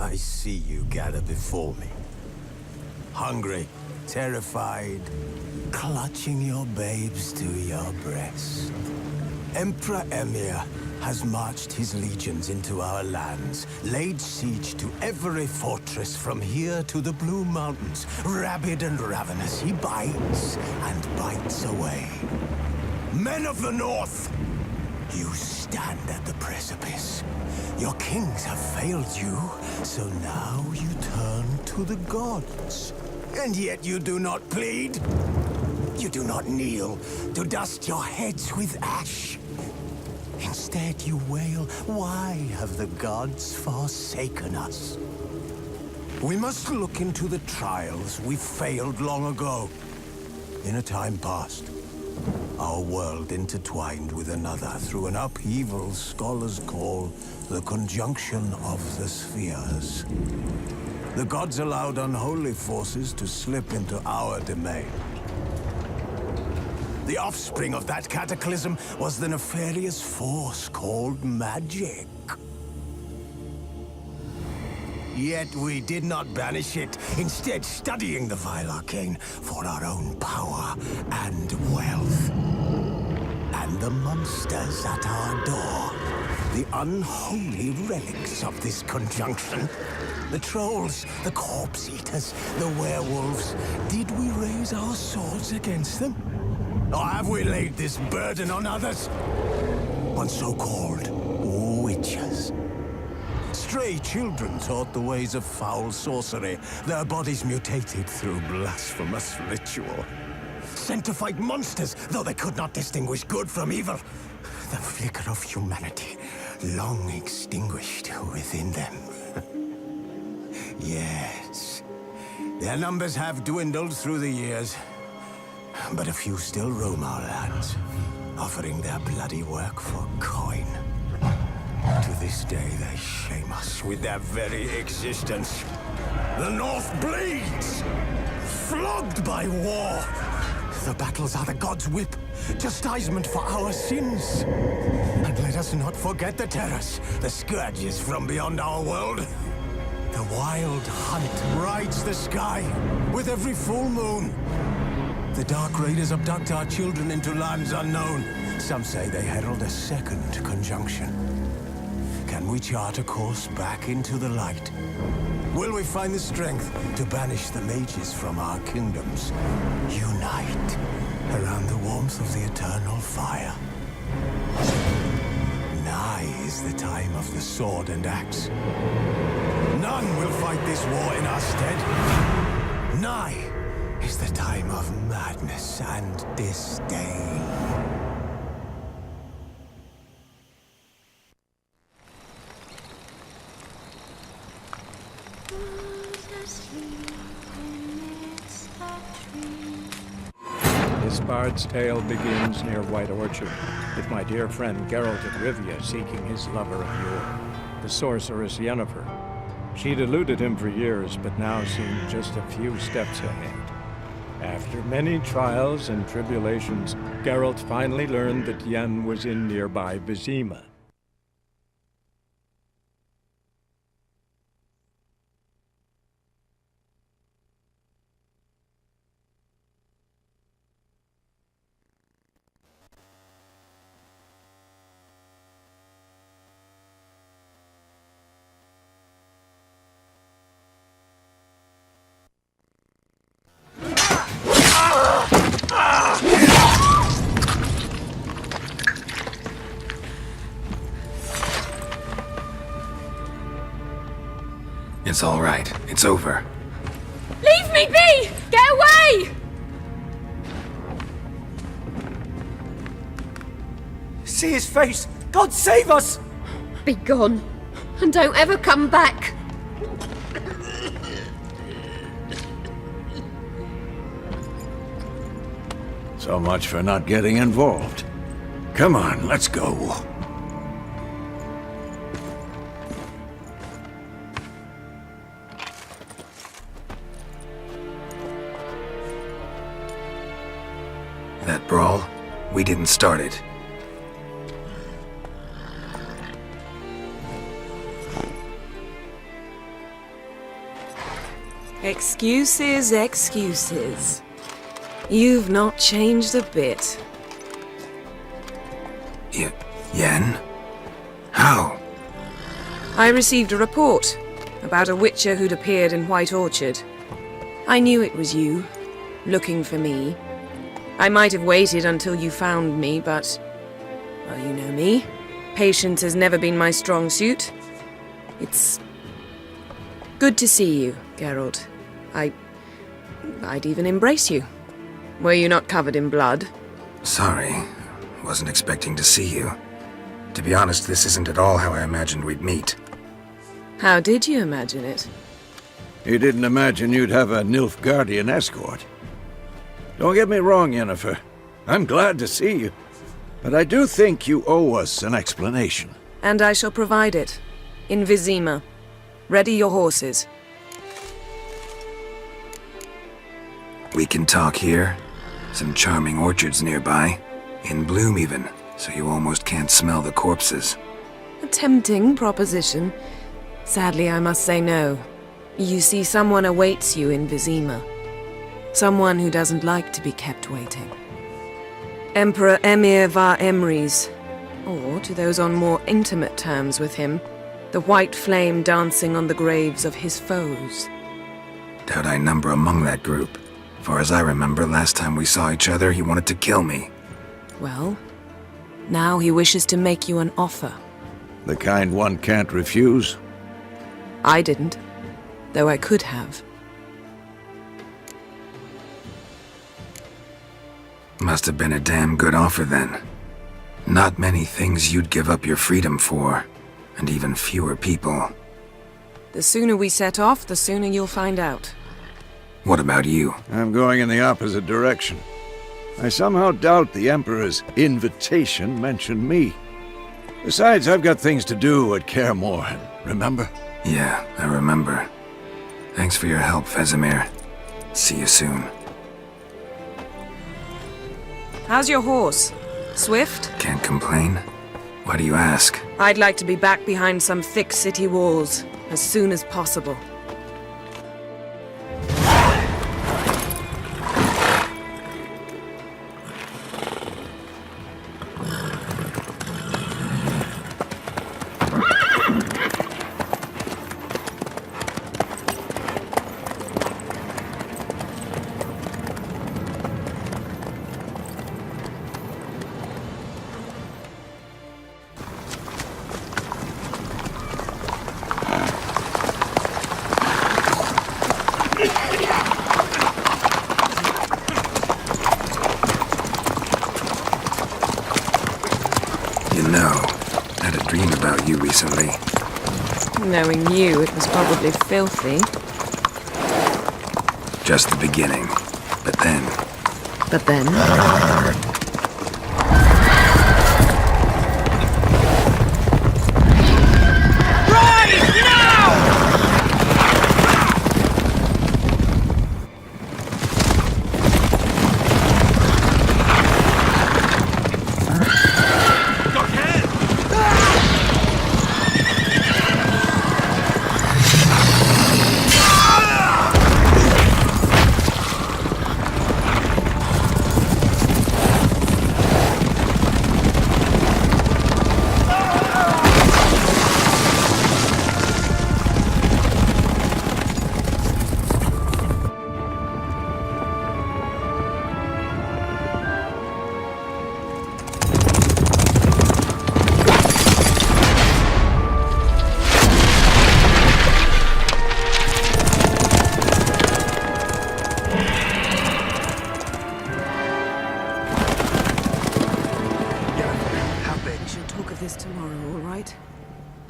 I see you gather before me. Hungry, terrified, clutching your babes to your breast. Emperor Emir has marched his legions into our lands, laid siege to every fortress from here to the Blue Mountains. Rabid and ravenous, he bites and bites away. Men of the North, you stand at the precipice. Your kings have failed you, so now you turn to the gods. And yet you do not plead. You do not kneel to dust your heads with ash. Instead you wail, why have the gods forsaken us? We must look into the trials we failed long ago. In a time past, our world intertwined with another through an upheaval scholars call the conjunction of the spheres. The gods allowed unholy forces to slip into our domain. The offspring of that cataclysm was the nefarious force called magic. Yet we did not banish it, instead studying the vile arcane for our own power and wealth. And the monsters at our door, the unholy relics of this conjunction. The trolls, the corpse-eaters, the werewolves. Did we raise our swords against them? Or have we laid this burden on others? On so-called witches. Stray children taught the ways of foul sorcery, their bodies mutated through blasphemous ritual. Sent to fight monsters, though they could not distinguish good from evil. The flicker of humanity, long extinguished within them. Yes, their numbers have dwindled through the years. But a few still roam our lands, offering their bloody work for coin. To this day, they shame us with their very existence. The North bleeds, flogged by war. The battles are the gods' whip, chastisement for our sins. And let us not forget the terrors, the scourges from beyond our world. The wild hunt rides the sky with every full moon. The Dark Raiders abduct our children into lands unknown. Some say they herald a second conjunction. Can we chart a course back into the light? Will we find the strength to banish the mages from our kingdoms? Unite around the warmth of the eternal fire. Nigh is the time of the sword and axe. None will fight this war in our stead. Nigh is the time of madness and disdain. This bard's tale begins near White Orchard, with my dear friend Geralt of Rivia seeking his lover of yore, the sorceress Yennefer. She'd eluded him for years, but now seemed just a few steps ahead. After many trials and tribulations, Geralt finally learned that Yen was in nearby Vizima. It's all right. It's over. Leave me be! Get away! See his face! God save us! Be gone, and don't ever come back. So much for not getting involved. Come on, let's go. That brawl, we didn't start it. Excuses, excuses. You've not changed a bit. Yen? How? I received a report about a witcher who'd appeared in White Orchard. I knew it was you, looking for me. I might have waited until you found me, but... well, you know me. Patience has never been my strong suit. It's... good to see you, Geralt. I'd even embrace you. Were you not covered in blood? Sorry. Wasn't expecting to see you. To be honest, this isn't at all how I imagined we'd meet. How did you imagine it? You didn't imagine you'd have a Nilfgaardian escort. Don't get me wrong, Yennefer. I'm glad to see you. But I do think you owe us an explanation. And I shall provide it. In Vizima. Ready your horses. We can talk here. Some charming orchards nearby. In bloom even, so you almost can't smell the corpses. A tempting proposition. Sadly, I must say no. You see, someone awaits you in Vizima. Someone who doesn't like to be kept waiting. Emperor Emir var Emrys. Or, to those on more intimate terms with him, the white flame dancing on the graves of his foes. Doubt I number among that group. Far as I remember, last time we saw each other, he wanted to kill me. Well, now he wishes to make you an offer. The kind one can't refuse. I didn't, though I could have. Must have been a damn good offer then. Not many things you'd give up your freedom for, and even fewer people. The sooner we set off, the sooner you'll find out. What about you? I'm going in the opposite direction. I somehow doubt the Emperor's invitation mentioned me. Besides, I've got things to do at Kaer Morhen, remember? Yeah, I remember. Thanks for your help, Vesemir. See you soon. How's your horse? Swift? Can't complain. Why do you ask? I'd like to be back behind some thick city walls as soon as possible. Recently. Knowing you, it was probably filthy. Just the beginning. But then... But then?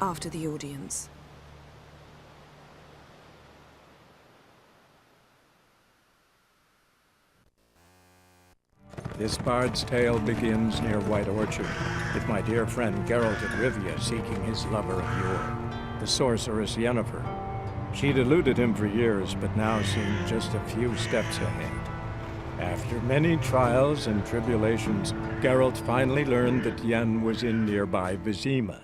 After the audience. This bard's tale begins near White Orchard, with my dear friend Geralt of Rivia seeking his lover of yore, the sorceress Yennefer. She'd eluded him for years, but now seemed just a few steps ahead. After many trials and tribulations, Geralt finally learned that Yen was in nearby Vizima.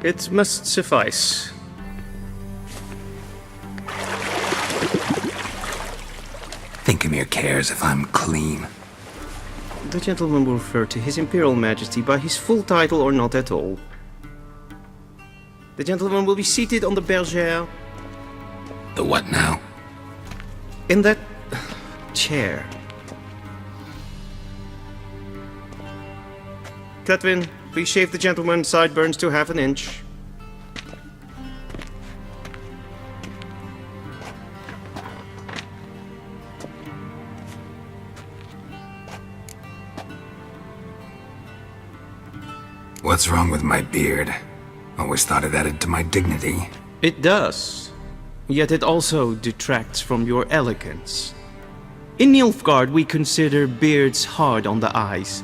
It must suffice. Thinkamere cares if I'm clean. The gentleman will refer to His Imperial Majesty by his full title or not at all. The gentleman will be seated on the bergère. The what now? In that chair. Cletwin, please shave the gentleman's sideburns to half an inch. What's wrong with my beard? Always thought it added to my dignity. It does. Yet it also detracts from your elegance. In Nilfgaard, we consider beards hard on the eyes.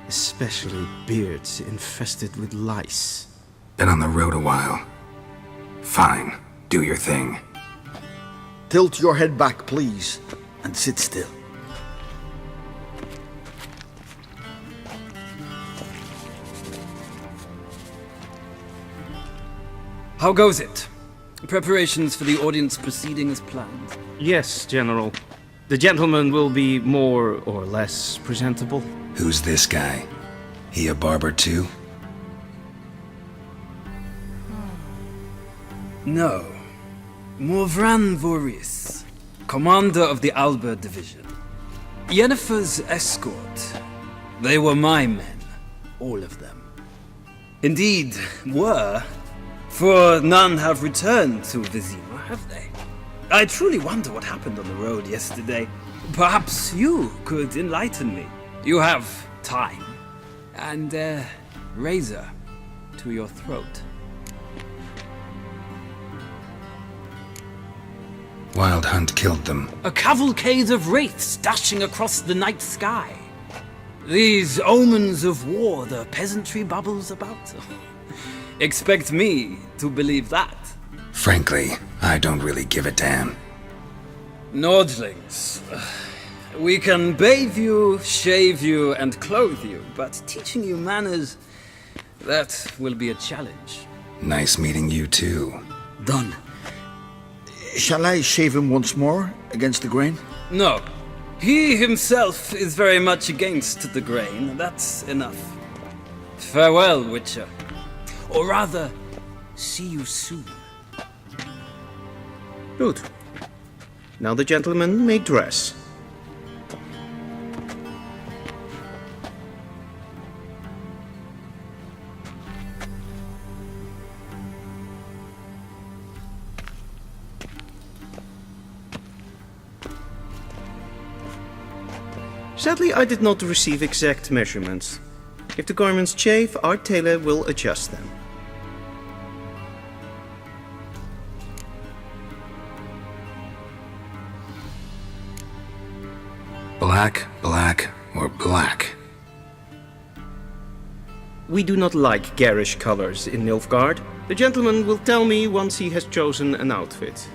Especially beards infested with lice. Been on the road a while. Fine, do your thing. Tilt your head back, please, and sit still. How goes it? Preparations for the audience proceeding as planned. Yes, General. The gentleman will be more or less presentable. Who's this guy? He a barber too? No. Morvran Voris, commander of the Alba Division. Yennefer's escort. They were my men. All of them. Indeed, were. For none have returned to Vizima, have they? I truly wonder what happened on the road yesterday. Perhaps you could enlighten me. You have time. And a razor to your throat. Wild Hunt killed them. A cavalcade of wraiths dashing across the night sky. These omens of war the peasantry bubbles about. Expect me to believe that. Frankly, I don't really give a damn. Nordlings. We can bathe you, shave you, and clothe you, but teaching you manners, that will be a challenge. Nice meeting you too. Done. Shall I shave him once more, against the grain? No. He himself is very much against the grain. That's enough. Farewell, Witcher. Or rather, see you soon. Good. Now the gentleman may dress. Sadly, I did not receive exact measurements. If the garments chafe, our tailor will adjust them. Black, black, or black? We do not like garish colors in Nilfgaard. The gentleman will tell me once he has chosen an outfit.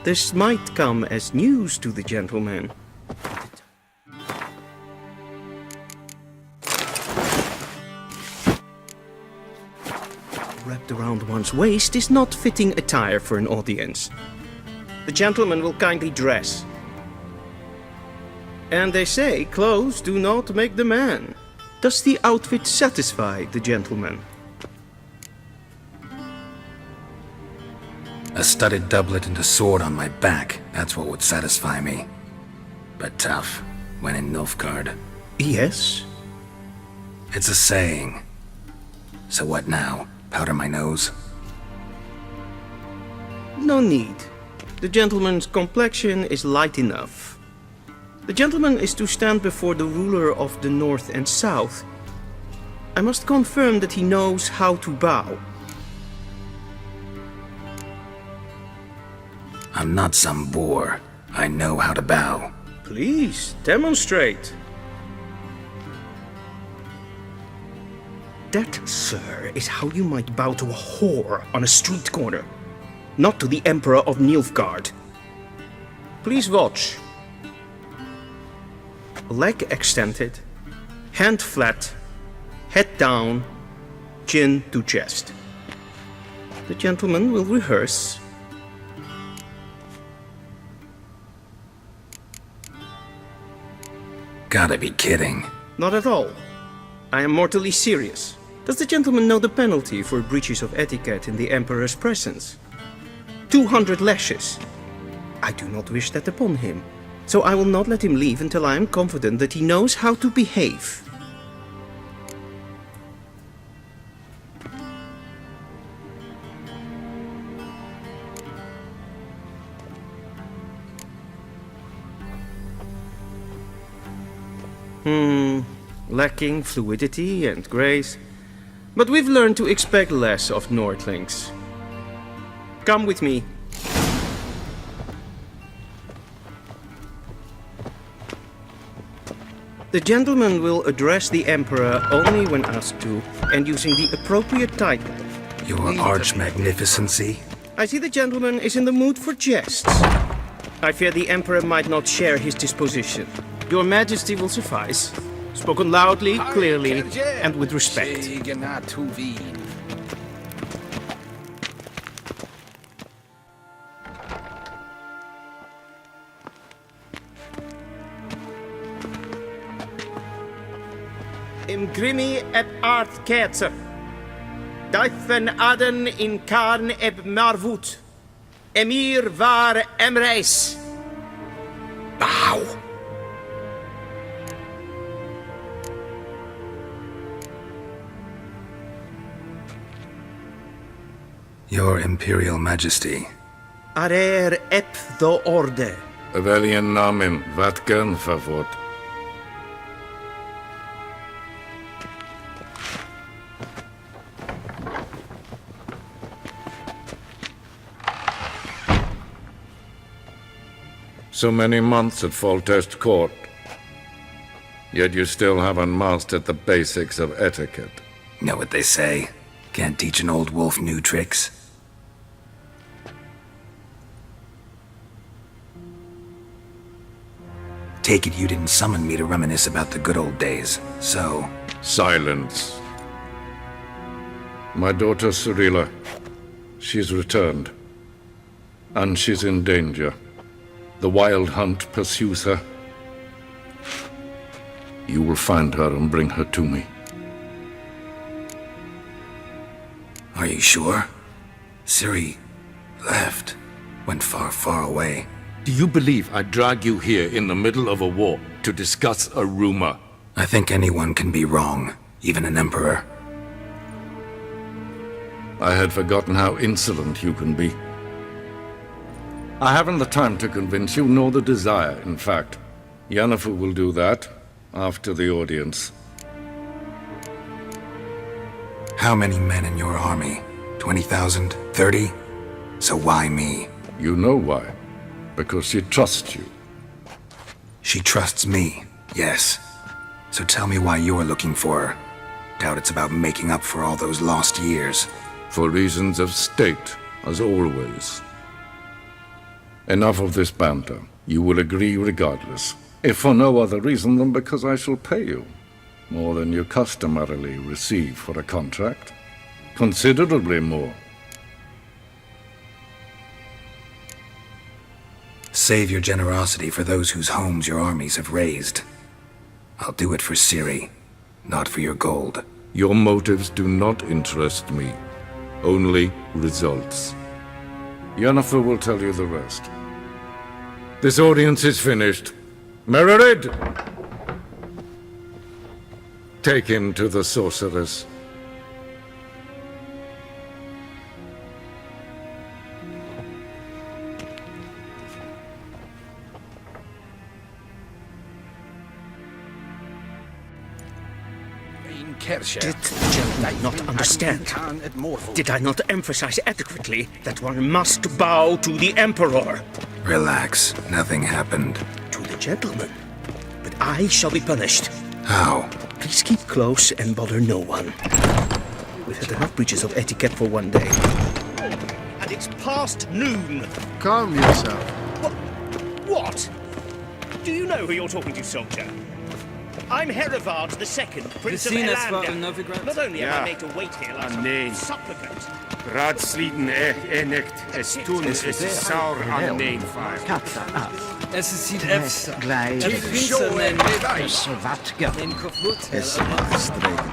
This might come as news to the gentleman. Wrapped around one's waist is not fitting attire for an audience. The gentleman will kindly dress. And they say clothes do not make the man. Does the outfit satisfy the gentleman? A studded doublet and a sword on my back, that's what would satisfy me. But tough, when in Nilfgaard. Yes. It's a saying. So what now? Powder my nose? No need. The gentleman's complexion is light enough. The gentleman is to stand before the ruler of the North and South. I must confirm that he knows how to bow. I'm not some boor. I know how to bow. Please, demonstrate. That, sir, is how you might bow to a whore on a street corner, not to the Emperor of Nilfgaard. Please watch. Leg extended, hand flat, head down, chin to chest. The gentleman will rehearse. Gotta be kidding. Not at all. I am mortally serious. Does the gentleman know the penalty for breaches of etiquette in the Emperor's presence? 200 lashes. I do not wish that upon him, so I will not let him leave until I am confident that he knows how to behave. Lacking fluidity and grace. But we've learned to expect less of Nordlings. Come with me. The gentleman will address the Emperor only when asked to, and using the appropriate title. Your Arch-Magnificency? I see the gentleman is in the mood for jests. I fear the Emperor might not share his disposition. Your Majesty will suffice. Spoken loudly, clearly, and with respect. Imgrimi et art ketzer. Daithen aden in karn eb marvut. Emir var emreis. Bow. Your Imperial Majesty. Arer ep the orde. Avelian namen, vatgen favort. So many months at Foltest Court, yet you still haven't mastered the basics of etiquette. Know what they say? Can't teach an old wolf new tricks. Take it you didn't summon me to reminisce about the good old days, so... Silence. My daughter Cirilla, she's returned. And she's in danger. The Wild Hunt pursues her. You will find her and bring her to me. Are you sure? Ciri left. Went far, far away. Do you believe I'd drag you here in the middle of a war to discuss a rumor? I think anyone can be wrong, even an emperor. I had forgotten how insolent you can be. I haven't the time to convince you, nor the desire, in fact. Yennefer will do that after the audience. How many men in your army? 20,000? 30? So why me? You know why. Because she trusts you. She trusts me, yes. So tell me why you're looking for her. Doubt it's about making up for all those lost years. For reasons of state, as always. Enough of this banter. You will agree regardless. If for no other reason than because I shall pay you. More than you customarily receive for a contract. Considerably more. Save your generosity for those whose homes your armies have razed. I'll do it for Ciri, not for your gold. Your motives do not interest me. Only results. Yennefer will tell you the rest. This audience is finished. Mererid! Take him to the sorceress. Did the gentleman not understand? Did I not emphasize adequately that one must bow to the Emperor? Relax, nothing happened. To the gentlemen, but I shall be punished. How? Please keep close and bother no one. We've had enough breaches of etiquette for one day. And it's past noon. Calm yourself. What? Do you know who you're talking to, soldier? I'm Herivard II, Prince of Elander. Not only am I made to wait here like some supplicant. Raadsleden echt es tun, es ist sauer an den Fall. Es ist hier efter. Gleich. Het prinsen en Svatga. en kaput. Es stregen.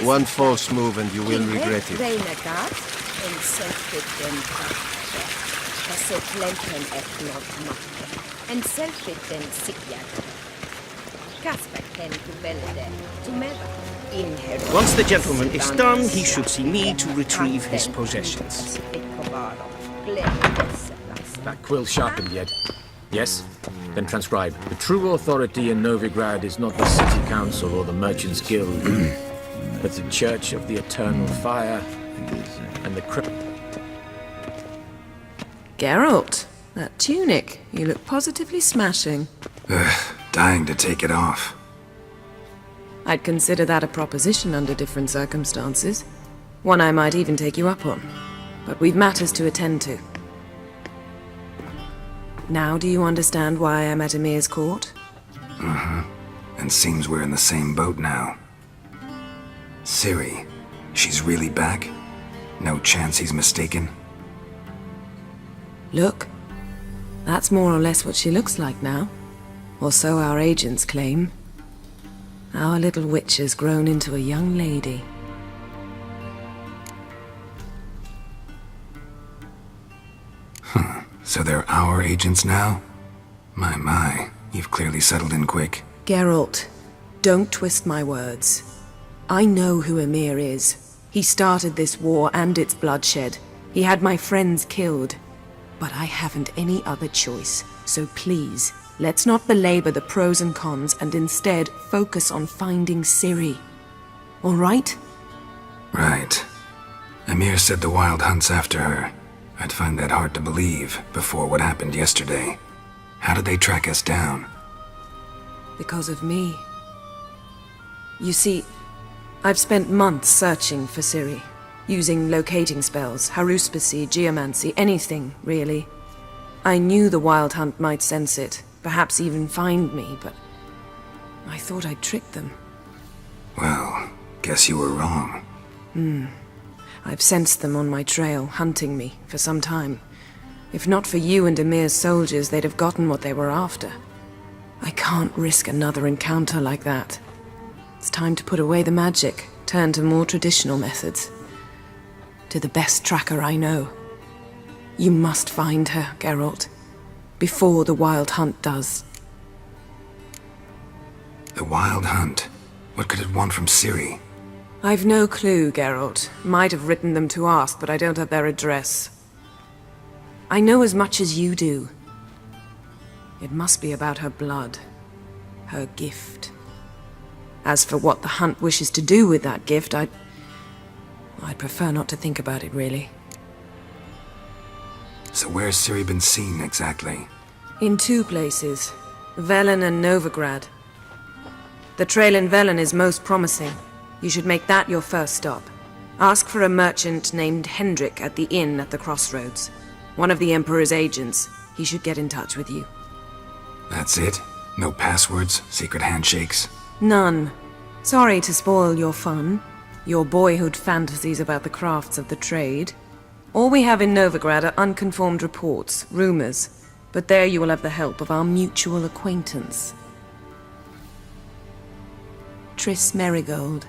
One false move and you will regret it. Once the gentleman is done, he should see me to retrieve his possessions. That quill sharpened yet? Yes? Then transcribe. The true authority in Novigrad is not the City Council or the Merchants Guild, but the Church of the Eternal Fire and the Crypt. Geralt, that tunic. You look positively smashing. Dying to take it off. I'd consider that a proposition under different circumstances. One I might even take you up on. But we've matters to attend to. Now do you understand why I'm at Emir's court? And seems we're in the same boat now. Ciri, she's really back? No chance he's mistaken? Look, that's more or less what she looks like now. Or so our agents claim. Our little witch has grown into a young lady. So they're our agents now? My, you've clearly settled in quick. Geralt, don't twist my words. I know who Emir is. He started this war and its bloodshed. He had my friends killed. But I haven't any other choice. So please, let's not belabor the pros and cons and instead focus on finding Ciri. All right? Right. Emir said the Wild Hunt's after her. I'd find that hard to believe before what happened yesterday. How did they track us down? Because of me. You see, I've spent months searching for Ciri, using locating spells, haruspicy, geomancy, anything, really. I knew the Wild Hunt might sense it, perhaps even find me, but I thought I'd tricked them. Well, guess you were wrong. I've sensed them on my trail, hunting me, for some time. If not for you and Emir's soldiers, they'd have gotten what they were after. I can't risk another encounter like that. It's time to put away the magic, turn to more traditional methods. To the best tracker I know. You must find her, Geralt, before the Wild Hunt does. The Wild Hunt? What could it want from Ciri? I've no clue, Geralt. Might have written them to ask, but I don't have their address. I know as much as you do. It must be about her blood. Her gift. As for what the Hunt wishes to do with that gift, I'd prefer not to think about it, really. So where's Ciri been seen, exactly? In two places. Velen and Novigrad. The trail in Velen is most promising. You should make that your first stop. Ask for a merchant named Hendrik at the inn at the crossroads. One of the Emperor's agents. He should get in touch with you. That's it? No passwords, secret handshakes? None. Sorry to spoil your fun. Your boyhood fantasies about the crafts of the trade. All we have in Novigrad are unconfirmed reports, rumors. But there you will have the help of our mutual acquaintance. Triss Merigold.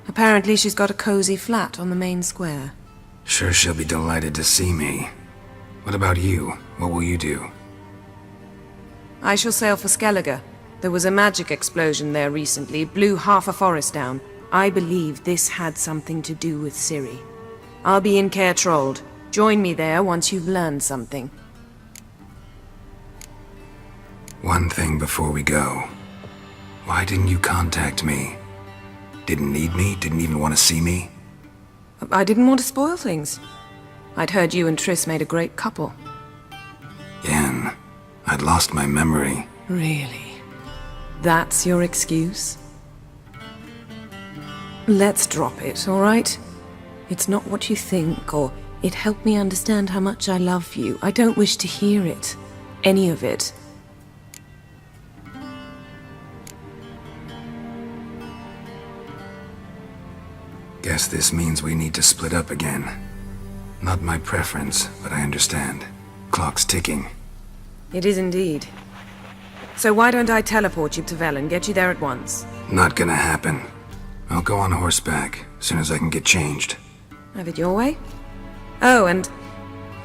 Apparently she's got a cozy flat on the main square. Sure she'll be delighted to see me. What about you? What will you do? I shall sail for Skellige. There was a magic explosion there recently, blew half a forest down. I believe this had something to do with Ciri. I'll be in Caer Trold. Join me there once you've learned something. One thing before we go. Why didn't you contact me? Didn't need me? Didn't even want to see me? I didn't want to spoil things. I'd heard you and Triss made a great couple. Yen, I'd lost my memory. Really? That's your excuse? Let's drop it, all right? It's not what you think, or it helped me understand how much I love you. I don't wish to hear it. Any of it. Guess this means we need to split up again. Not my preference, but I understand. Clock's ticking. It is indeed. So why don't I teleport you to Velen, get you there at once? Not gonna happen. I'll go on horseback, as soon as I can get changed. Have it your way? Oh, and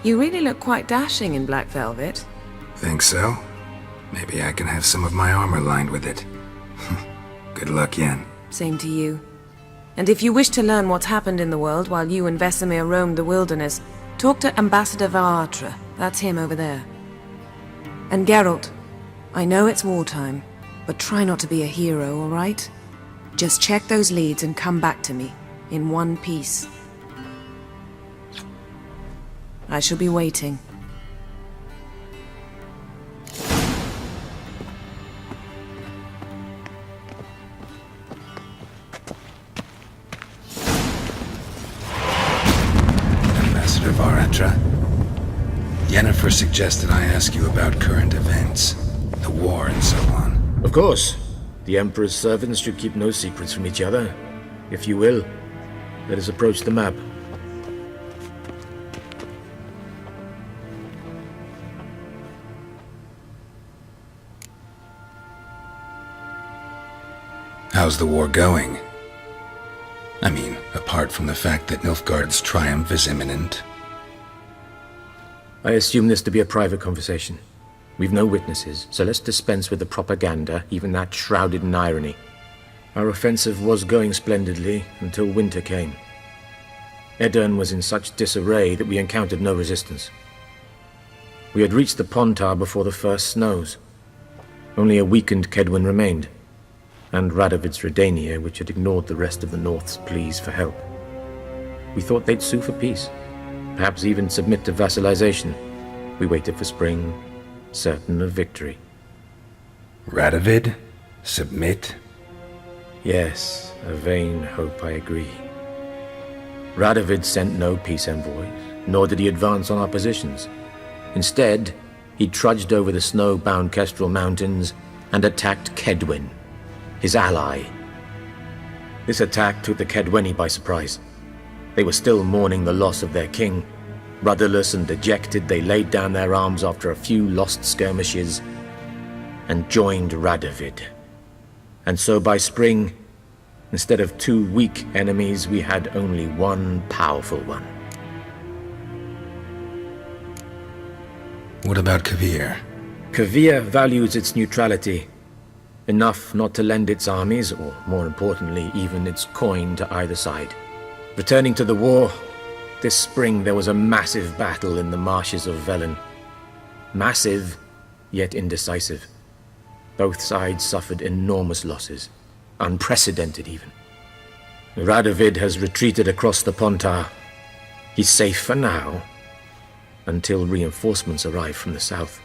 you really look quite dashing in black velvet. Think so? Maybe I can have some of my armor lined with it. Good luck, Yen. Same to you. And if you wish to learn what's happened in the world while you and Vesemir roamed the wilderness, talk to Ambassador Varatra. That's him over there. And Geralt, I know it's wartime, but try not to be a hero, all right? Just check those leads and come back to me, in one piece. I shall be waiting. Ambassador Varatra, Yennefer suggested I ask you about current events, the war and so on. Of course. The Emperor's servants should keep no secrets from each other. If you will, let us approach the map. How's the war going? I mean, apart from the fact that Nilfgaard's triumph is imminent. I assume this to be a private conversation. We've no witnesses, so let's dispense with the propaganda, even that shrouded in irony. Our offensive was going splendidly until winter came. Edirn was in such disarray that we encountered no resistance. We had reached the Pontar before the first snows. Only a weakened Kedwen remained, and Radovid's Redania, which had ignored the rest of the North's pleas for help. We thought they'd sue for peace, perhaps even submit to vassalization. We waited for spring, certain of victory. Radovid? Submit? Yes, a vain hope, I agree. Radovid sent no peace envoys, nor did he advance on our positions. Instead, he trudged over the snow-bound Kestrel Mountains and attacked Kedwen, his ally. This attack took the Kedweni by surprise. They were still mourning the loss of their king. Rudderless and dejected, they laid down their arms after a few lost skirmishes and joined Radovid. And so by spring, instead of 2 weak enemies, we had only one powerful one. What about Kovir? Kovir values its neutrality, enough not to lend its armies, or more importantly, even its coin to either side. Returning to the war, this spring there was a massive battle in the marshes of Velen. Massive, yet indecisive. Both sides suffered enormous losses, unprecedented even. Radovid has retreated across the Pontar. He's safe for now, until reinforcements arrive from the south.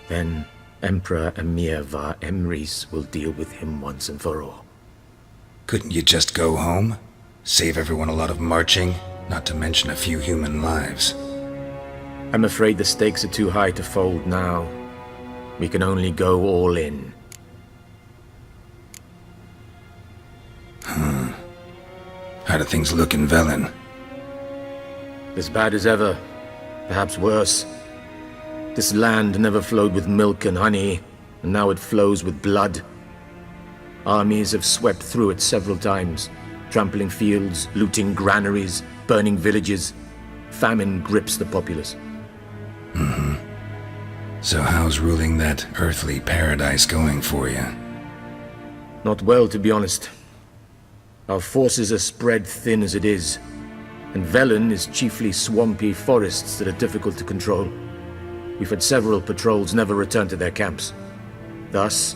Then Emperor Emhyr var Emreis will deal with him once and for all. Couldn't you just go home? Save everyone a lot of marching, not to mention a few human lives. I'm afraid the stakes are too high to fold now. We can only go all in. How do things look in Velen? As bad as ever, perhaps worse. This land never flowed with milk and honey, and now it flows with blood. Armies have swept through it several times, trampling fields, looting granaries, burning villages. Famine grips the populace. So how's ruling that earthly paradise going for you? Not well, to be honest. Our forces are spread thin as it is, and Velen is chiefly swampy forests that are difficult to control. We've had several patrols never return to their camps. Thus,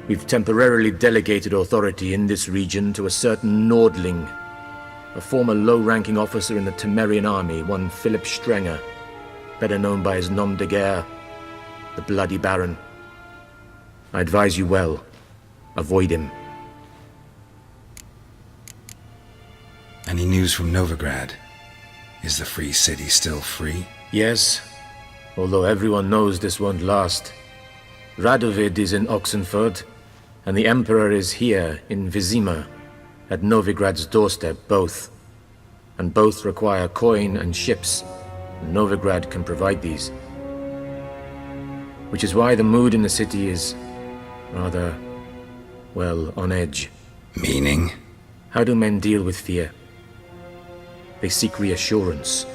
we've temporarily delegated authority in this region to a certain Nordling. a former low-ranking officer in the Temerian army, one Philip Strenger, better known by his nom de guerre, the Bloody Baron. I advise you well. Avoid him. Any news from Novigrad? Is the free city still free? Yes, although everyone knows this won't last. Radovid is in Oxenford, and the Emperor is here in Vizima, at Novigrad's doorstep, both. And both require coin and ships, and Novigrad can provide these. Which is why the mood in the city is rather, well, on edge. Meaning? How do men deal with fear? They seek reassurance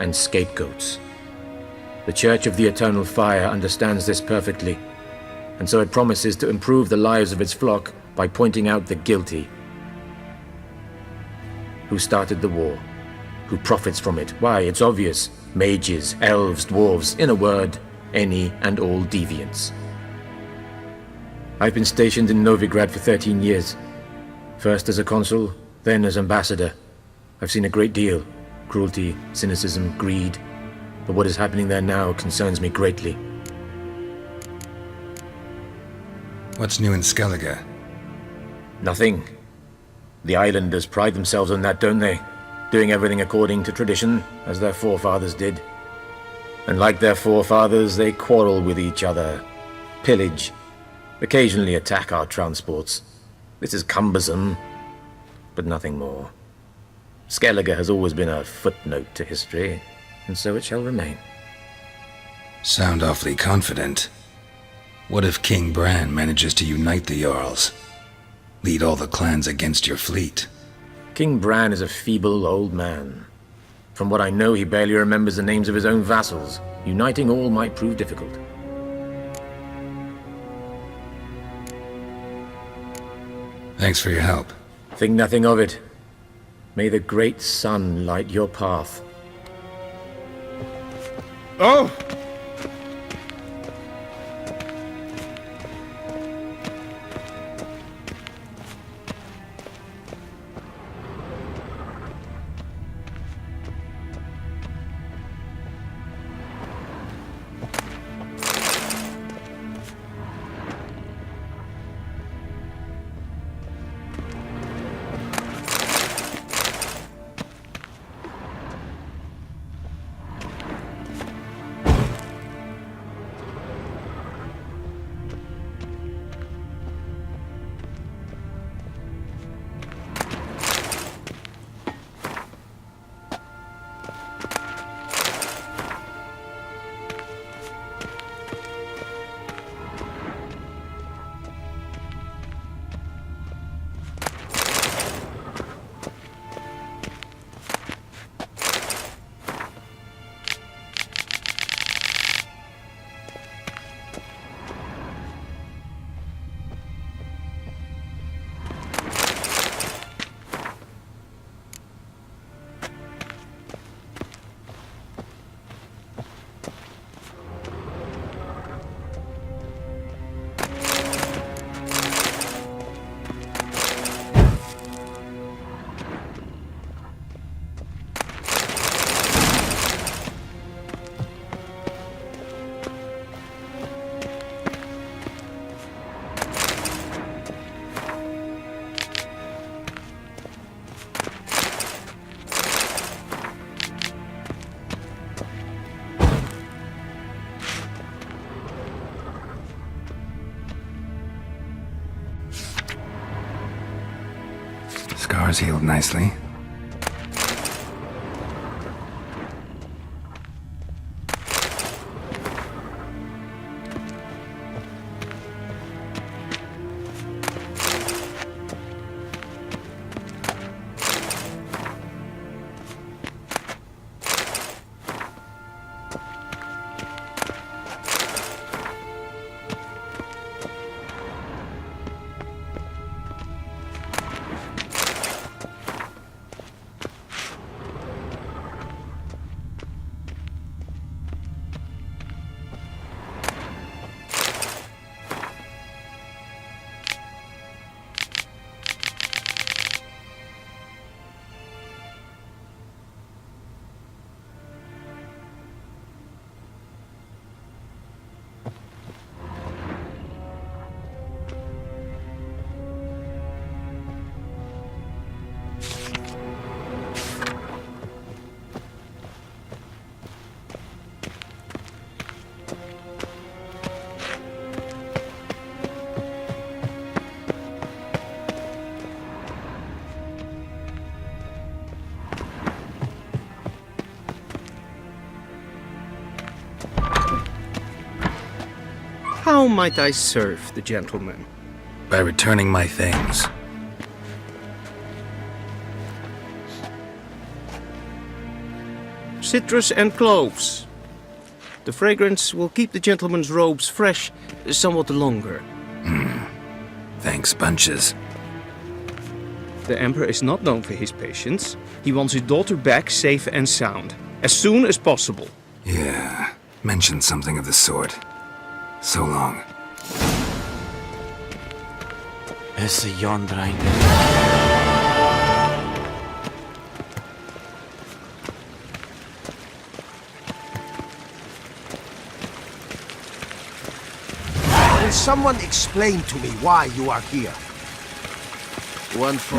and scapegoats. The Church of the Eternal Fire understands this perfectly, and so it promises to improve the lives of its flock by pointing out the guilty. Who started the war? Who profits from it? Why, it's obvious. Mages, elves, dwarves, in a word, any and all deviants. I've been stationed in Novigrad for 13 years. First as a consul, then as ambassador. I've seen a great deal. Cruelty, cynicism, greed. But what is happening there now concerns me greatly. What's new in Skellige? Nothing. The islanders pride themselves on that, don't they? Doing everything according to tradition, as their forefathers did. And like their forefathers, they quarrel with each other, pillage, occasionally attack our transports. This is cumbersome, but nothing more. Skellige has always been a footnote to history, and so it shall remain. Sound awfully confident. What if King Bran manages to unite the Jarls? Lead all the clans against your fleet? King Bran is a feeble old man. From what I know, he barely remembers the names of his own vassals. Uniting all might prove difficult. Thanks for your help. Think nothing of it. May the great sun light your path. Oh! Scars healed nicely. How might I serve the gentleman? By returning my things. Citrus and cloves. The fragrance will keep the gentleman's robes fresh somewhat longer. Thanks, bunches. The Emperor is not known for his patience. He wants his daughter back safe and sound, as soon as possible. Yeah, mentioned something of the sort. So long. Esse yonder Will someone explain to me why you are here? One for...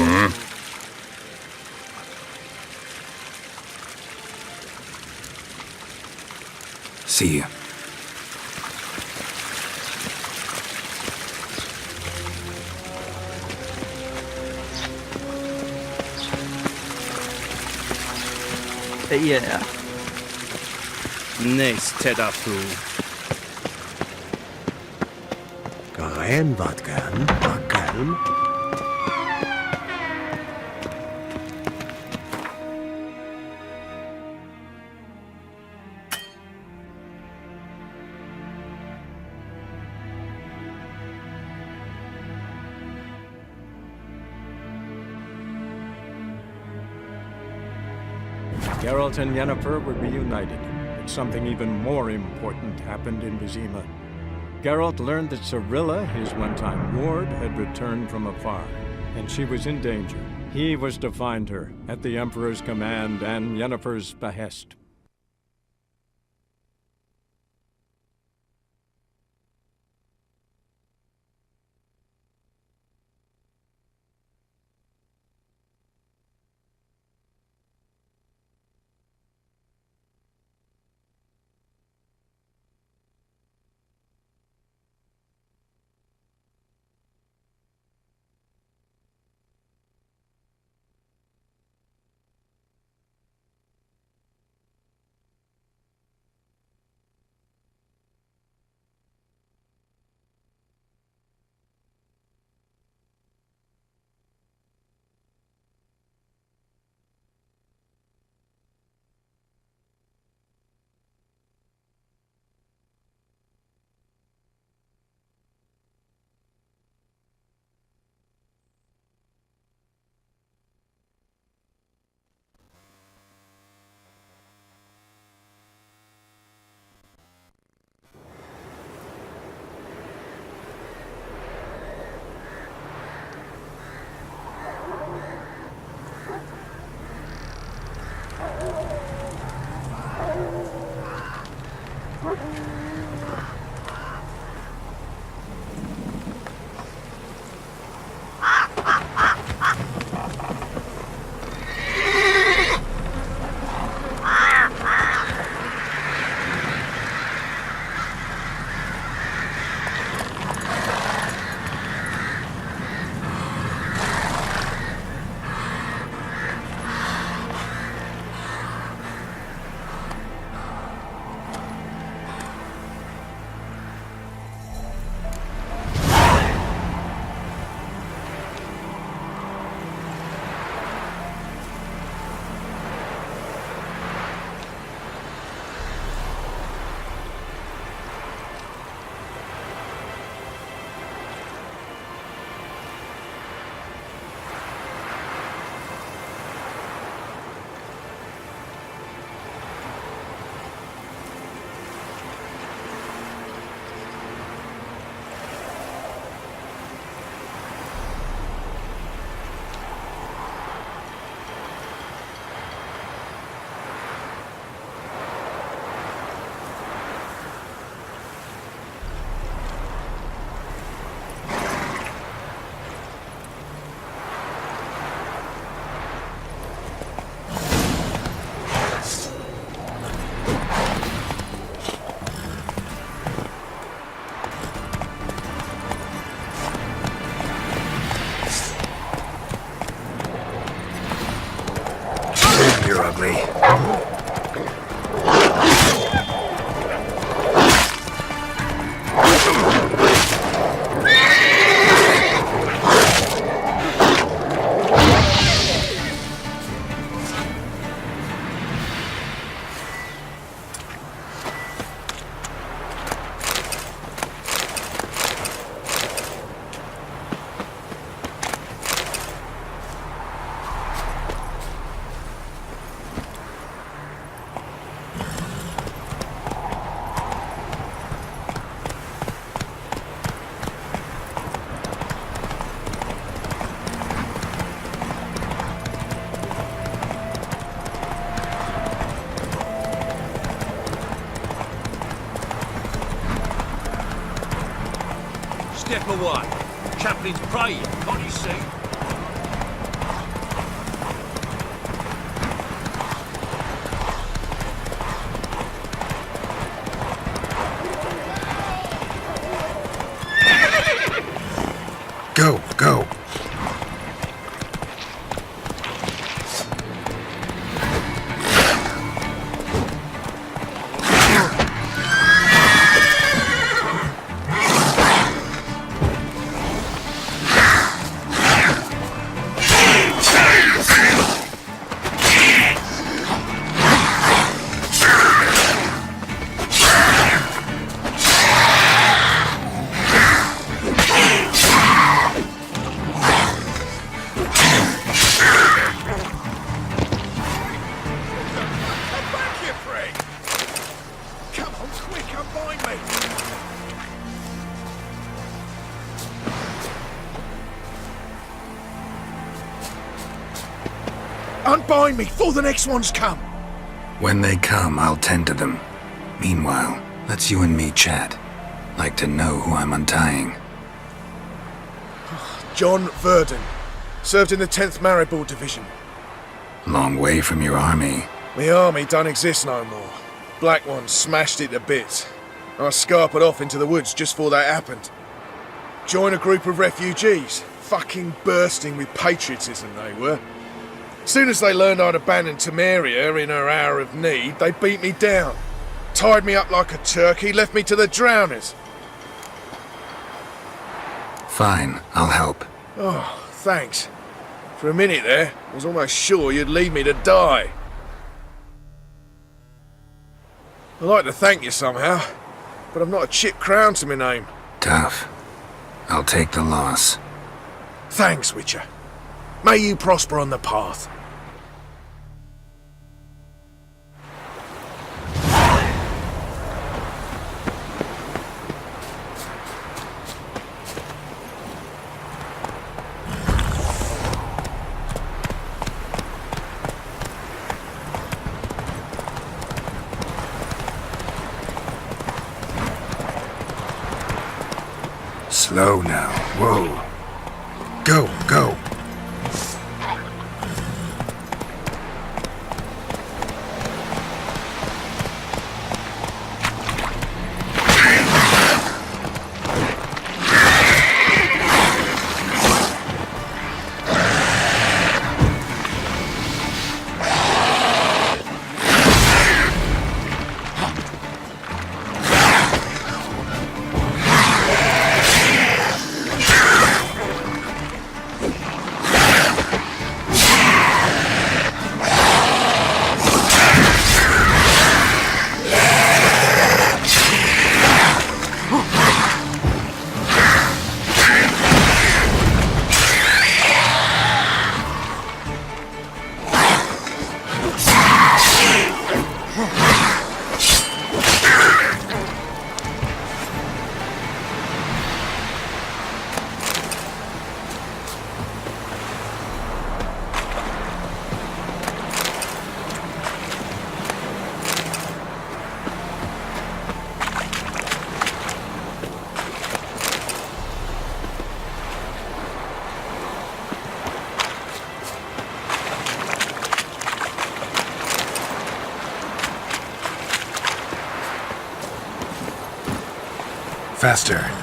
See you. Yeah. Nice, Tedafu. Karen, wat kan? Wat kalm? Geralt and Yennefer were reunited, but something even more important happened in Vizima. Geralt learned that Cirilla, his one-time ward, had returned from afar, and she was in danger. He was to find her, at the Emperor's command and Yennefer's behest. You're ugly. step away. Chaplin's praying, can't you see? Go, go. Unbind me before the next ones come. When they come, I'll tend to them. Meanwhile, let's you and me chat. Like to know who I'm untying. John Verdon. Served in the 10th Maribor Division. Long way from your army. The army don't exist no more. Black Ones smashed it to bits. I scarpered off into the woods just before that happened. Joined a group of refugees. Fucking bursting with patriotism they were. Soon as they learned I'd abandoned Temeria in her hour of need, they beat me down. Tied me up like a turkey, left me to the drowners. Fine, I'll help. Oh, thanks. For a minute there, I was almost sure you'd leave me to die. I'd like to thank you somehow, but I've not a chip crown to my name. Tough. I'll take the loss. Thanks, Witcher. May you prosper on the path. Slow now. Whoa. Go, go. Faster.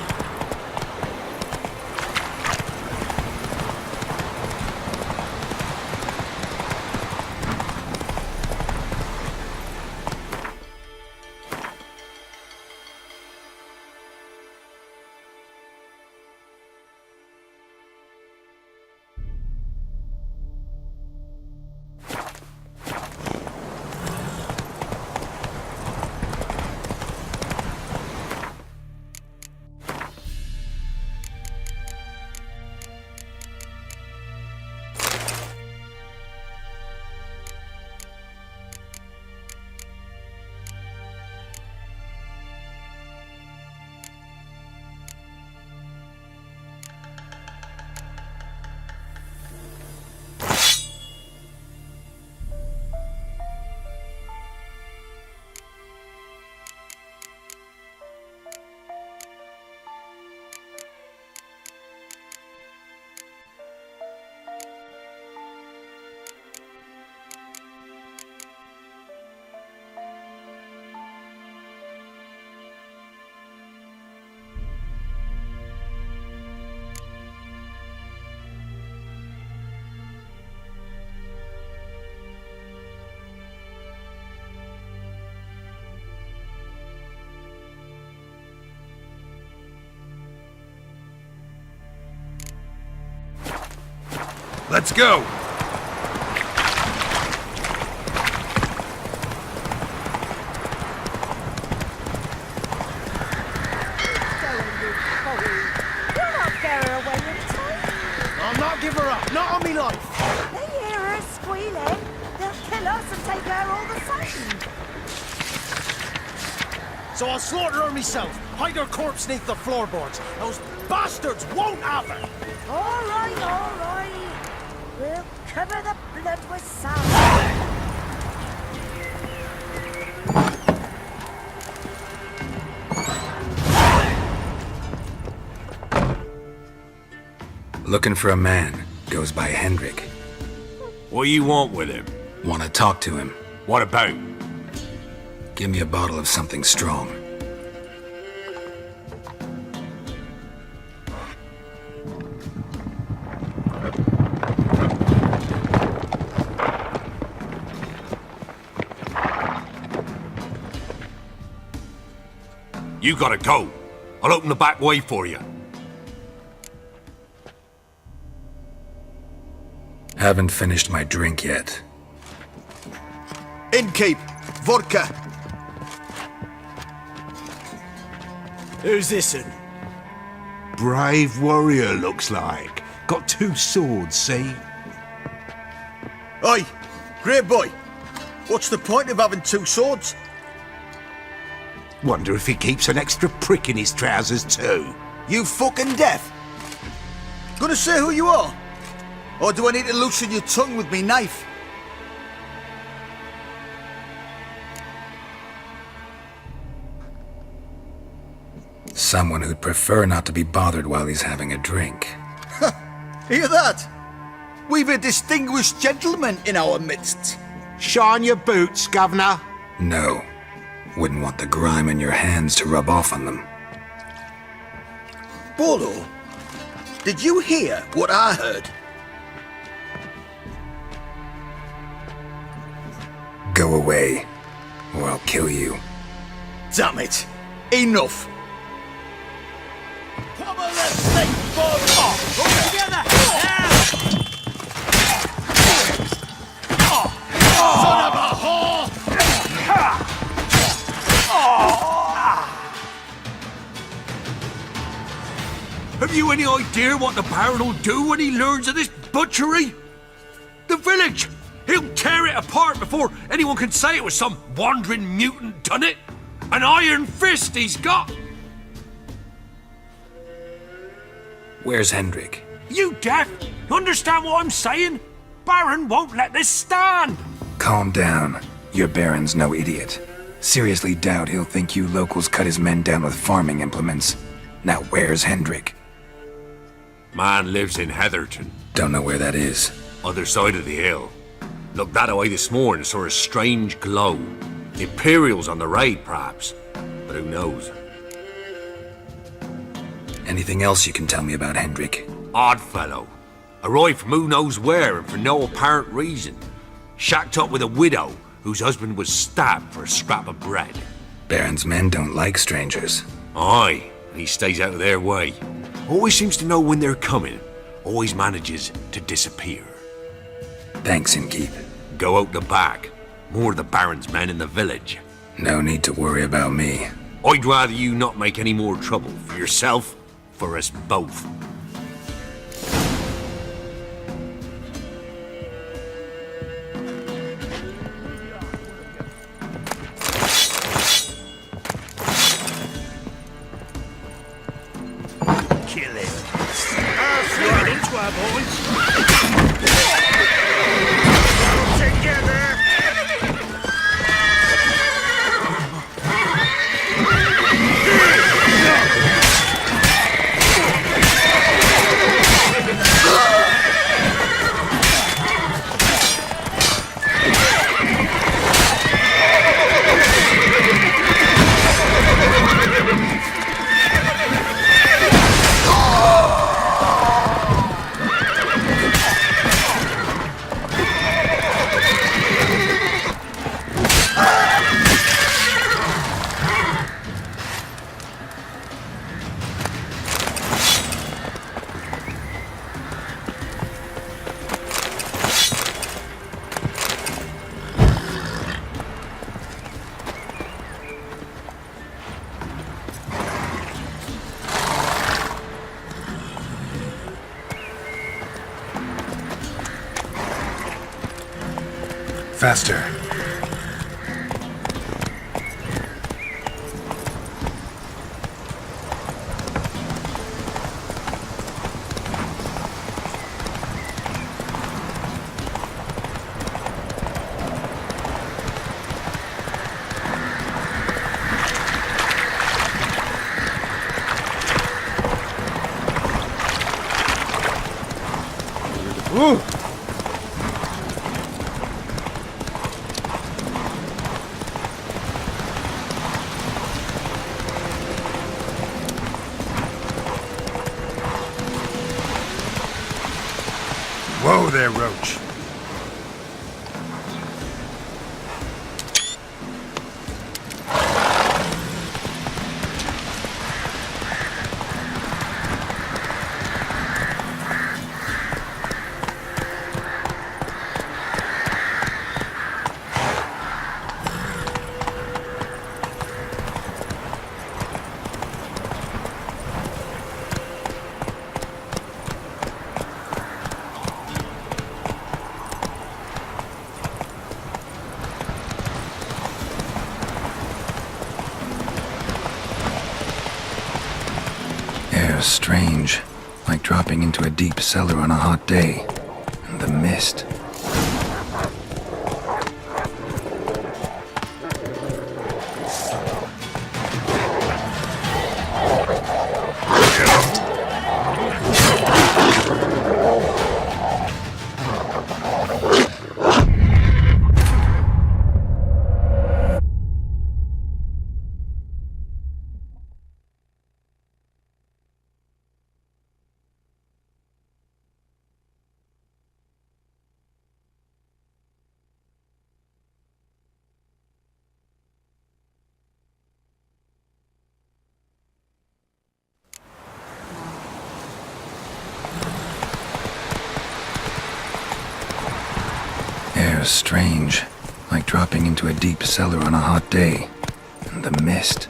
Let's go! I'll not give her up, not on me life. They hear her squealing. They'll kill us and take her all the same. So I'll slaughter her myself, hide her corpse neath the floorboards. Those bastards won't have her. All right, all right. We'll cover the blood with sand. Looking for a man. Goes by Hendrik. What you want with him? Want to talk to him. What about? Give me a bottle of something strong. You gotta go. I'll open the back way for you. Haven't finished my drink yet. Innkeep, vodka. Who's this'n? Brave warrior, looks like. Got 2 swords, see? Oi, grey boy. What's the point of having 2 swords? Wonder if he keeps an extra prick in his trousers too. You fucking deaf? Gonna say who you are? Or do I need to loosen your tongue with me knife? Someone who'd prefer not to be bothered while he's having a drink. Hear that? We've a distinguished gentleman in our midst. Shine your boots, Governor. No. Wouldn't want the grime in your hands to rub off on them. Bolo, did you hear what I heard? Go away, or I'll kill you. Damn it. Enough. Come on, let's think for off. Go together. Son of a whore! Have you any idea what the Baron will do when he learns of this butchery? The village! He'll tear it apart before anyone can say it was some wandering mutant done it. An iron fist he's got! Where's Hendrik? You deaf? You understand what I'm saying? Baron won't let this stand! Calm down. Your Baron's no idiot. Seriously doubt he'll think you locals cut his men down with farming implements. Now where's Hendrik? Man lives in Heatherton. Don't know where that is. Other side of the hill. Looked that away this morning, saw a strange glow. Imperials on the raid, perhaps. But who knows? Anything else you can tell me about Hendrik? Odd fellow. Arrived from who knows where and for no apparent reason. Shacked up with a widow whose husband was stabbed for a scrap of bread. Baron's men don't like strangers. Aye, and he stays out of their way. Always seems to know when they're coming. Always manages to disappear. Thanks, Innkeep. Go out the back. More of the Baron's men in the village. No need to worry about me. I'd rather you not make any more trouble for yourself, for us both. Kill him. Run into our boys. Together. Faster. Ooh. Whoa there, Roach. Air's strange, like dropping into a deep cellar on a hot day. And the mist. Air's strange, like dropping into a deep cellar on a hot day. And the mist.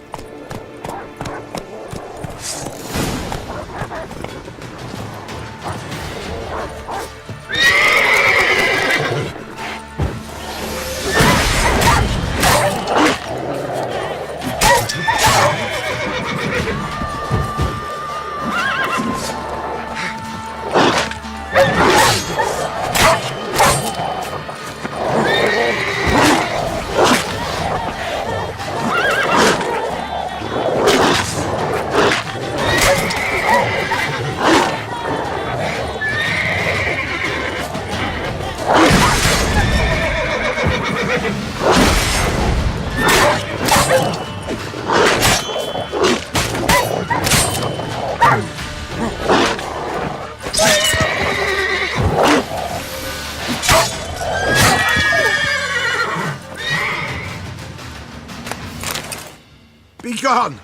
Be gone!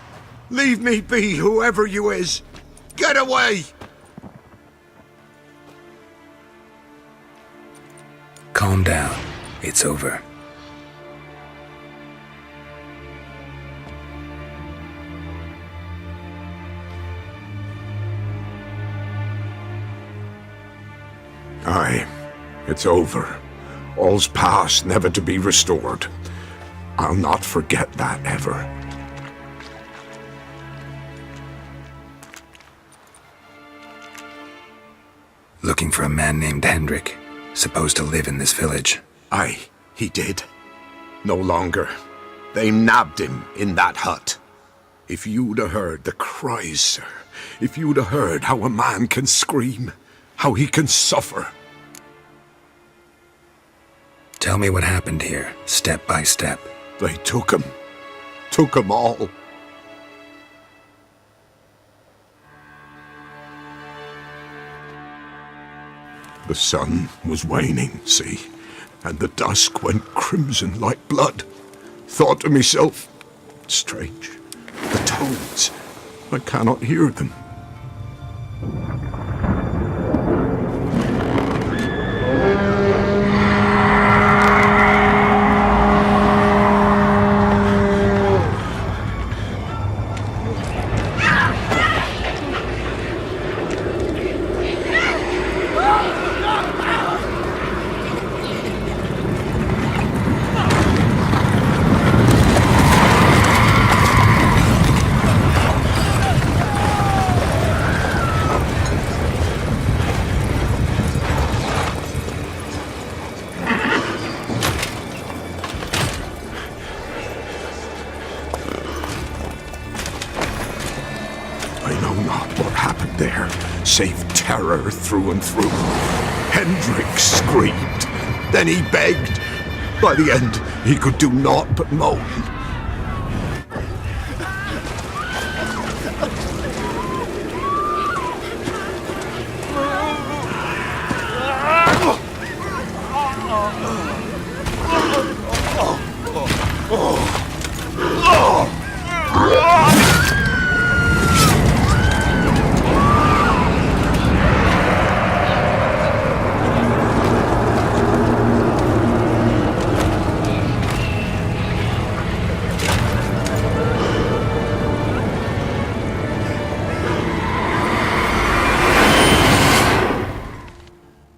Leave me be, whoever you is! Get away! Calm down. It's over. Aye, it's over. All's past, never to be restored. I'll not forget that ever. Looking for a man named Hendrik, supposed to live in this village. Aye, he did. No longer. They nabbed him in that hut. If you'd have heard the cries, sir. If you'd have heard how a man can scream, how he can suffer. Tell me what happened here, step by step. They took him. Took him all. The sun was waning, see, and the dusk went crimson like blood. Thought to myself, strange, the toads, I cannot hear them. save terror through and through. Hendrik screamed. Then he begged. By the end, he could do naught but moan.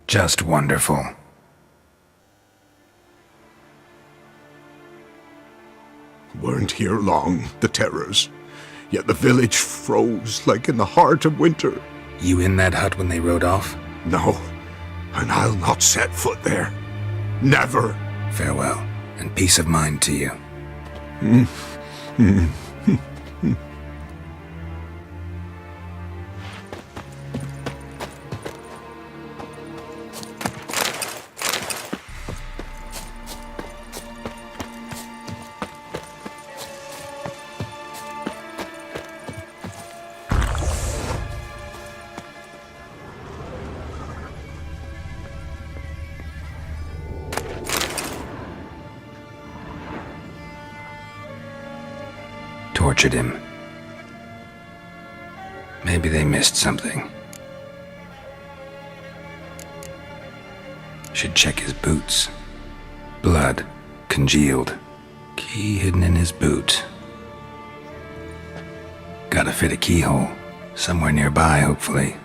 Just wonderful. Weren't here long, the terrors. Yet the village froze like in the heart of winter. You in that hut when they rode off? No, and I'll not set foot there. Never. Farewell, and peace of mind to you. Tortured him. Maybe they missed something. Should check his boots. Blood, congealed. Key hidden in his boot. Gotta fit a keyhole. Somewhere nearby, hopefully.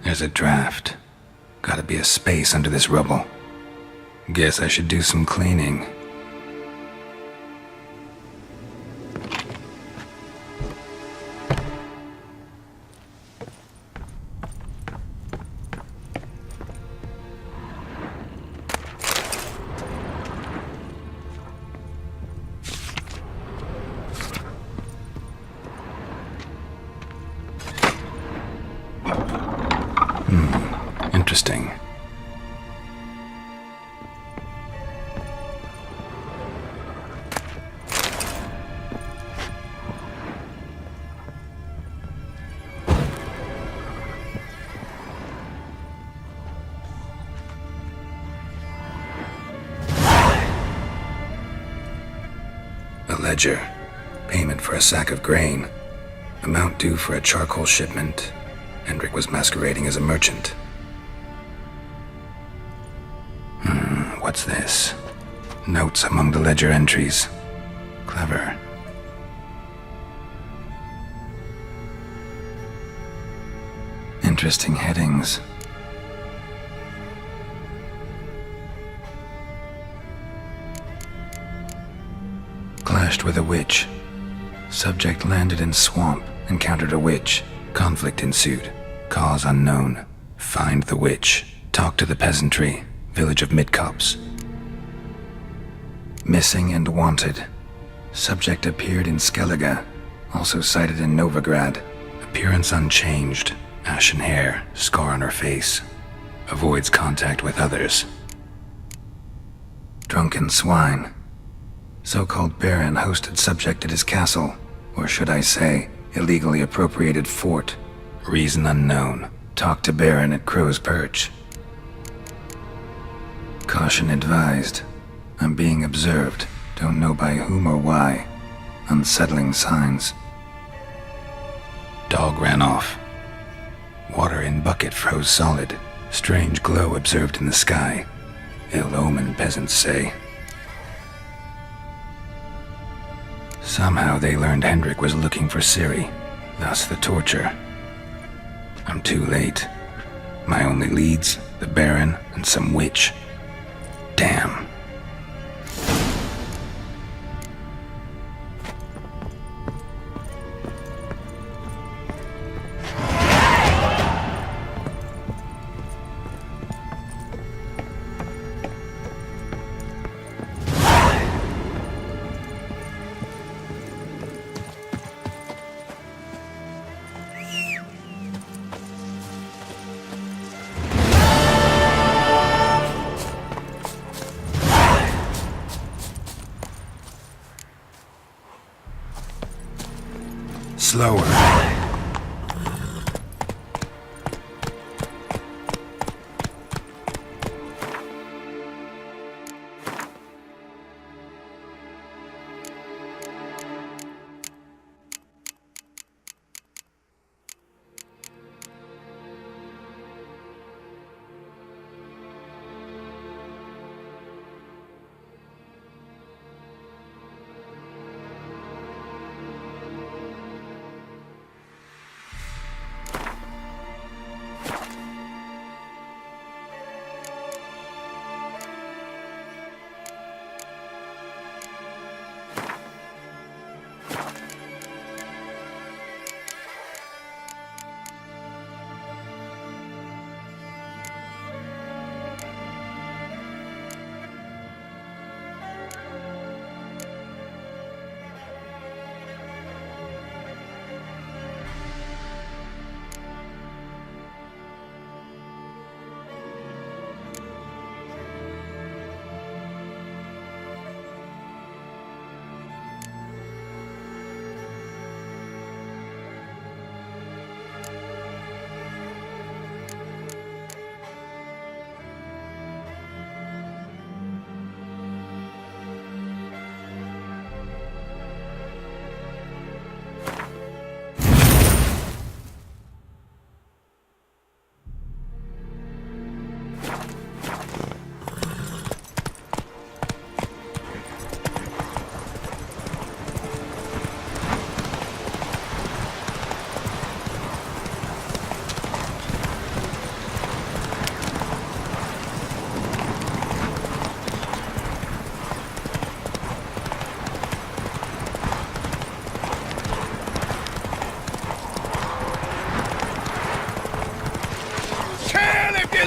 There's a draft. Gotta be a space under this rubble. Guess I should do some cleaning. Interesting. A ledger. Payment for a sack of grain. Amount due for a charcoal shipment. Hendrik was masquerading as a merchant. What's this? Notes among the ledger entries. Clever. Interesting headings. Clashed with a witch. Subject landed in swamp, encountered a witch. Conflict ensued. Cause unknown. Find the witch. Talk to the peasantry. Village of Midcopse. Missing and wanted. Subject appeared in Skellige, also sighted in Novigrad. Appearance unchanged. Ashen hair, scar on her face. Avoids contact with others. Drunken swine. So-called Baron hosted subject at his castle, or should I say, illegally appropriated fort. Reason unknown. Talk to Baron at Crow's Perch. Caution advised. I'm being observed. Don't know by whom or why. Unsettling signs. Dog ran off. Water in bucket froze solid. Strange glow observed in the sky. Ill omen, peasants say. Somehow they learned Hendrik was looking for Ciri. Thus the torture. I'm too late. My only leads, the Baron and some witch. Damn, Slower.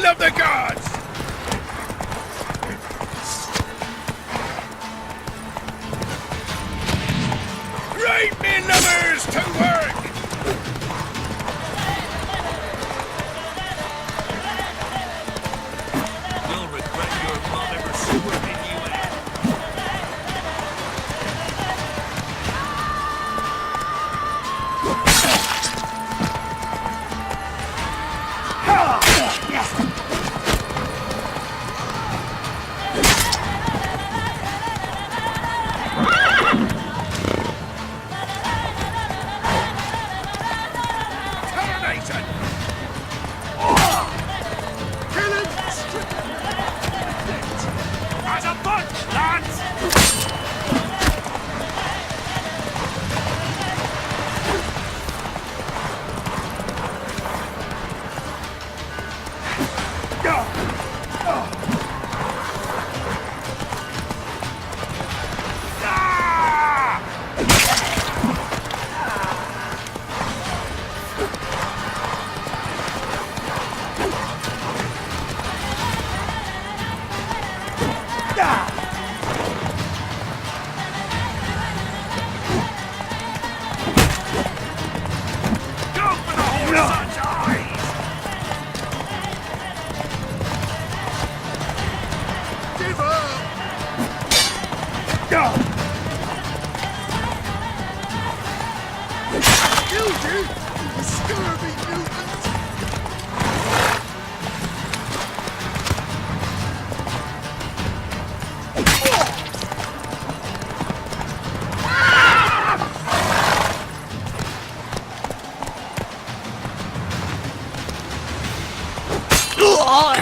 Of the gods! Right, me lovers, to work! You'll regret your mom ever swerving you out. As a bunch, lads!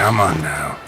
Come on now.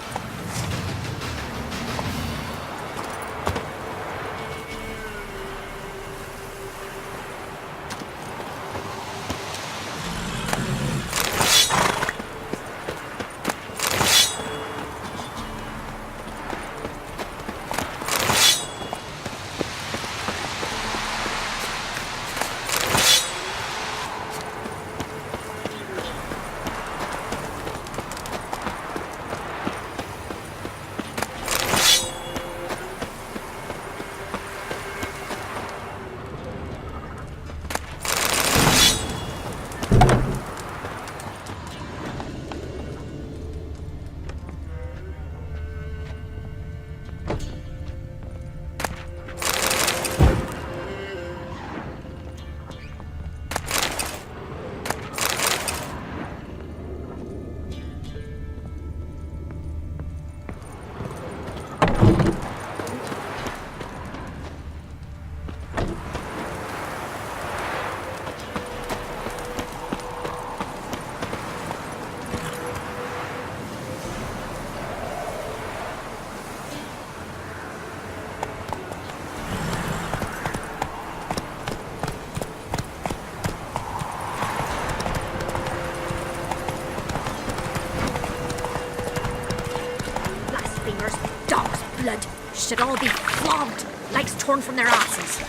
should all be flogged, legs torn from their asses.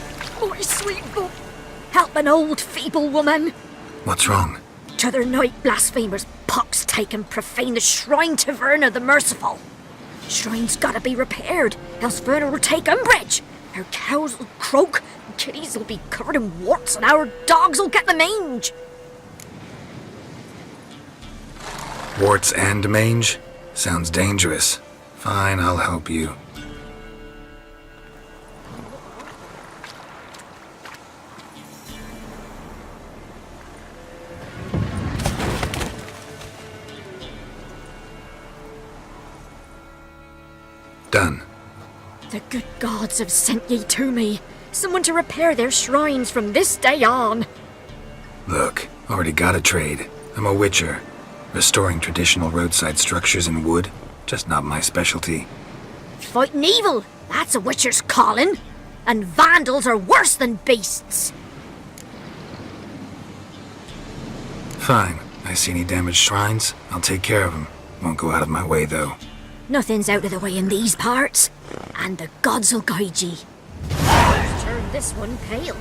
My sweet book, help an old feeble woman. What's wrong? T'other night blasphemers pox take and profane the shrine to Verna the Merciful. Shrine's gotta be repaired, else Verna will take umbrage. Our cows will croak, kitties will be covered in warts, and our dogs will get the mange. Warts and mange? Sounds dangerous. Fine, I'll help you. Done. The good gods have sent ye to me. Someone to repair their shrines from this day on. Look, already got a trade. I'm a witcher. Restoring traditional roadside structures in wood, just not my specialty. Fighting evil, that's a witcher's calling. And vandals are worse than beasts. Fine. I see any damaged shrines, I'll take care of them. Won't go out of my way, though. Nothing's out of the way in these parts, and the gods will guide ye. Let's turn this one pale.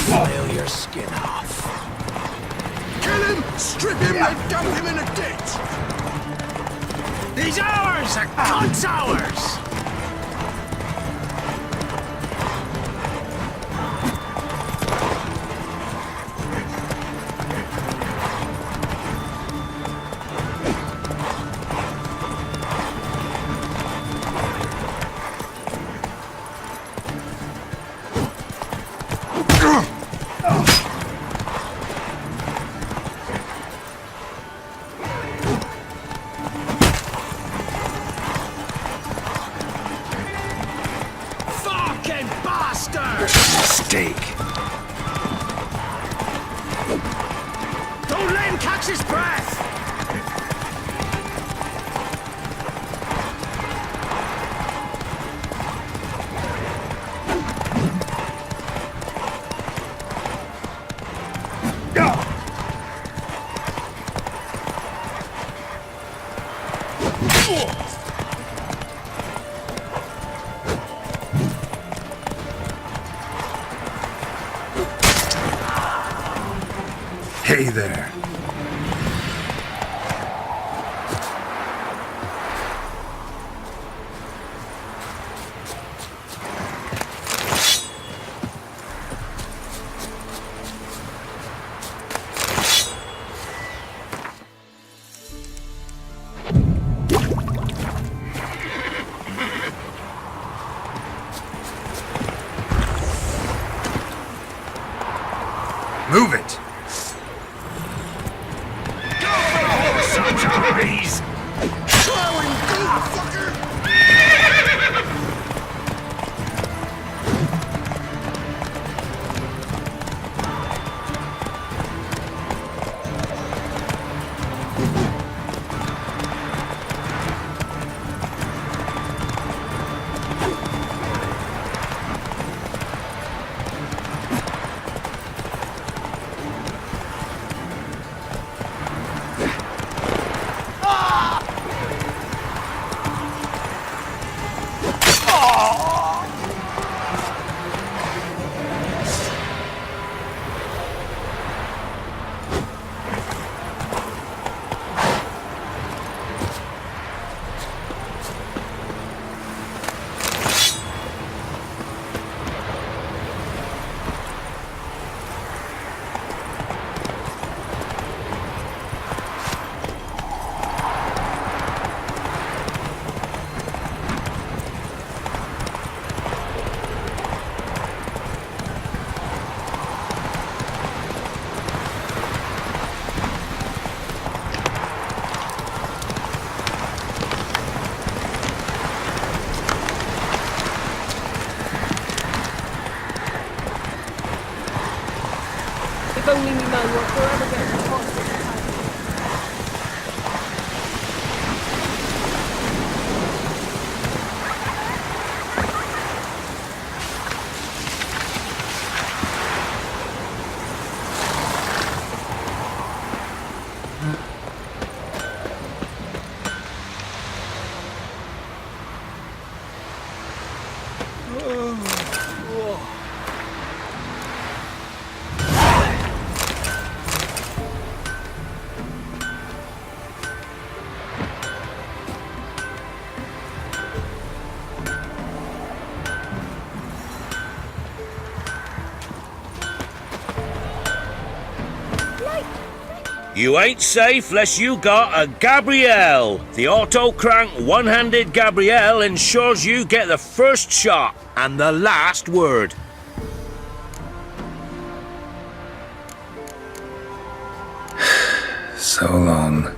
Boil your skin off. Kill him! Strip him and dump him in a ditch! These ours are God's ours! Mistake. Don't let him catch his breath! Hey there. Move it! Eyes! Plowing goat, fucker! You ain't safe less you got a Gabrielle. The auto-crank one-handed Gabrielle ensures you get the first shot and the last word. So long.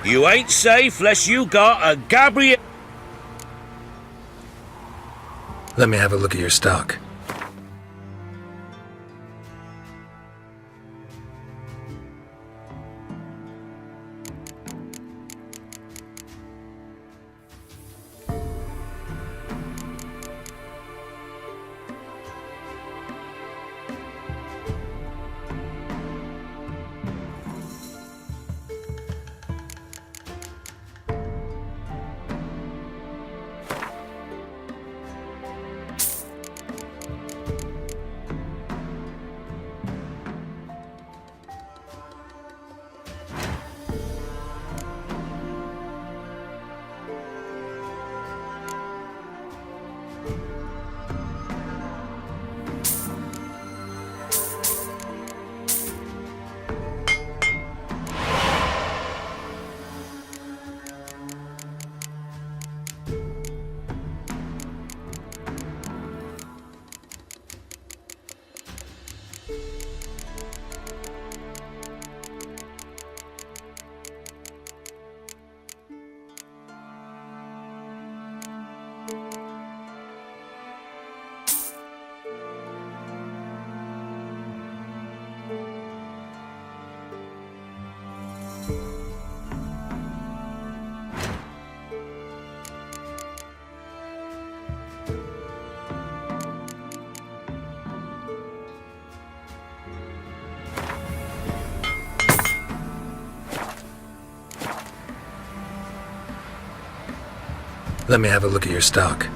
You ain't safe less you got a Gabrielle. Let me have a look at your stock. Let me have a look at your stock.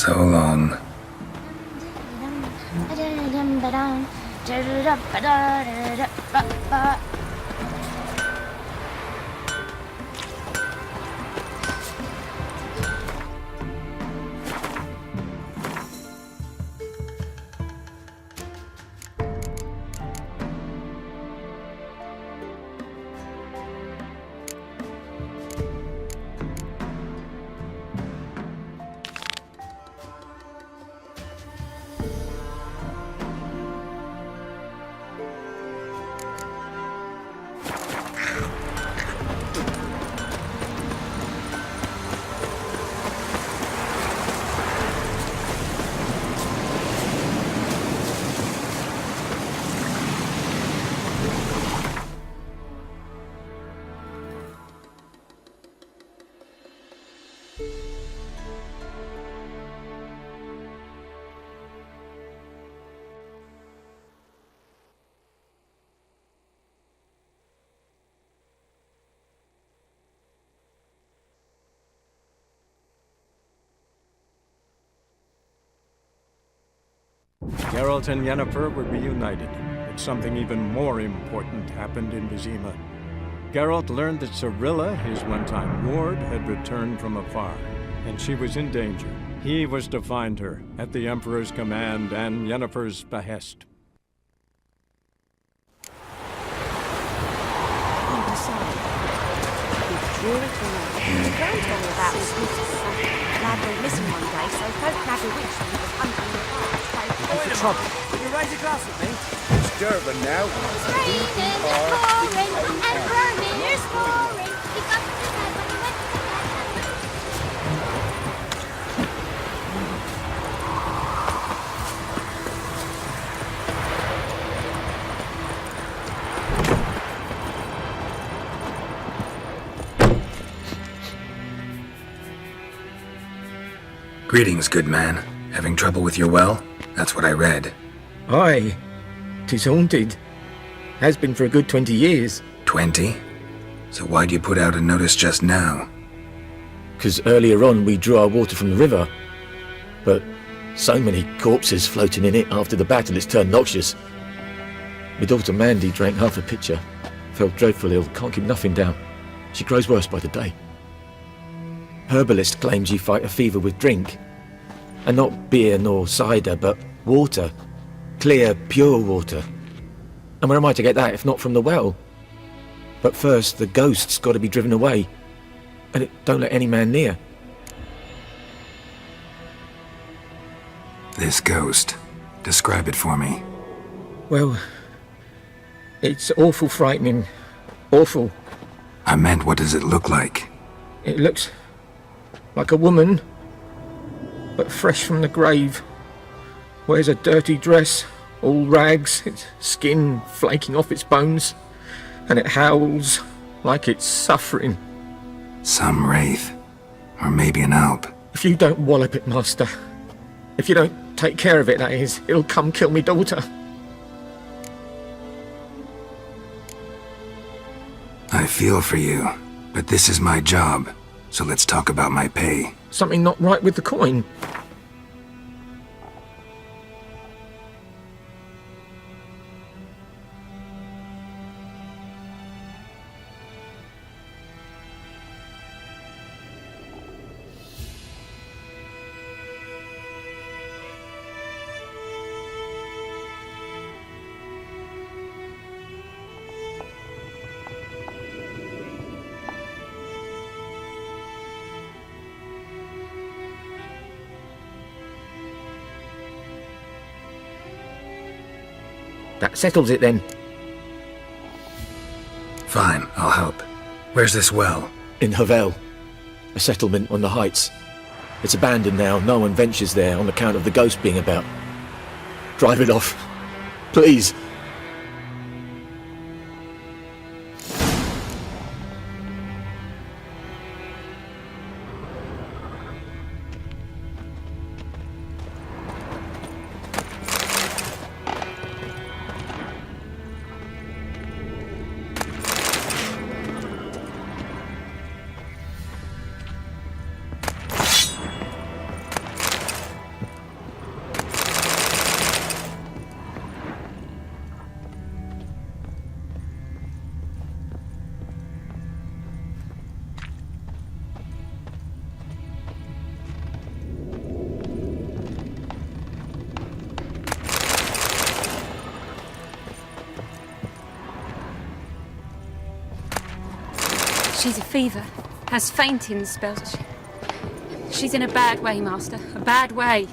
So long. Geralt and Yennefer were reunited, but something even more important happened in Vizima. Geralt learned that Cirilla, his one-time ward, had returned from afar, and she was in danger. He was to find her, at the Emperor's command and Yennefer's behest. Graham told me about this lad went missing one day, so folk grabbed a witch when he was hunting the park. What's the trouble? You raise a glass with me? It's Durban now. It's raining, it's pouring, and burning, it's pouring. He got to the bed when he went to bed. Greetings, good man. Having trouble with your well? That's what I read. Aye. 'Tis haunted. Has been for a good 20 years. 20? So why'd you put out a notice just now? 'Cause earlier on we drew our water from the river. But so many corpses floating in it after the battle it's turned noxious. My daughter Mandy drank half a pitcher. Felt dreadfully ill, can't keep nothing down. She grows worse by the day. Herbalist claims you fight a fever with drink. And not beer nor cider, but water. Clear, pure water. And where am I to get that if not from the well? But first, the ghost's got to be driven away. And it don't let any man near. This ghost. Describe it for me. Well, it's awful frightening. Awful. I meant, what does it look like? It looks like a woman, but fresh from the grave. Wears a dirty dress, all rags, its skin flaking off its bones, and it howls like it's suffering. Some wraith. Or maybe an alp. If you don't wallop it, Master, if you don't take care of it, that is, it'll come kill me daughter. I feel for you, but this is my job, so let's talk about my pay. Something not right with the coin. That settles it then. Fine, I'll help. Where's this well? In Havel, a settlement on the heights. It's abandoned now, no one ventures there on account of the ghost being about. Drive it off, please. She's a fever. Has fainting spells. She's in a bad way, Master. A bad way.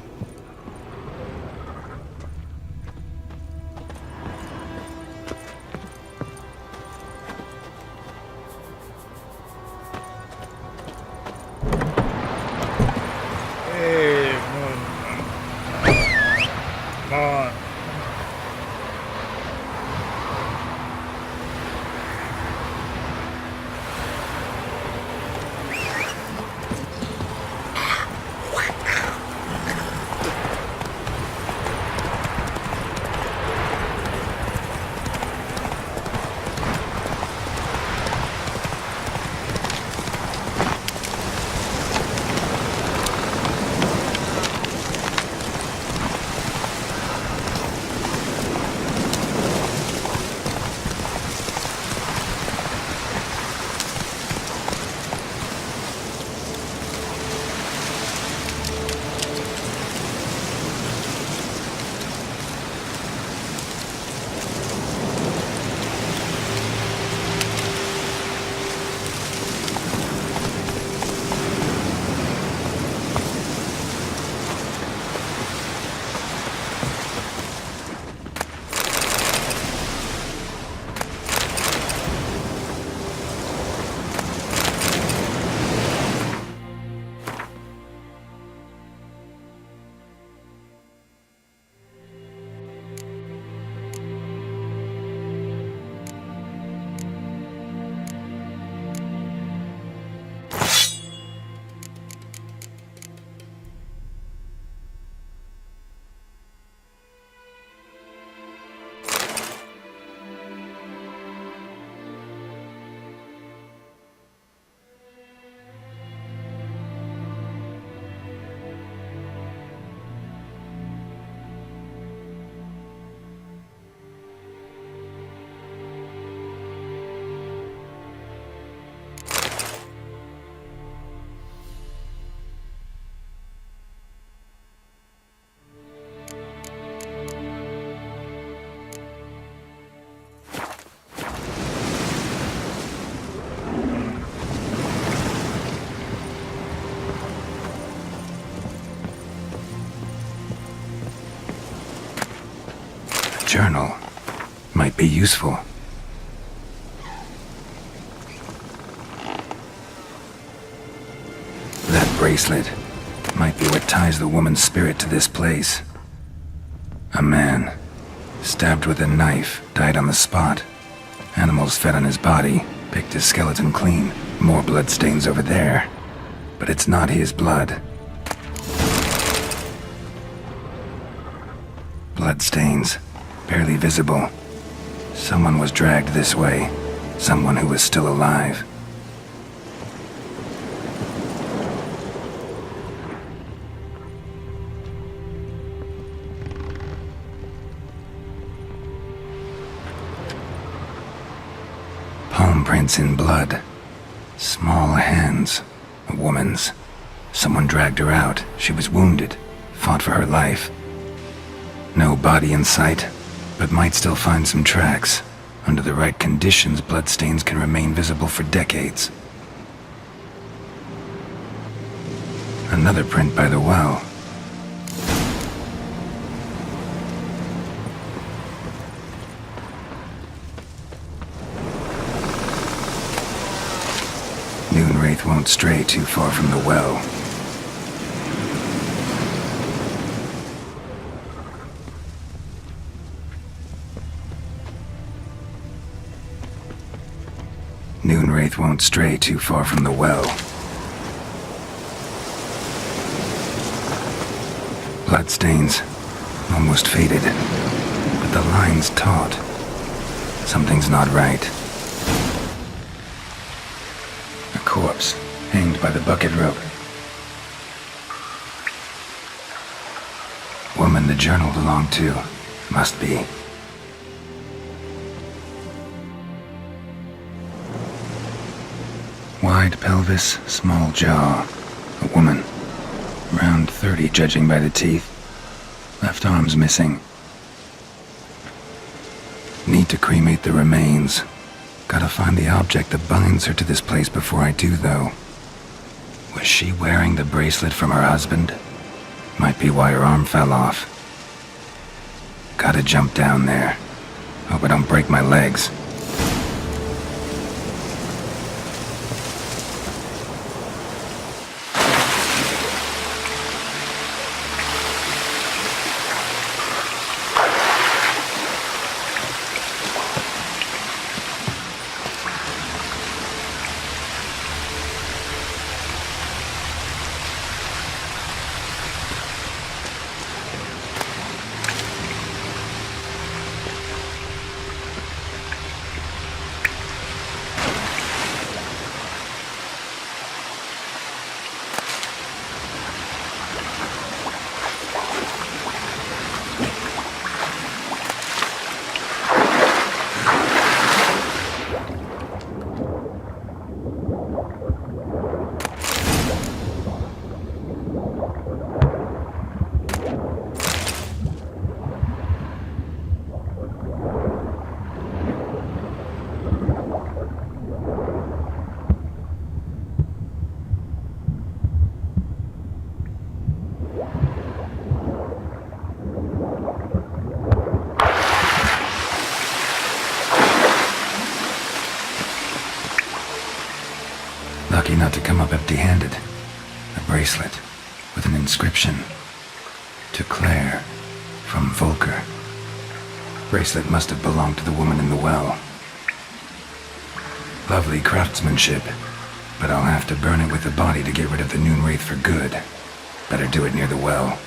Journal might be useful. That bracelet might be what ties the woman's spirit to this place. A man, stabbed with a knife, died on the spot. Animals fed on his body, picked his skeleton clean. More bloodstains over there. But it's not his blood. Bloodstains. Barely visible. Someone was dragged this way. Someone who was still alive. Palm prints in blood. Small hands. A woman's. Someone dragged her out. She was wounded. Fought for her life. No body in sight. But might still find some tracks. Under the right conditions, bloodstains can remain visible for decades. Another print by the well. Noonwraith won't stray too far from the well. Noonwraith won't stray too far from the well. Bloodstains, almost faded, but the line's taut. Something's not right. A corpse, hanged by the bucket rope. Woman the journal belonged to, must be. Wide pelvis, small jaw. A woman. Around 30, judging by the teeth. Left arm's missing. Need to cremate the remains. Gotta find the object that binds her to this place before I do, though. Was she wearing the bracelet from her husband? Might be why her arm fell off. Gotta jump down there. Hope I don't break my legs. Lucky not to come up empty-handed. A bracelet with an inscription. To Claire, from Volker. Bracelet must have belonged to the woman in the well. Lovely craftsmanship, but I'll have to burn it with the body to get rid of the Noonwraith for good. Better do it near the well.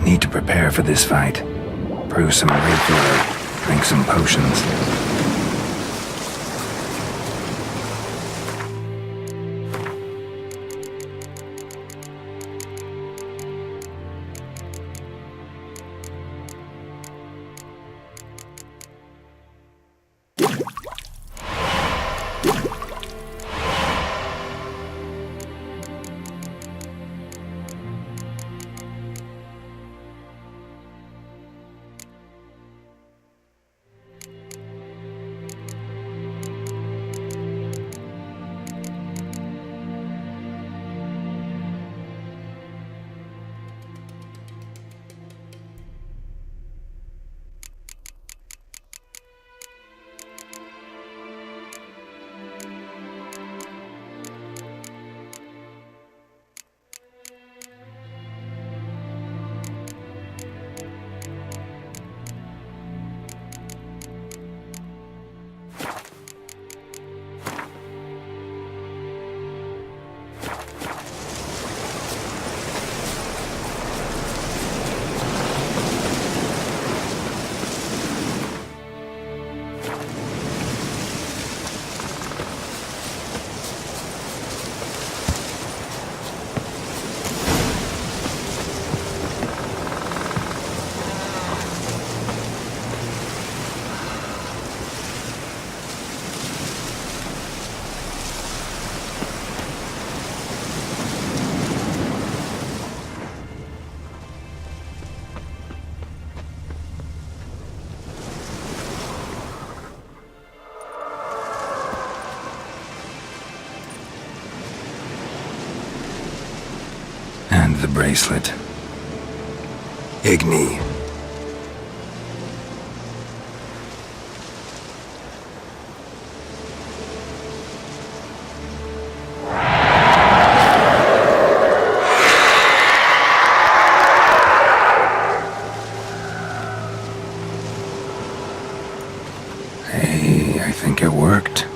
Need to prepare for this fight. Brew some wraith oil, drink some potions. Find the bracelet. Igni. Hey, I think it worked.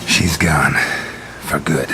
She's gone. For good.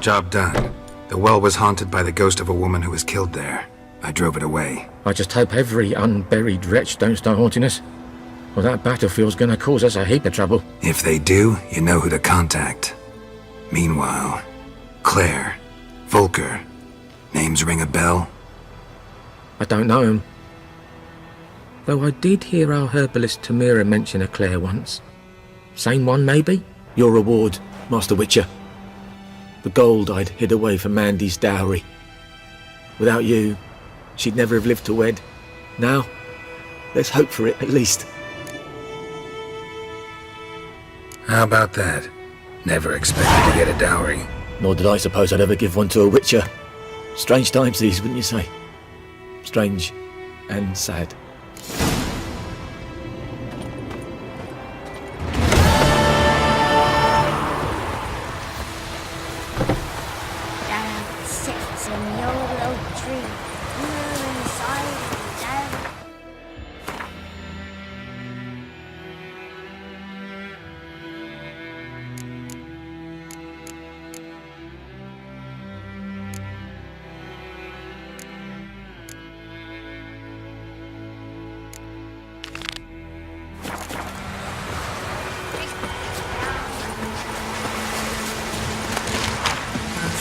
Job done. The well was haunted by the ghost of a woman who was killed there. I drove it away. I just hope every unburied wretch don't start haunting us. Well, that battlefield's gonna cause us a heap of trouble. If they do, you know who to contact. Meanwhile, Claire, Volker, names ring a bell? I don't know him. Though I did hear our herbalist Tamira mention a Claire once. Same one, maybe? Your reward, Master Witcher. The gold I'd hid away for Mandy's dowry. Without you, she'd never have lived to wed. Now, let's hope for it, at least. How about that? Never expected to get a dowry. Nor did I suppose I'd ever give one to a Witcher. Strange times these, wouldn't you say? Strange and sad. Sits in the old oak tree, inside and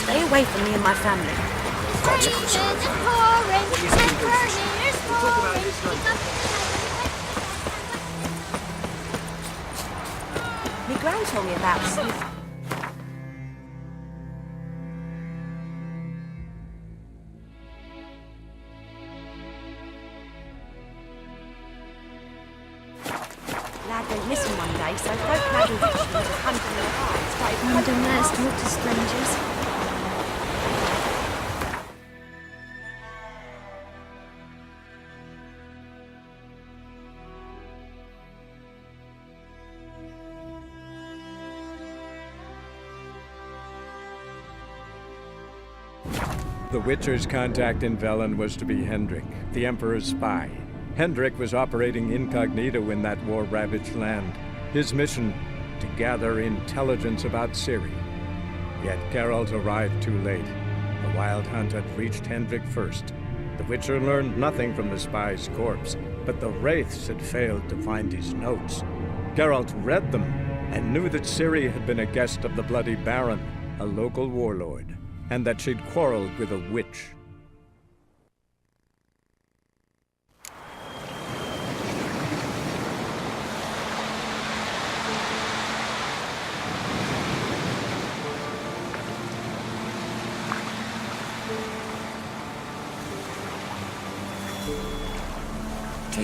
Stay away from me and my family. My gran told me about something. Lad went missing one day, so folk mad and witchy with a hunt in their eyes started hunting theirs to talk to strangers. The Witcher's contact in Velen was to be Hendrik, the Emperor's spy. Hendrik was operating incognito in that war-ravaged land. His mission, to gather intelligence about Ciri. Yet Geralt arrived too late. The Wild Hunt had reached Hendrik first. The Witcher learned nothing from the spy's corpse, but the Wraiths had failed to find his notes. Geralt read them and knew that Ciri had been a guest of the Bloody Baron, a local warlord, and that she'd quarreled with a witch.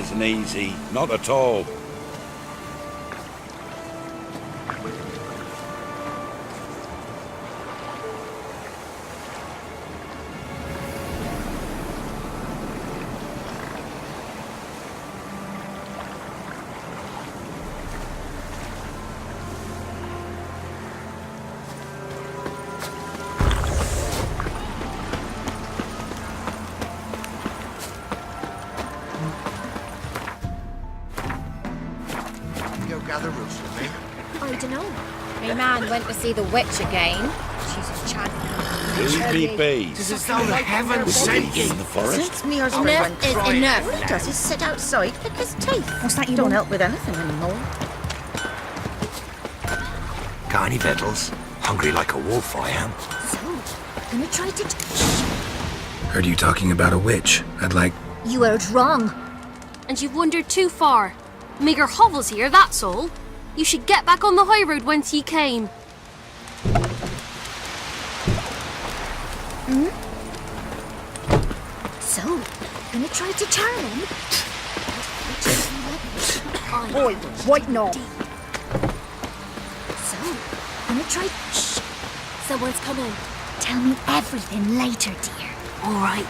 isn't easy. Not at all. I dunno. Me man went to see the witch again. She's a champion. Leave me be. Does it sound like heaven sent you? In the forest? Since Mears enough is enough. All he does is sit outside, pick his teeth. What's that? You don't help with anything anymore. Got any victuals? Hungry like a wolf, I am. So, gonna try to... Heard you talking about a witch. I'd like... You heard wrong. And you've wandered too far. Meagher hovels here, that's all. You should get back on the high road whence ye came. So, gonna try to charm him? Boy, white no. So, gonna try... Someone's coming. Tell me everything later, dear. All right.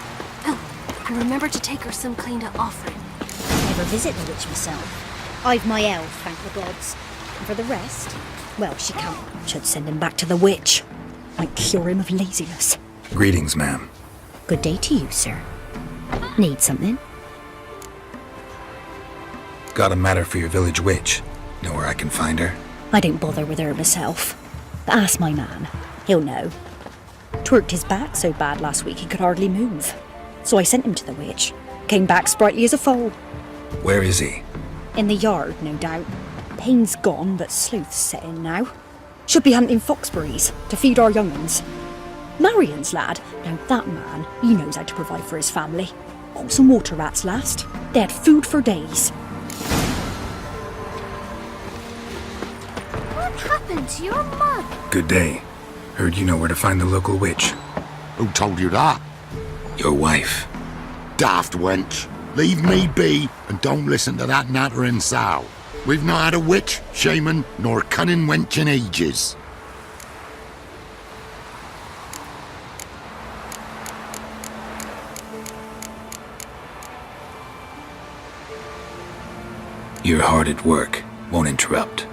Oh, and remember to take her some kind of offering. I never visit the witch myself. I've my elf, thank the gods. And for the rest, well, she can't. Should send him back to the witch. Might cure him of laziness. Greetings, ma'am. Good day to you, sir. Need something? Got a matter for your village witch. Know where I can find her? I don't bother with her myself. But ask my man. He'll know. Twerked his back so bad last week he could hardly move. So I sent him to the witch. Came back sprightly as a foal. Where is he? In the yard, no doubt. Pain's gone, but sleuth's set in now. Should be hunting foxberries to feed our young'uns. Marion's lad, now that man, he knows how to provide for his family. Got some water rats last. They had food for days. What happened to your mother? Good day. Heard you know where to find the local witch. Who told you that? Your wife. Daft wench. Leave me be and don't listen to that nattering sow. We've not had a witch, shaman, nor cunning wench in ages. You're hard at work. Won't interrupt.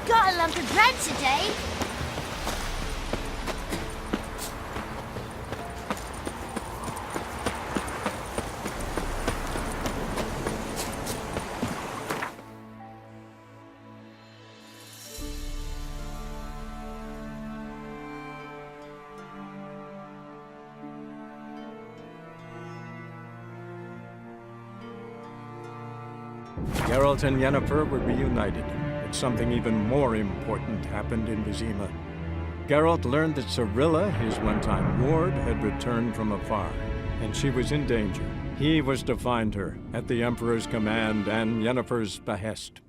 Got a lump of bread today. Geralt and Yennefer were reunited, but something even more important happened in Vizima. Geralt learned that Cirilla, his one-time ward, had returned from afar, and she was in danger. He was to find her, at the Emperor's command and Yennefer's behest.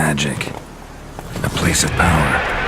magic. A place of power.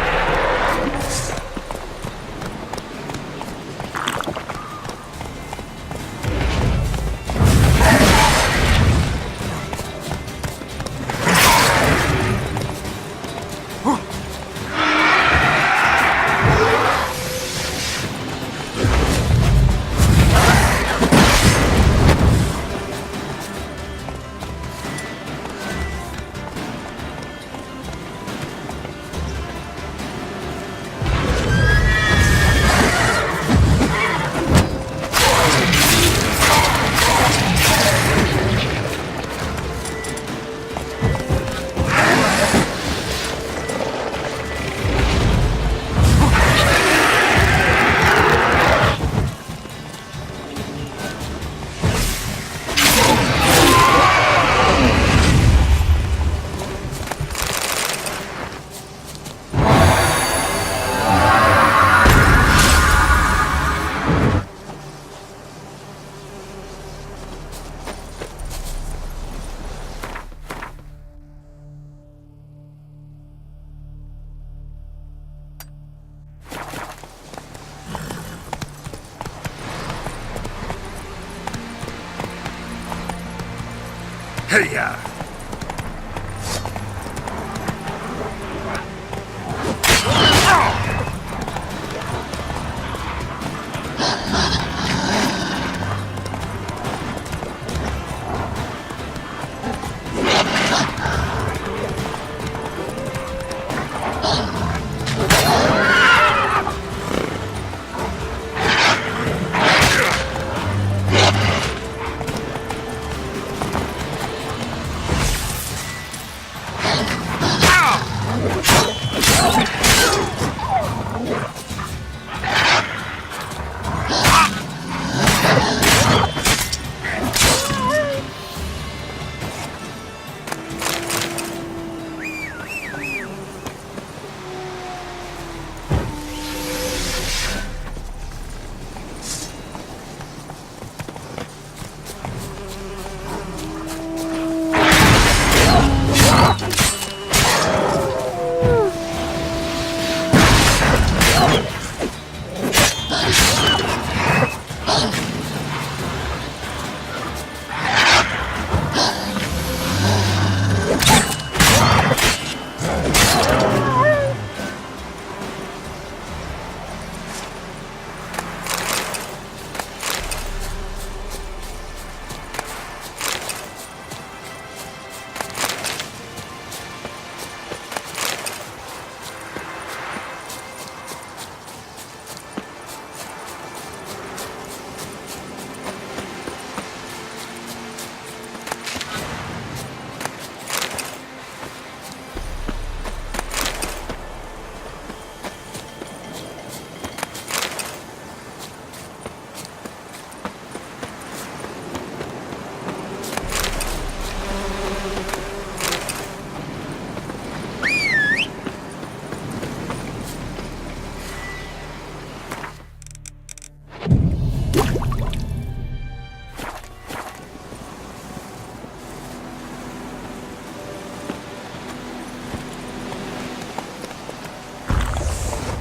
Hey-ya!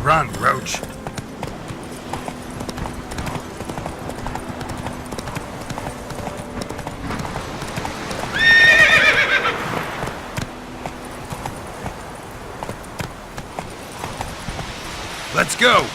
Run, Roach. Let's go!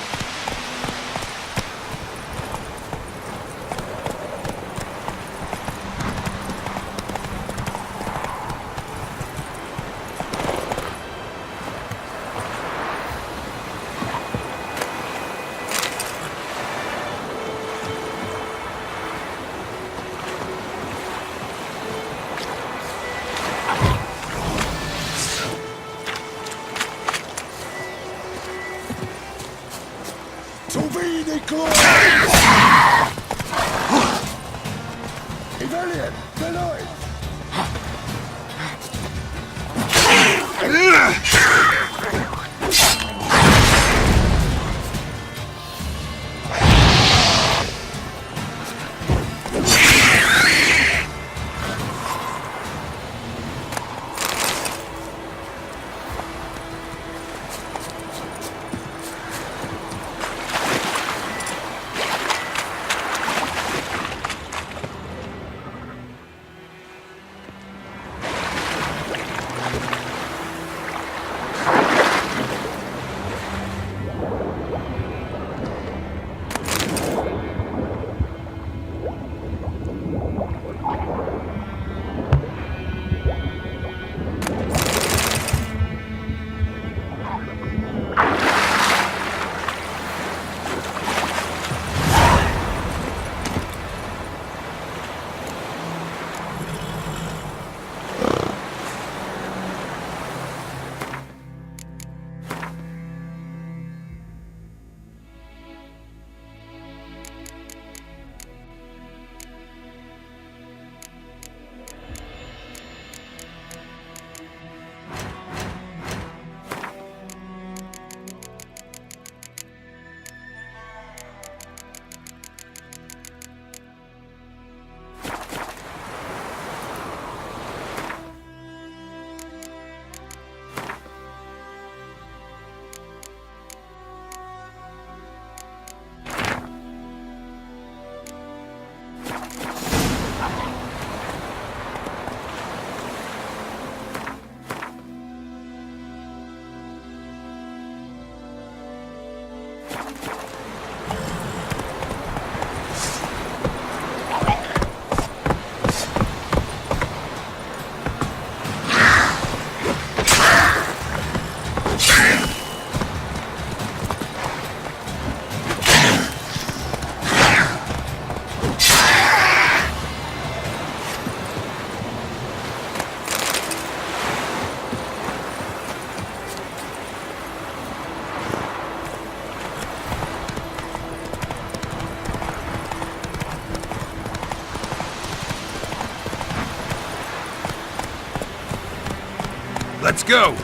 Let's go!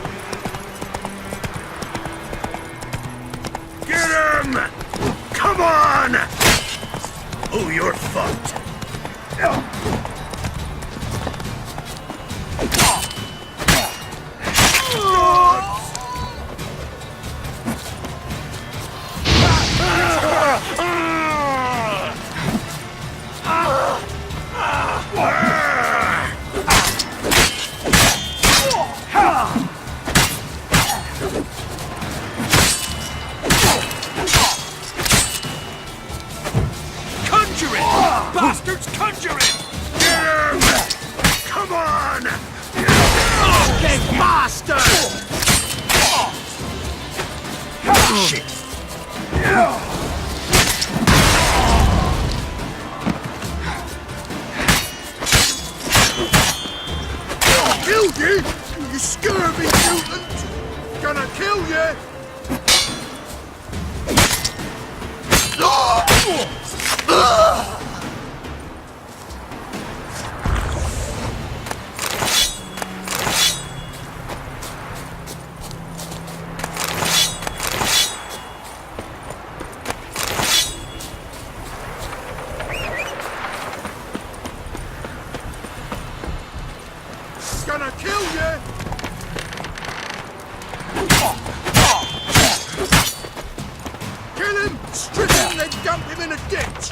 Get him! Come on! Oh, you're fucked. Conjure it! Bastards, conjure it! Get him! Come on! Big bastard! Shit! Killed you? You scurvy mutant! Gonna kill you! Gonna kill you! Kill him! Strip him, then dump him in a ditch!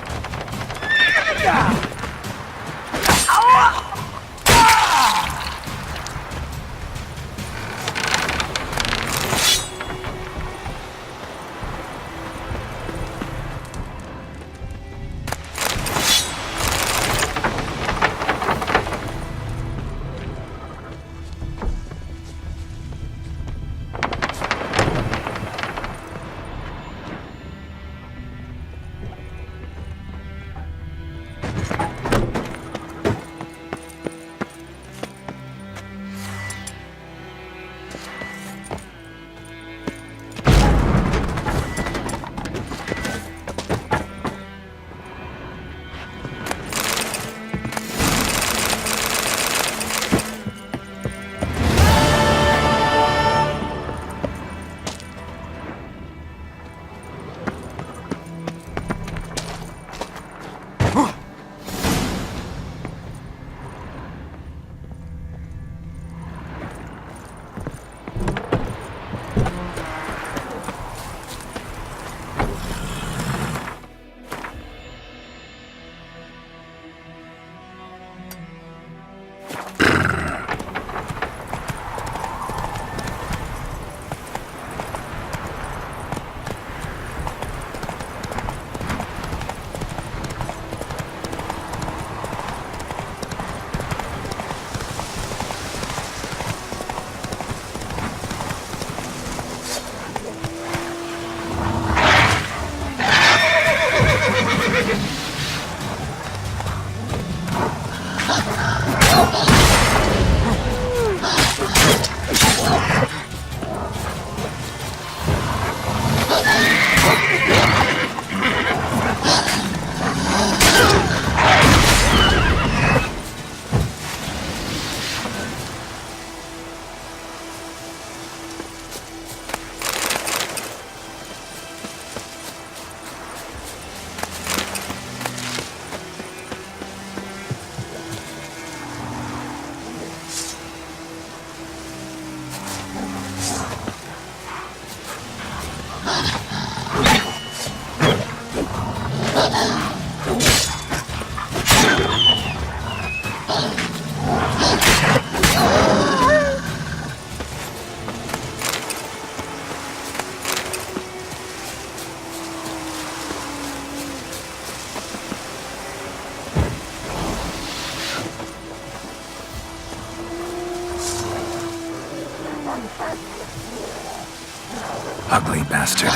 Ugly bastard.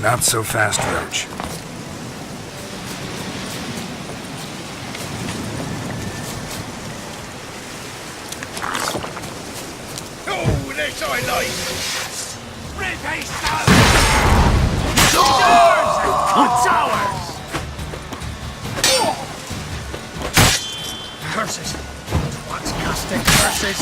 Not so fast, Roach. Oh, this I like! Ready, son! Towers! Curses! What's casting curses?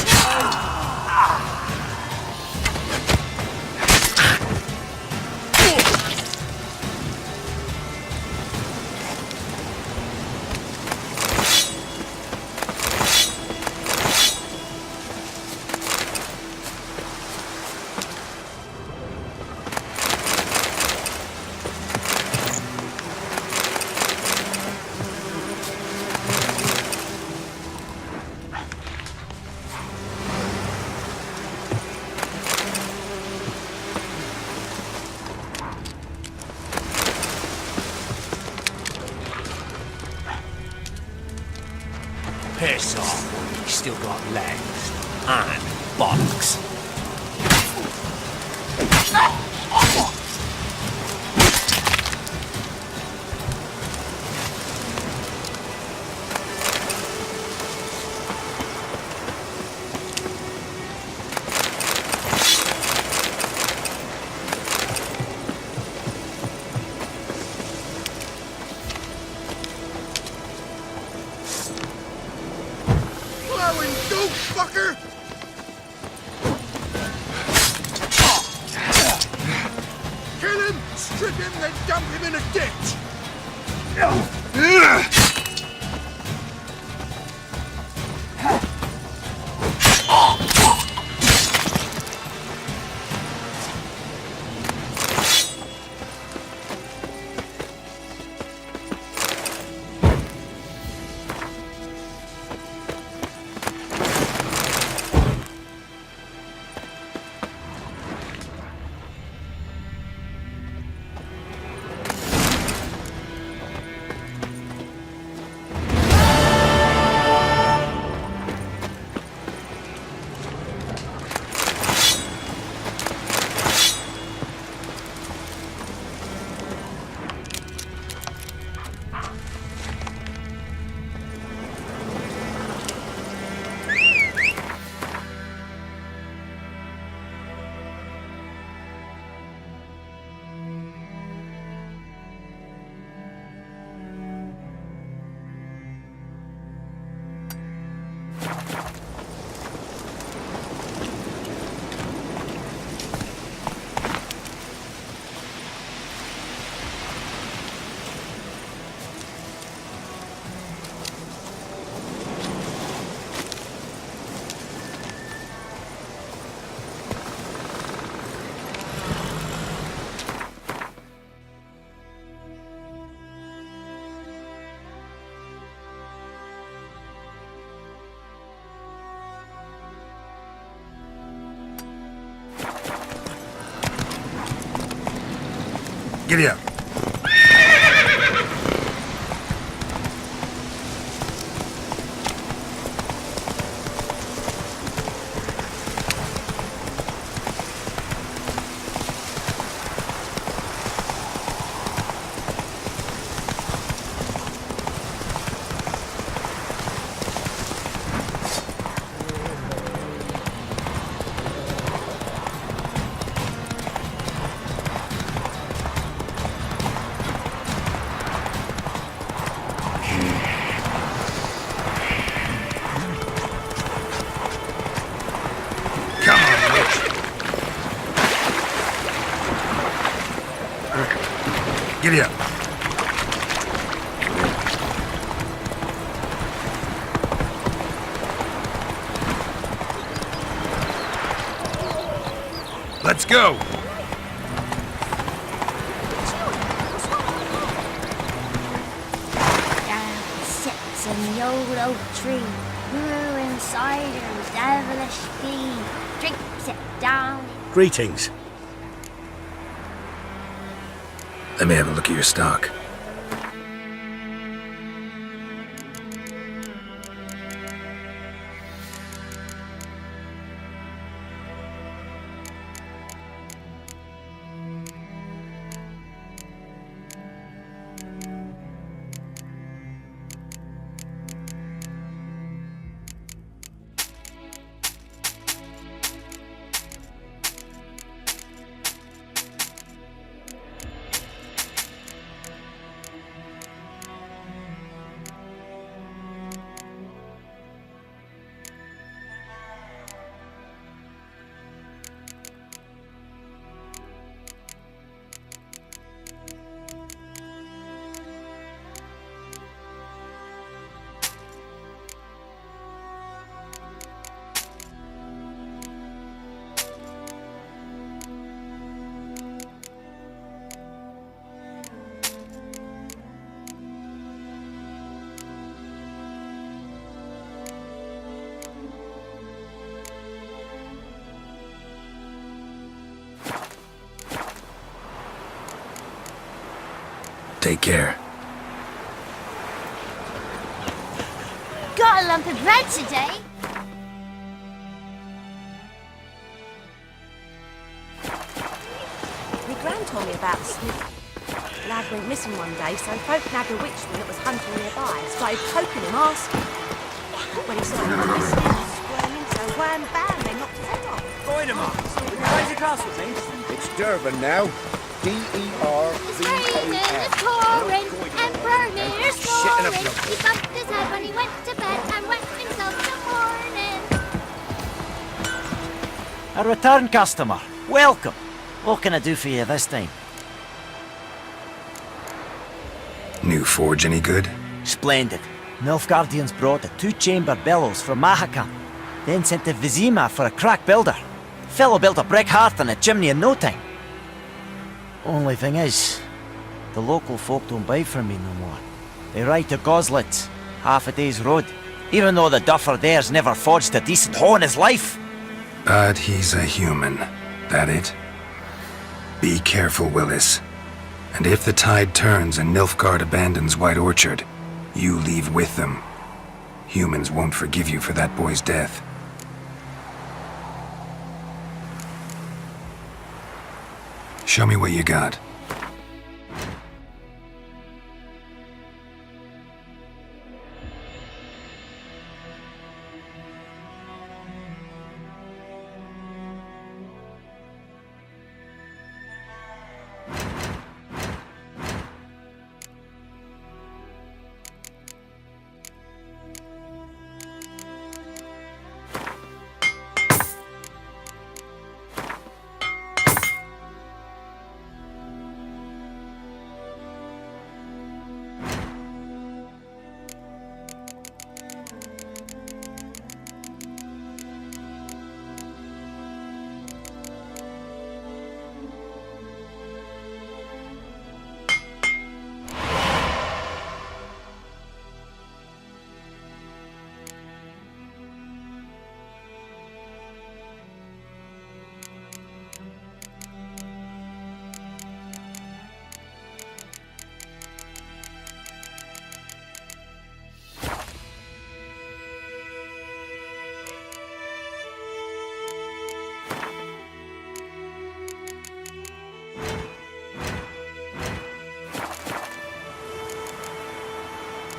Piss off, he's still got legs. And bollocks. Plowing dope, fucker! Kill him, strip him, then dump him in a ditch! Giddy up. Giddy up. Let's go. Down sits in the old oak tree, brewing cider, devilish fee, drinks it down. Greetings. Let me have a look at your stock. Take care. Got a lump of bread today. My gran told me about the smithy. Lad went missing one day, so folk nabbed a witchman that was hunting nearby and started poking him, asking. When he started listening and squirming, so wham bam, they knocked his head off. Going him up. Will you raise a glass with me? It's Durban now. D-E-R-V-A-N. Pouring and burning, Shit in a snoring. block. He bumped his head when he went to bed and wet himself in the morning. A return customer. Welcome. What can I do for you this time? New forge any good? Splendid. Nilfgaardians brought a 2-chamber bellows from Mahakan, then sent to Vizima for a crack builder. Fellow built a brick hearth and a chimney in no time. Only thing is, the local folk don't buy from me no more. They ride to Goslett, half a day's road, even though the duffer there's never forged a decent hoe in his life. But he's a human. That it? Be careful, Willis. And if the tide turns and Nilfgaard abandons White Orchard, you leave with them. Humans won't forgive you for that boy's death. Show me what you got.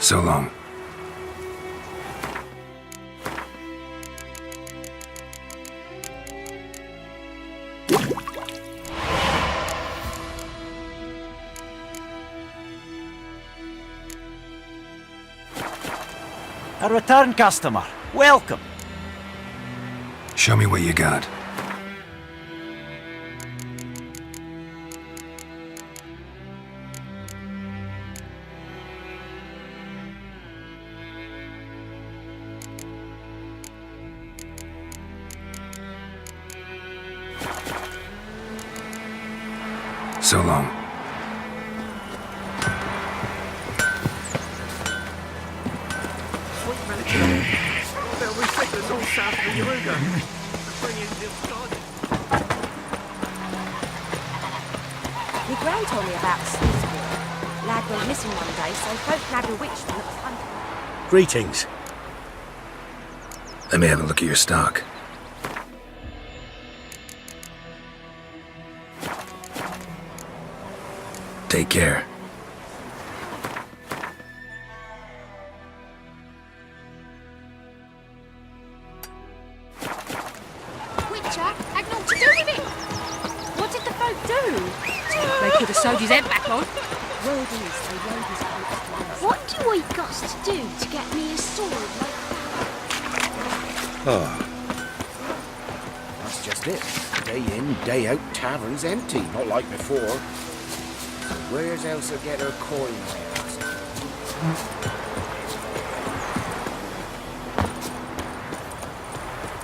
So long. A return customer. Welcome. Show me what you got. So long. My gran told me about the smithy. Lad went missing one day, so folk nabbed a witchman that was hunting. Greetings. Let me have a look at your stock. Take care. Witcher, I've naught to do with it. What did the folk do? They could have sewed his head back on. Word is, they rode his coat twice. What do I got to do to get me a sword like Ah. That's just it. Day in, day out, tavern's empty, not like before. So where's Elsa get her coins?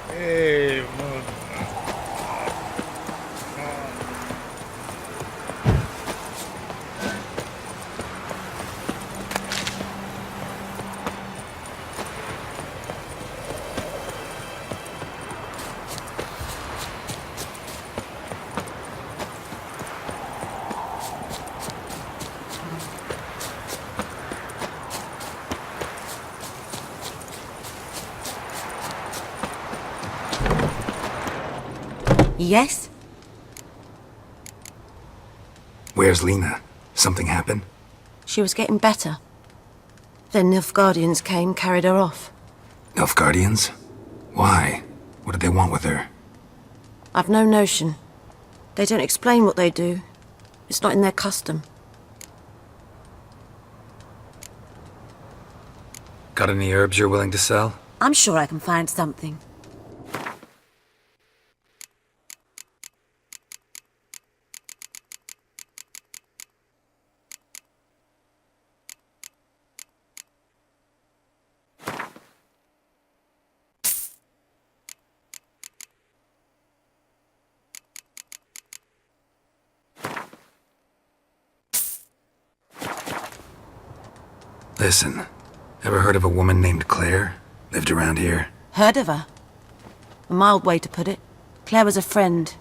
Hey, Yes? Where's Lena? Something happened? She was getting better. Then Nilfgaardians came, carried her off. Nilfgaardians? Why? What did they want with her? I've no notion. They don't explain what they do. It's not in their custom. Got any herbs you're willing to sell? I'm sure I can find something. Listen, ever heard of a woman named Claire? Lived around here? Heard of her? A mild way to put it. Claire was a friend.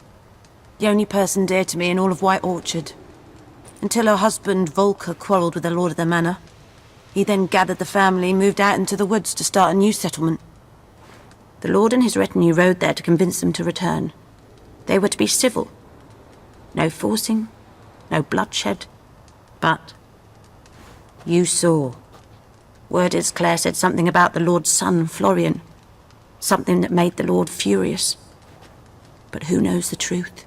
The only person dear to me in all of White Orchard. Until her husband, Volker, quarrelled with the lord of the manor. He then gathered the family, moved out into the woods to start a new settlement. The lord and his retinue rode there to convince them to return. They were to be civil. No forcing, no bloodshed. But you saw. Word is Claire said something about the Lord's son, Florian. Something that made the Lord furious. But who knows the truth?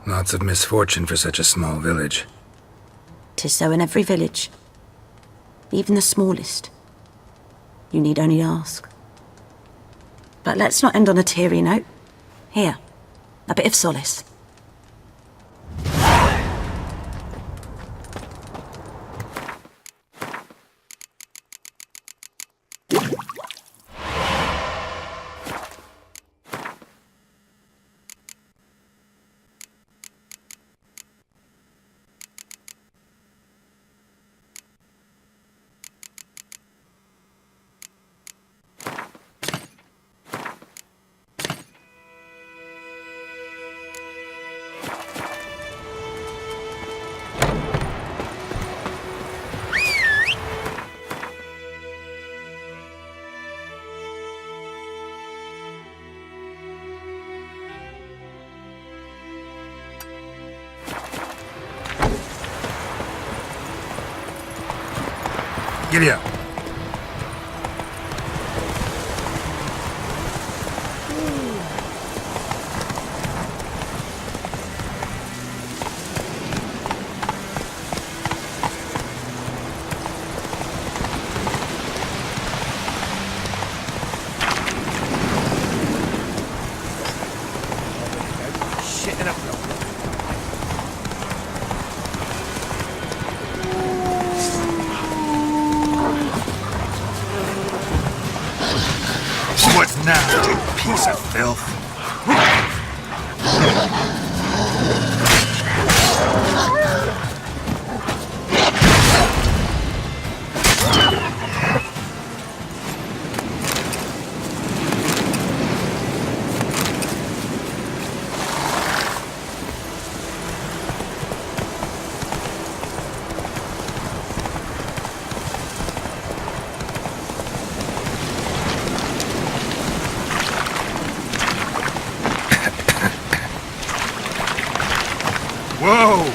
Lots of misfortune for such a small village. 'Tis so in every village. Even the smallest. You need only ask. But let's not end on a teary note. Here, a bit of solace. Giddy up. Shitting up. What now, you piece of filth? Whoa!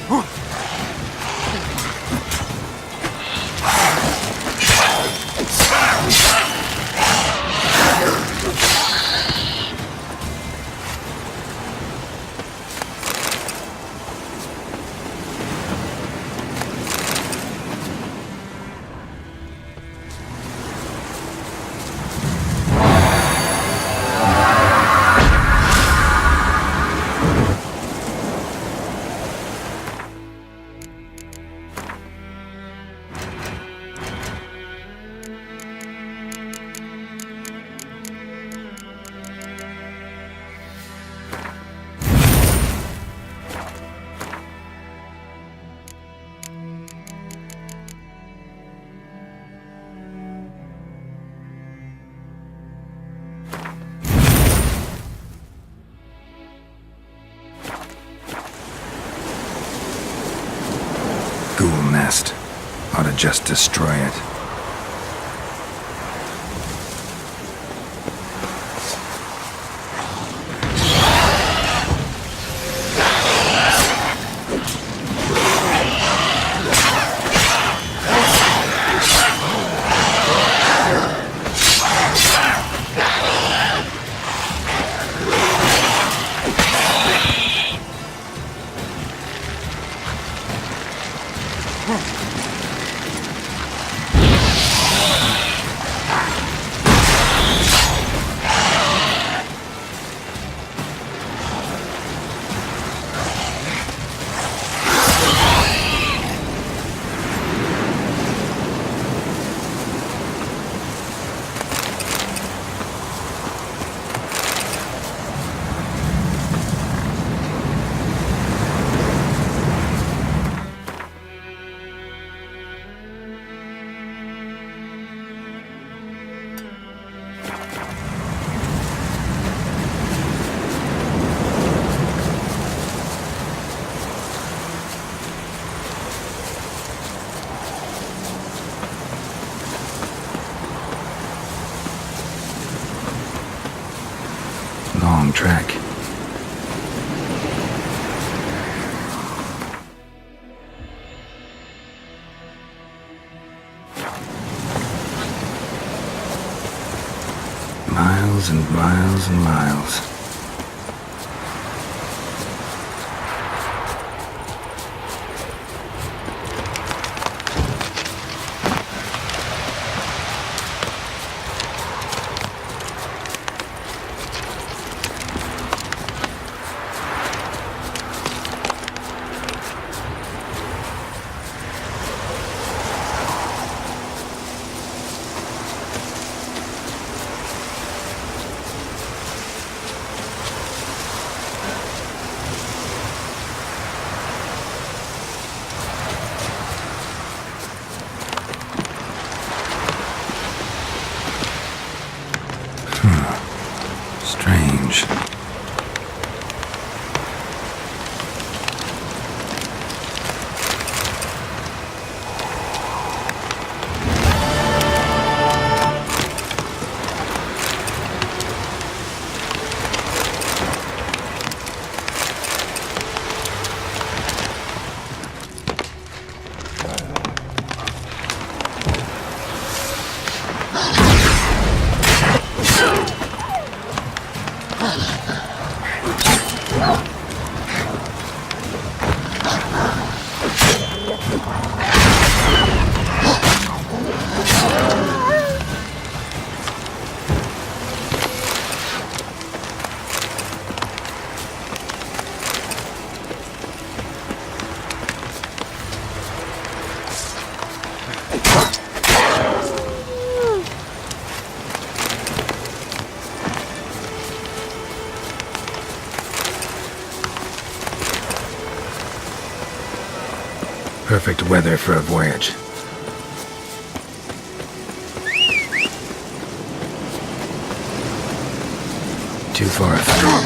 Ghoul nest. Ought to just destroy it. Long trek. Miles and miles and miles. Strange. Perfect weather for a voyage. Too far afield.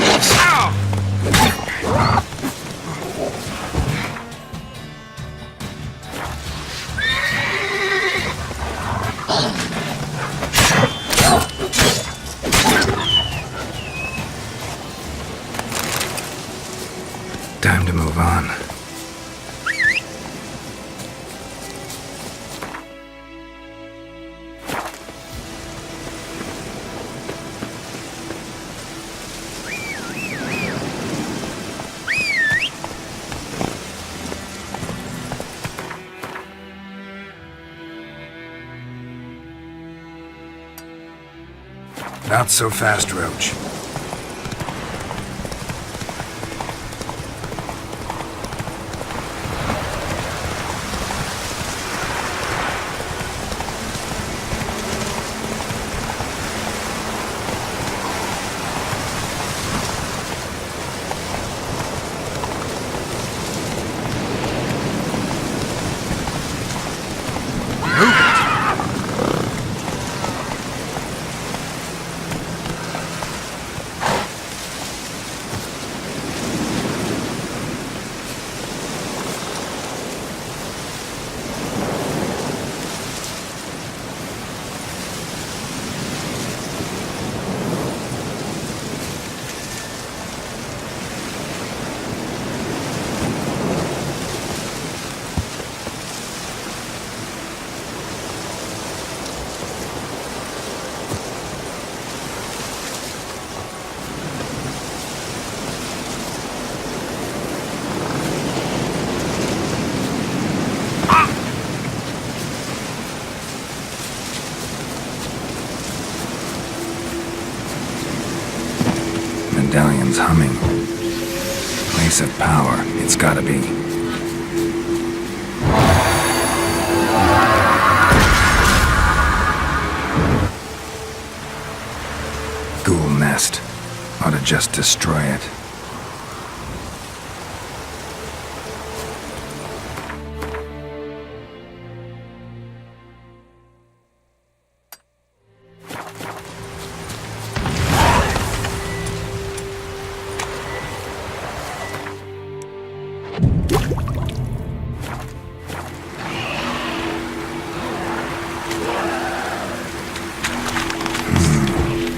Time to move on. Not so fast, Roach. Medallion's humming. Place of power, it's gotta be. Ghoul nest. Ought to just destroy it.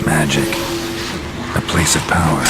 Magic. A place of power.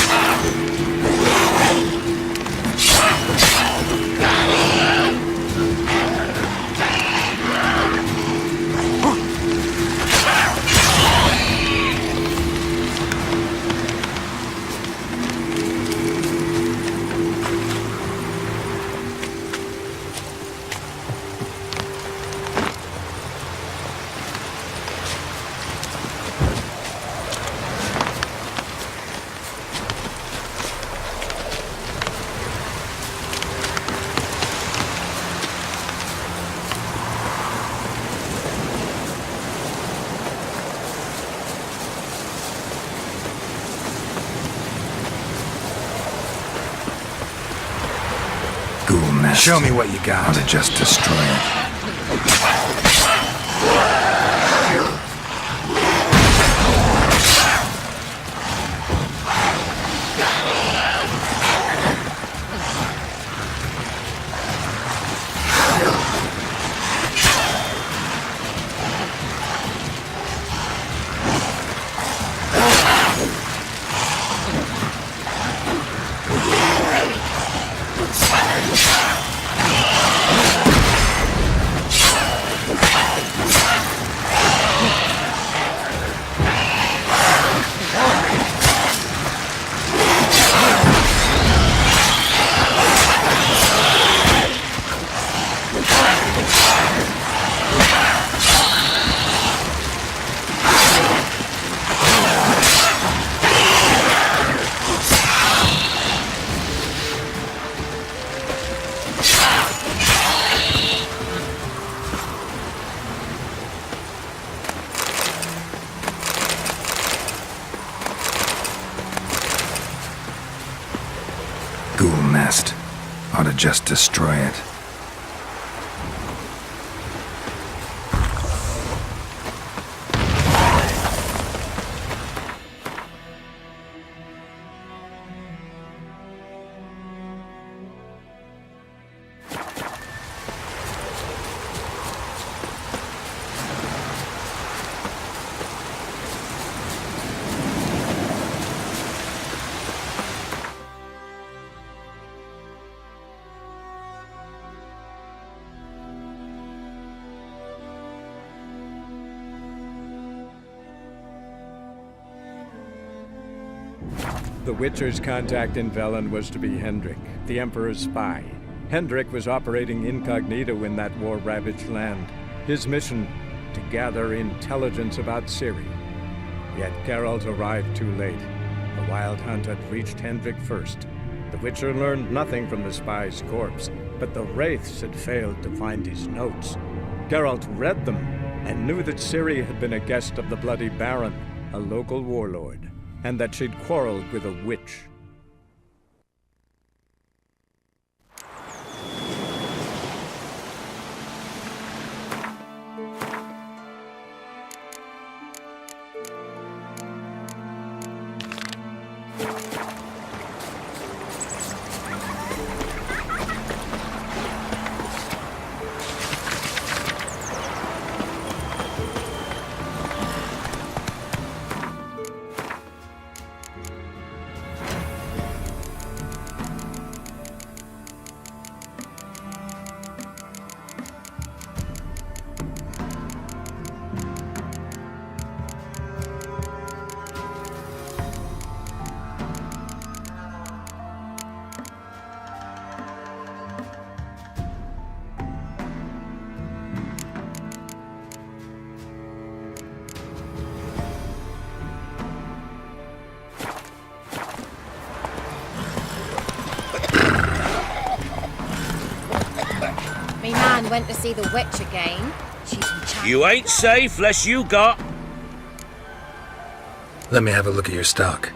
Ghoul nest. Show me what you got. Ought to just destroy it. Ghoul nest. Ought to just destroy it. The Witcher's contact in Velen was to be Hendrik, the Emperor's spy. Hendrik was operating incognito in that war-ravaged land. His mission, to gather intelligence about Ciri. Yet Geralt arrived too late. The Wild Hunt had reached Hendrik first. The Witcher learned nothing from the spy's corpse, but the Wraiths had failed to find his notes. Geralt read them and knew that Ciri had been a guest of the Bloody Baron, a local warlord, and that she'd quarreled with a witch. Me man went to see the witch again. She's enchanted. You ain't safe less you got. Let me have a look at your stock.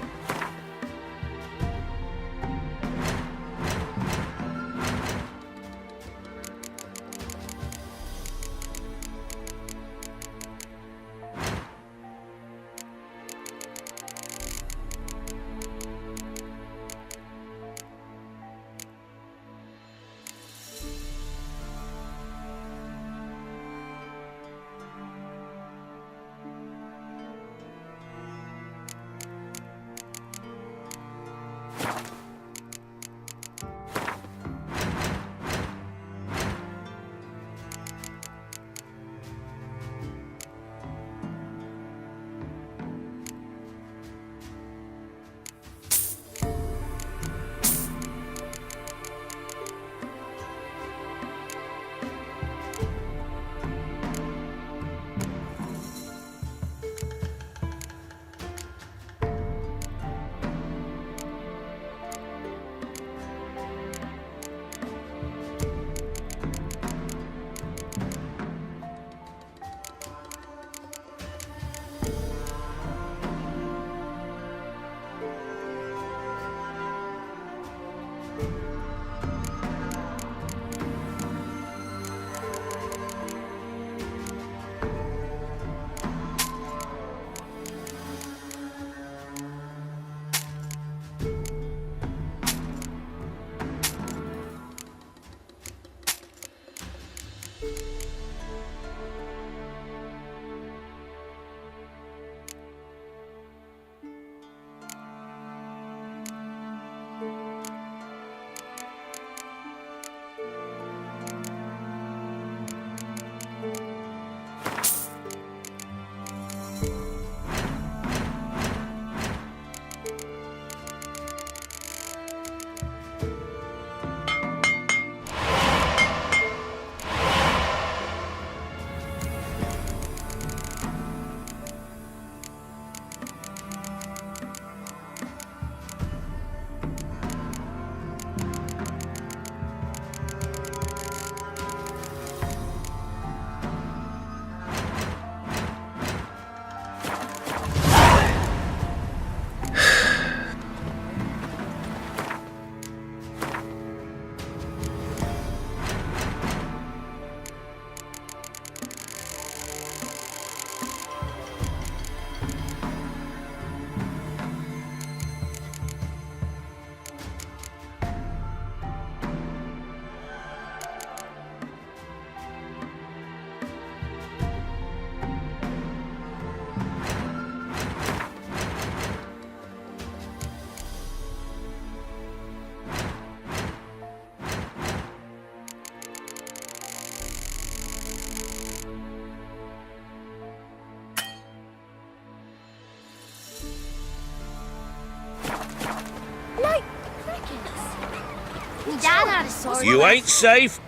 You ain't safe.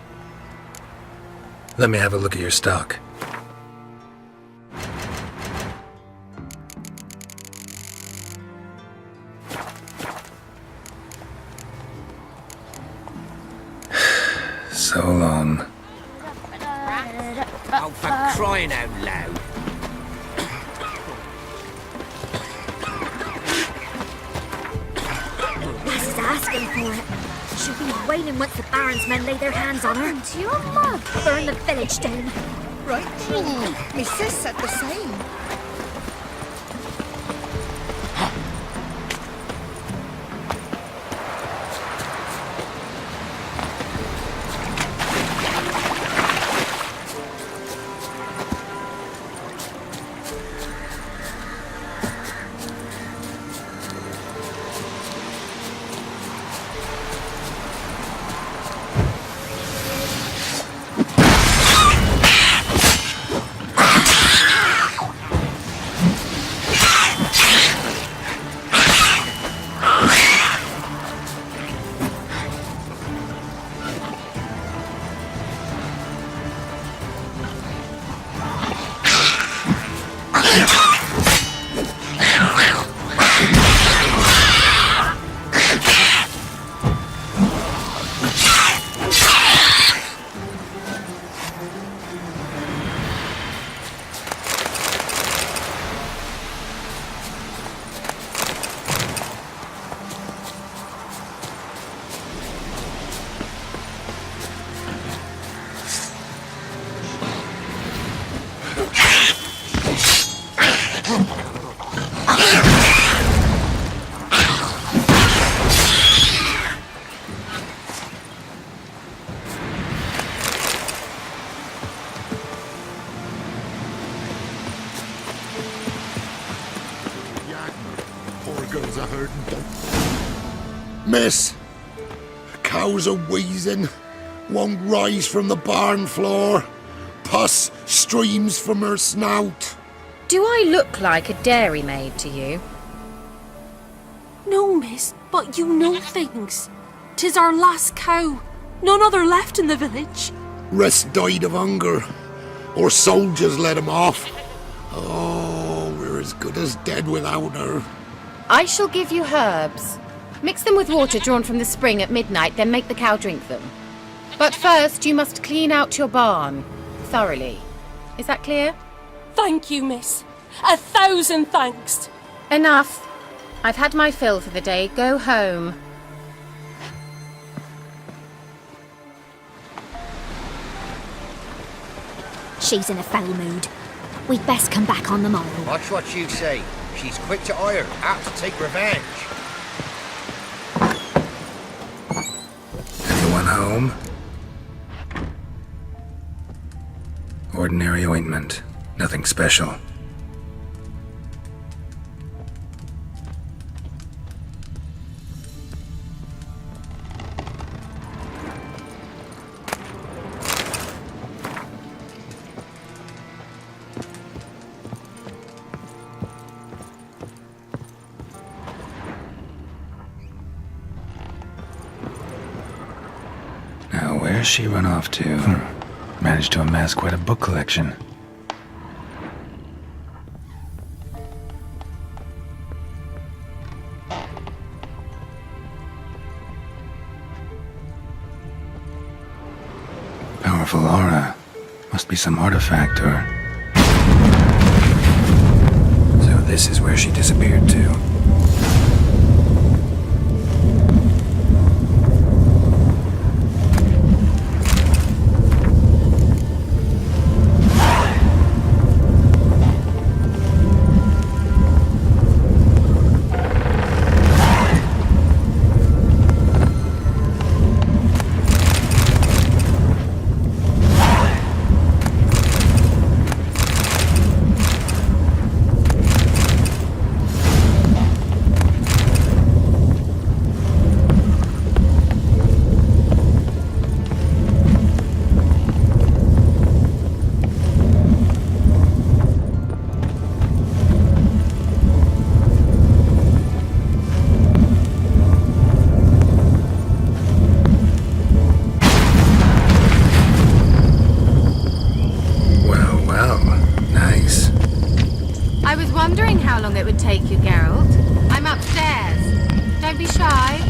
Let me have a look at your stock. So long. Oh, for crying out loud. Lass is asking for it. She'll be wailing once the Baron's men lay their hands on her. And your mug. Burn the village down. Right, me sis said the same. Miss, cows are wheezing, won't rise from the barn floor, pus streams from her snout. Do I look like a dairymaid to you? No, miss, but you know things. 'Tis our last cow. None other left in the village. Rest died of hunger, or soldiers let him off. Oh, we're as good as dead without her. I shall give you herbs. Mix them with water drawn from the spring at midnight, then make the cow drink them. But first, you must clean out your barn thoroughly. Is that clear? Thank you, miss. 1,000 thanks. Enough. I've had my fill for the day. Go home. She's in a foul mood. We'd best come back on the morrow. Watch what you say. She's quick to ire, apt to take revenge. Anyone home? Ordinary ointment. Nothing special. Now, where's she run off to? Managed to amass quite a book collection. Powerful aura. Must be some artifact or... So this is where she disappeared to. Take you, Geralt. I'm upstairs. Don't be shy.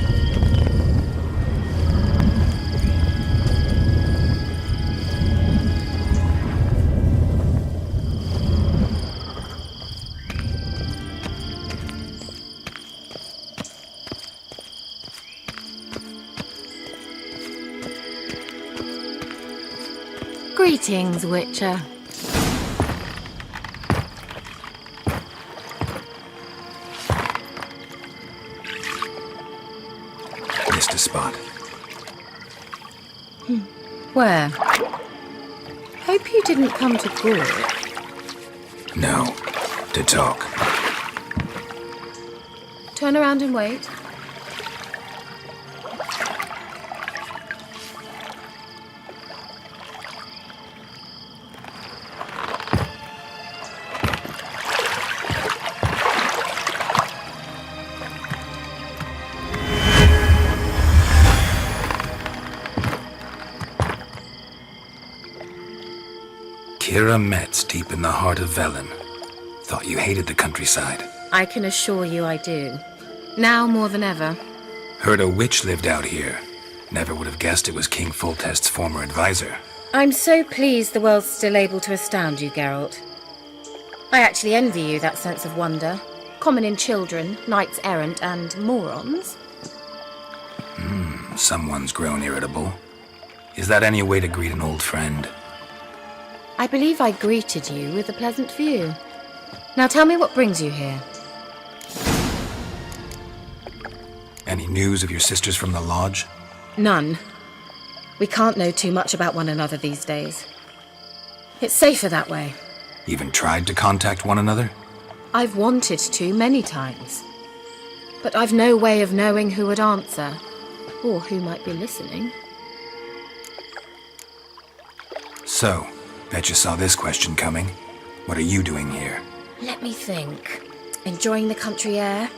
Greetings, Witcher. Missed a spot. Where? Hope you didn't come to Gore. No. To talk. Turn around and wait. Kira Metz, deep in the heart of Velen. Thought you hated the countryside. I can assure you I do. Now more than ever. Heard a witch lived out here. Never would have guessed it was King Foltest's former advisor. I'm so pleased the world's still able to astound you, Geralt. I actually envy you that sense of wonder. Common in children, knights errant, and morons. Someone's grown irritable. Is that any way to greet an old friend? I believe I greeted you with a pleasant view. Now tell me what brings you here. Any news of your sisters from the lodge? None. We can't know too much about one another these days. It's safer that way. Even tried to contact one another? I've wanted to many times. But I've no way of knowing who would answer, or who might be listening. So, bet you saw this question coming. What are you doing here? Let me think. Enjoying the country air?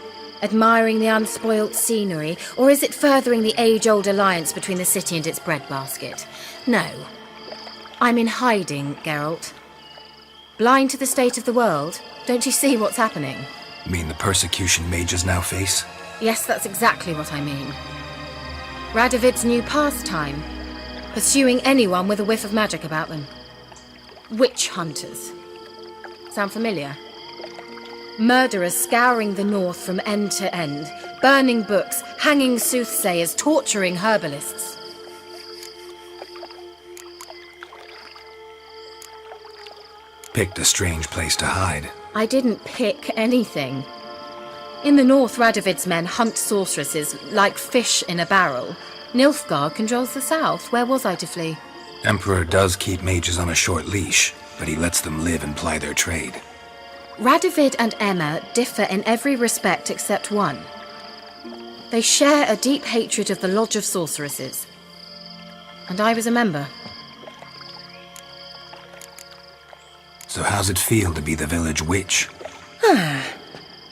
Admiring the unspoilt scenery? Or is it furthering the age-old alliance between the city and its breadbasket? No. I'm in hiding, Geralt. Blind to the state of the world? Don't you see what's happening? Mean the persecution mages now face? Yes, that's exactly what I mean. Radovid's new pastime. Pursuing anyone with a whiff of magic about them. Witch hunters. Sound familiar? Murderers scouring the north from end to end, burning books, hanging soothsayers, torturing herbalists. Picked a strange place to hide. I didn't pick anything. In the north, Radovid's men hunt sorceresses like fish in a barrel. Nilfgaard controls the south. Where was I to flee? Emperor does keep mages on a short leash, but he lets them live and ply their trade. Radovid and Emma differ in every respect except one. They share a deep hatred of the Lodge of Sorceresses. And I was a member. So how's it feel to be the village witch?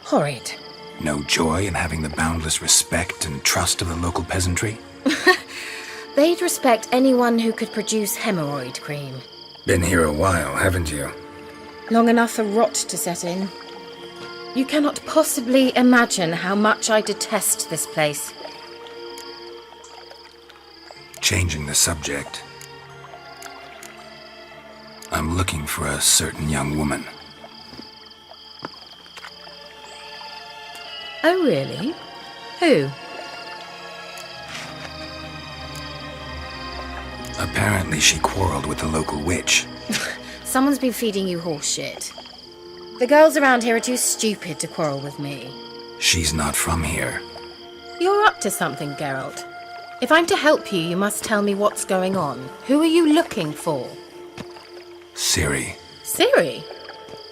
Horrid. No joy in having the boundless respect and trust of the local peasantry? They'd respect anyone who could produce hemorrhoid cream. Been here a while, haven't you? Long enough for rot to set in. You cannot possibly imagine how much I detest this place. Changing the subject. I'm looking for a certain young woman. Oh, really? Who? Apparently she quarreled with the local witch. Someone's been feeding you horse shit. The girls around here are too stupid to quarrel with me. She's not from here. You're up to something, Geralt. If I'm to help you, you must tell me what's going on. Who are you looking for? Ciri. Ciri?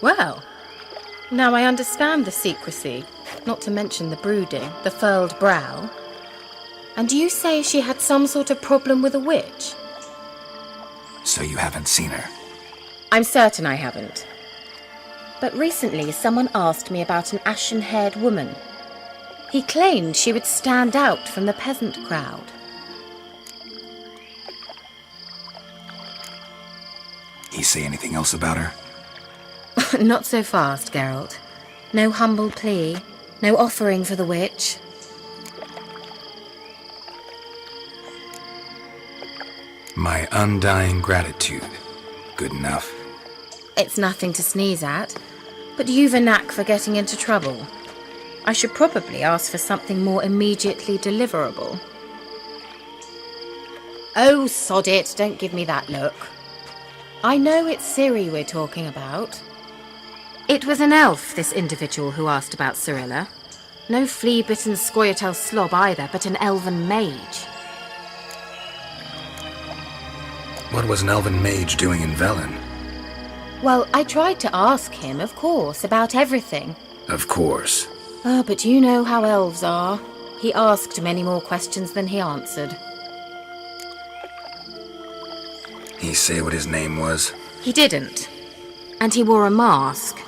Well, now I understand the secrecy, not to mention the brooding, the furled brow. And you say she had some sort of problem with a witch? So you haven't seen her? I'm certain I haven't. But recently someone asked me about an ashen-haired woman. He claimed she would stand out from the peasant crowd. He say anything else about her? Not so fast, Geralt. No humble plea, no offering for the witch. My undying gratitude. Good enough. It's nothing to sneeze at, but you've a knack for getting into trouble. I should probably ask for something more immediately deliverable. Oh, sod it, don't give me that look. I know it's Ciri we're talking about. It was an elf, this individual who asked about Cirilla. No flea-bitten Scoia'tael slob either, but an elven mage. What was an elven mage doing in Velen? Well, I tried to ask him, of course, about everything. Of course. Oh, but you know how elves are. He asked many more questions than he answered. He say what his name was? He didn't. And he wore a mask.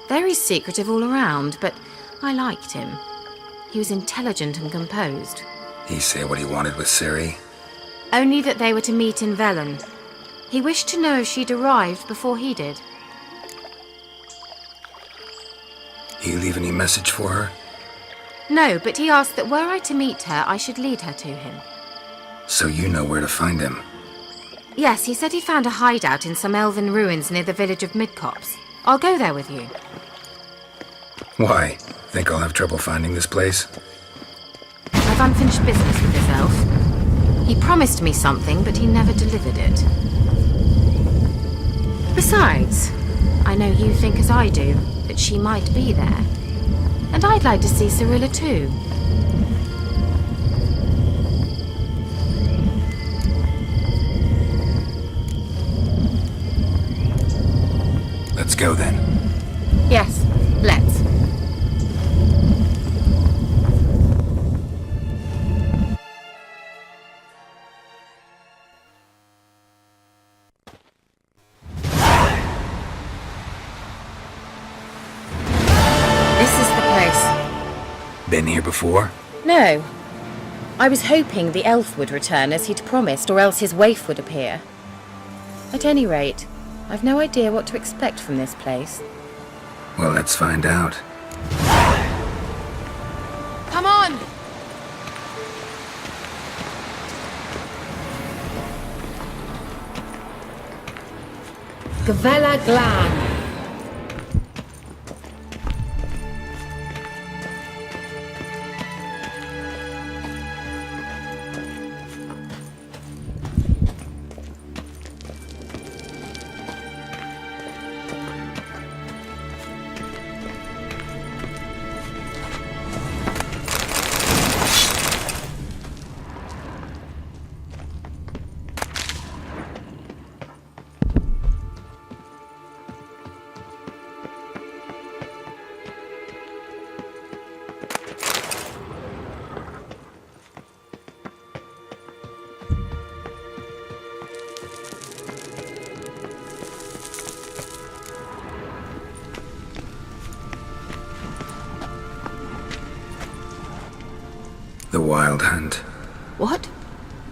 Very secretive all around, but I liked him. He was intelligent and composed. He say what he wanted with Ciri? Only that they were to meet in Velen. He wished to know if she'd arrived before he did. He leave any message for her? No, but he asked that were I to meet her, I should lead her to him. So you know where to find him? Yes, he said he found a hideout in some elven ruins near the village of Midcopse. I'll go there with you. Why? Think I'll have trouble finding this place? I've unfinished business with this elf. He promised me something, but he never delivered it. Besides, I know you think as I do, that she might be there. And I'd like to see Cirilla too. Let's go then. Yes, let's. Been here before? No. I was hoping the elf would return as he'd promised, or else his waif would appear. At any rate, I've no idea what to expect from this place. Well, let's find out. Come on! Gavella Glan. The Wild Hunt. What?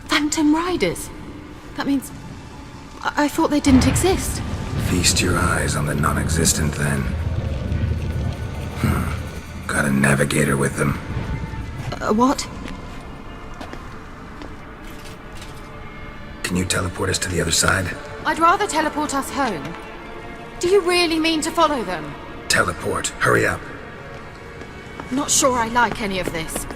Phantom Riders? That means... I thought they didn't exist. Feast your eyes on the non-existent, then. Got a navigator with them. What? Can you teleport us to the other side? I'd rather teleport us home. Do you really mean to follow them? Teleport. Hurry up. Not sure I like any of this.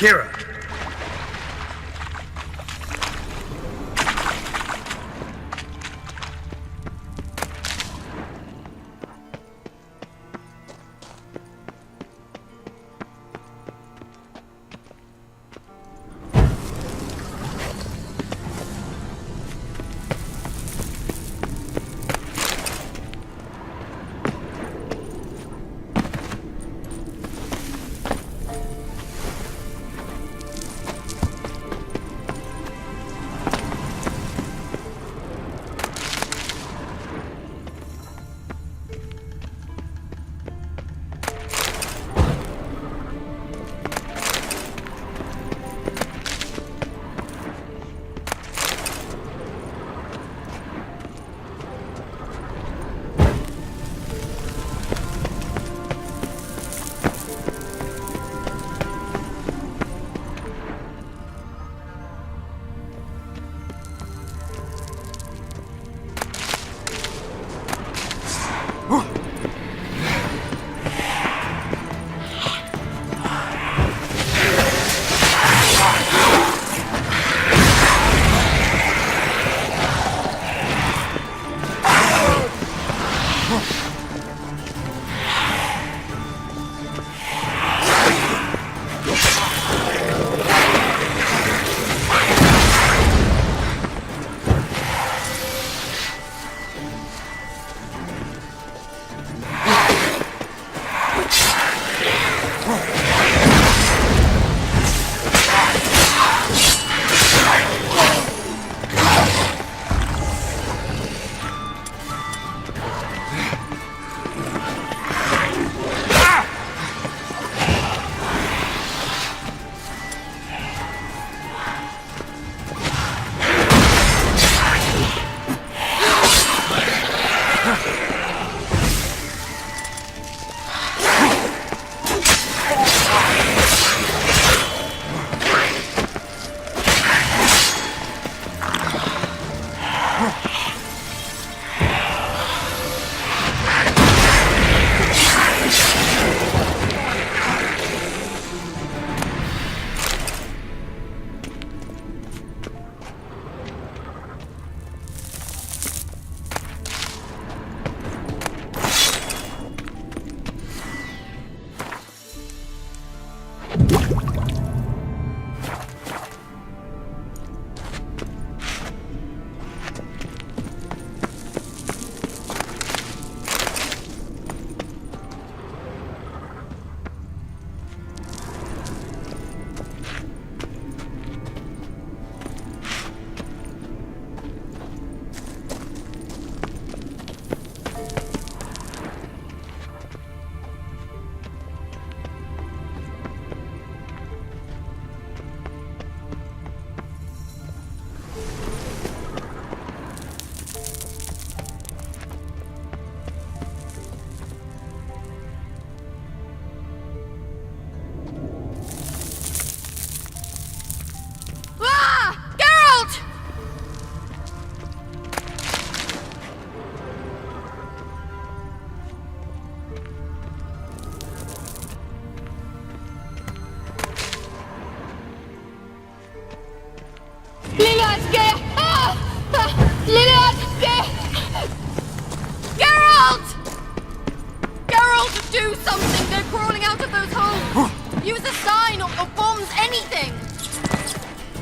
Kira.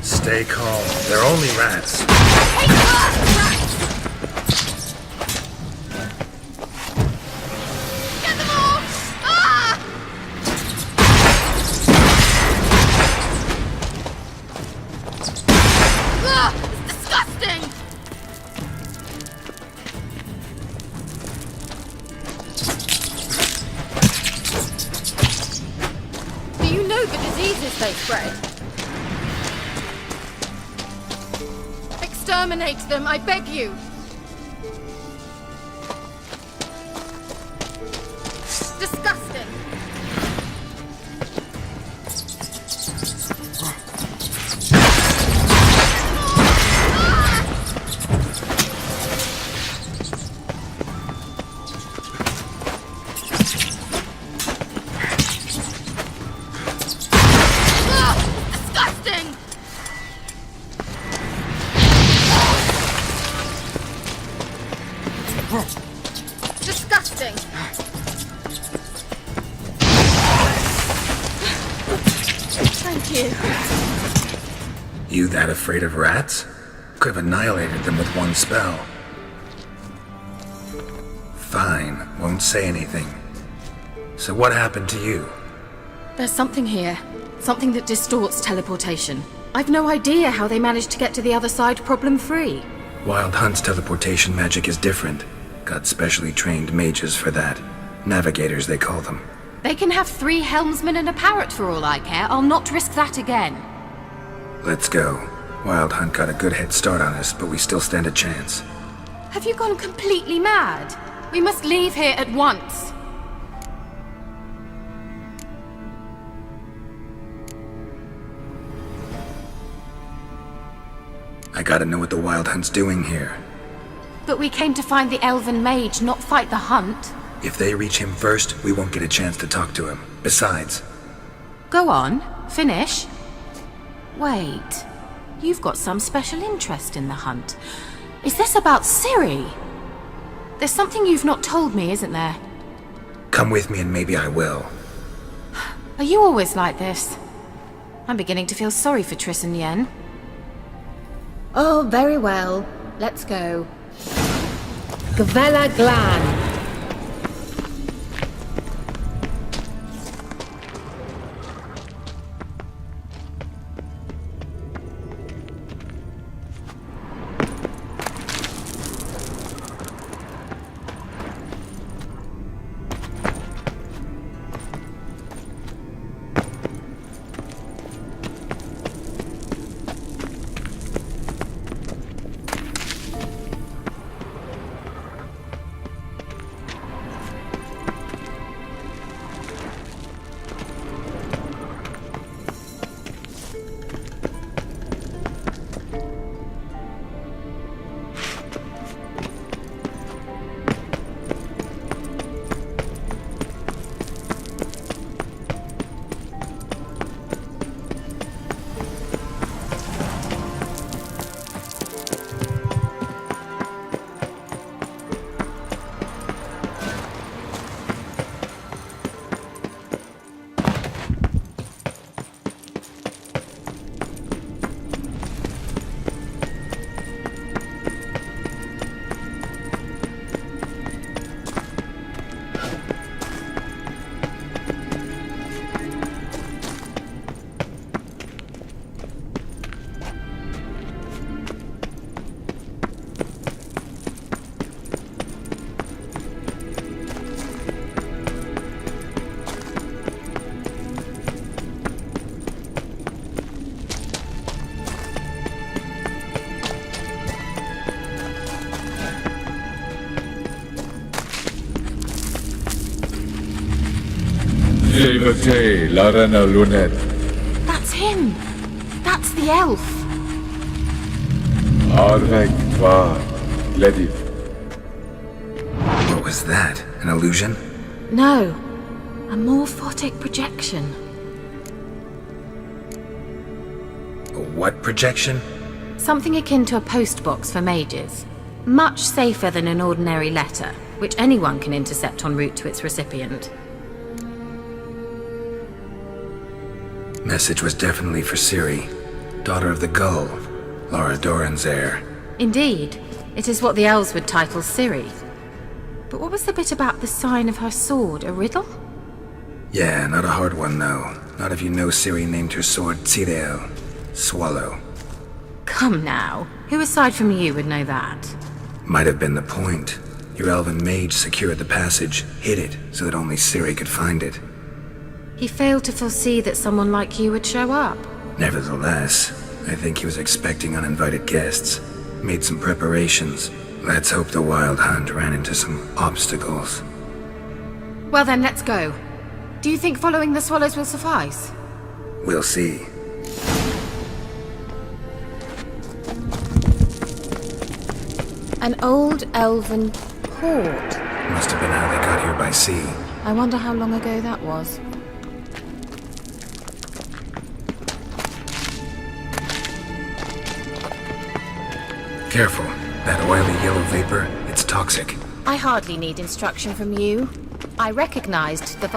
Stay calm. They're only rats. Get them off! Ah! Ugh, it's disgusting! Do you know the diseases they spread? Exterminate them, I beg you! Disgusting! You that afraid of rats? Could have annihilated them with one spell. Fine, won't say anything. So what happened to you? There's something here. Something that distorts teleportation. I've no idea how they managed to get to the other side problem-free. Wild Hunt's teleportation magic is different. Got specially trained mages for that. Navigators, they call them. They can have 3 helmsmen and a parrot for all I care. I'll not risk that again. Let's go. Wild Hunt got a good head start on us, but we still stand a chance. Have you gone completely mad? We must leave here at once. I gotta know what the Wild Hunt's doing here. But we came to find the elven mage, not fight the hunt. If they reach him first, we won't get a chance to talk to him. Besides... Go on, finish. Wait, you've got some special interest in the hunt. Is this about Ciri? There's something you've not told me, isn't there? Come with me and maybe I will. Are you always like this? I'm beginning to feel sorry for Triss and Yen. Oh, very well. Let's go. Gavella Glan. Larena Lunet. That's him! That's the elf! What was that? An illusion? No. A morphotic projection. A what projection? Something akin to a postbox for mages. Much safer than an ordinary letter, which anyone can intercept en route to its recipient. Message was definitely for Ciri, daughter of the Gull, Lara Doran's heir. Indeed. It is what the elves would title Ciri. But what was the bit about the sign of her sword? A riddle? Yeah, not a hard one though. Not if you know Ciri named her sword Tsireel, Swallow. Come now. Who aside from you would know that? Might have been the point. Your elven mage secured the passage, hid it, so that only Ciri could find it. He failed to foresee that someone like you would show up. Nevertheless, I think he was expecting uninvited guests. Made some preparations. Let's hope the Wild Hunt ran into some obstacles. Well then, let's go. Do you think following the swallows will suffice? We'll see. An old elven port. Must have been how they got here by sea. I wonder how long ago that was. Careful. That oily yellow vapor, it's toxic. I hardly need instruction from you. I recognized the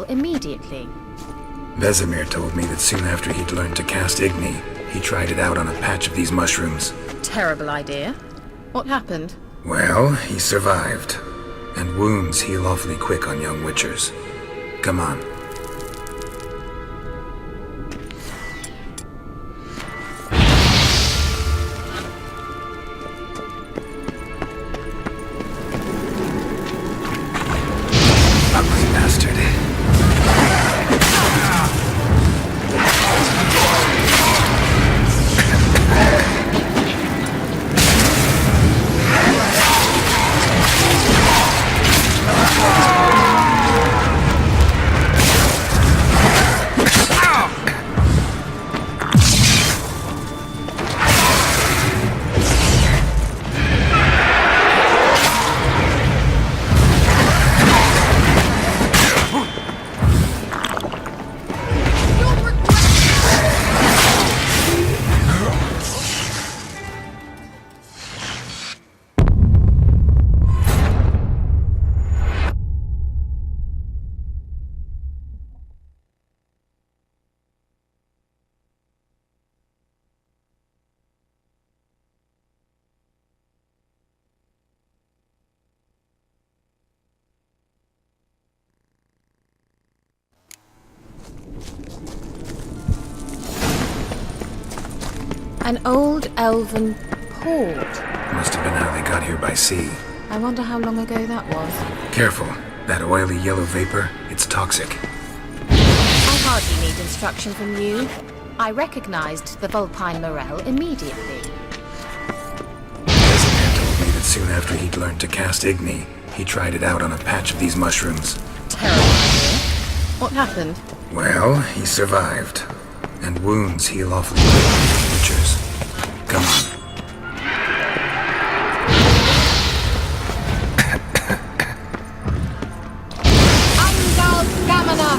Morel immediately. Vesemir told me that soon after he'd learned to cast Igni, he tried it out on a patch of these mushrooms. Terrible idea. What happened? Well, he survived. And wounds heal awfully quick on young witchers. Come on. Ugly bastard. An old elven port. Must have been how they got here by sea. I wonder how long ago that was. Careful. That oily yellow vapor, it's toxic. I hardly need instruction from you. I recognized the Vulpine Morel immediately. Vesemir told me that soon after he'd learned to cast Igni, he tried it out on a patch of these mushrooms. Terrible idea. What happened? Well, he survived. And wounds heal awfully quick on witchers. Come on. Angal Gamana!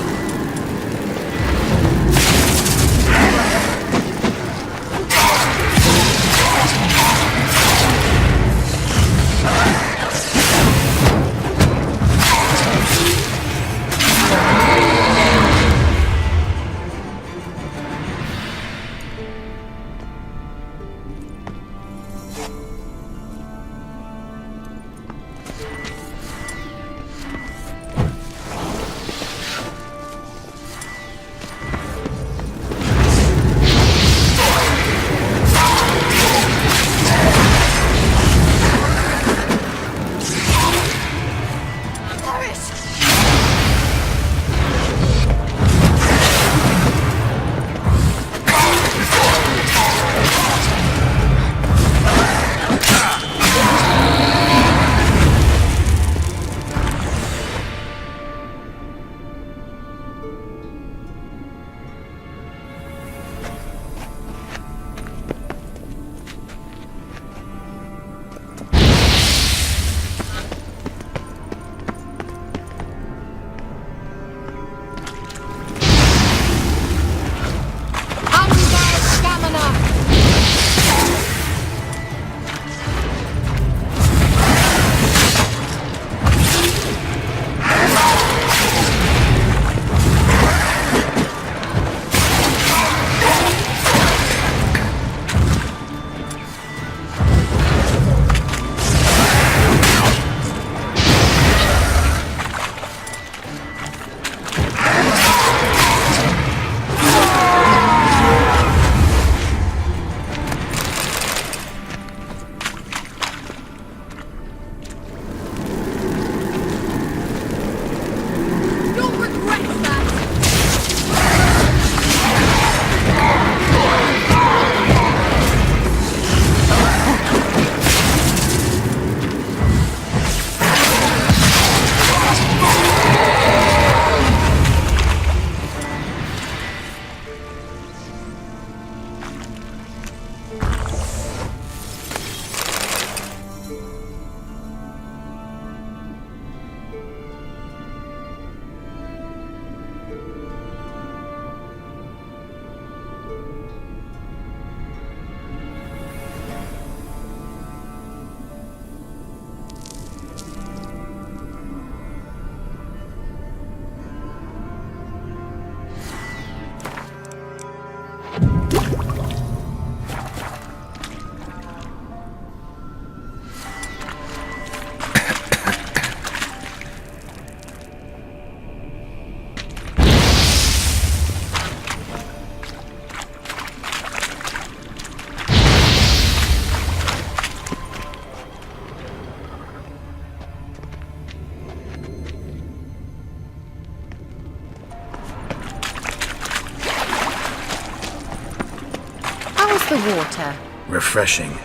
Refreshing.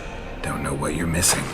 Don't know what you're missing.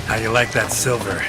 How you like that silver?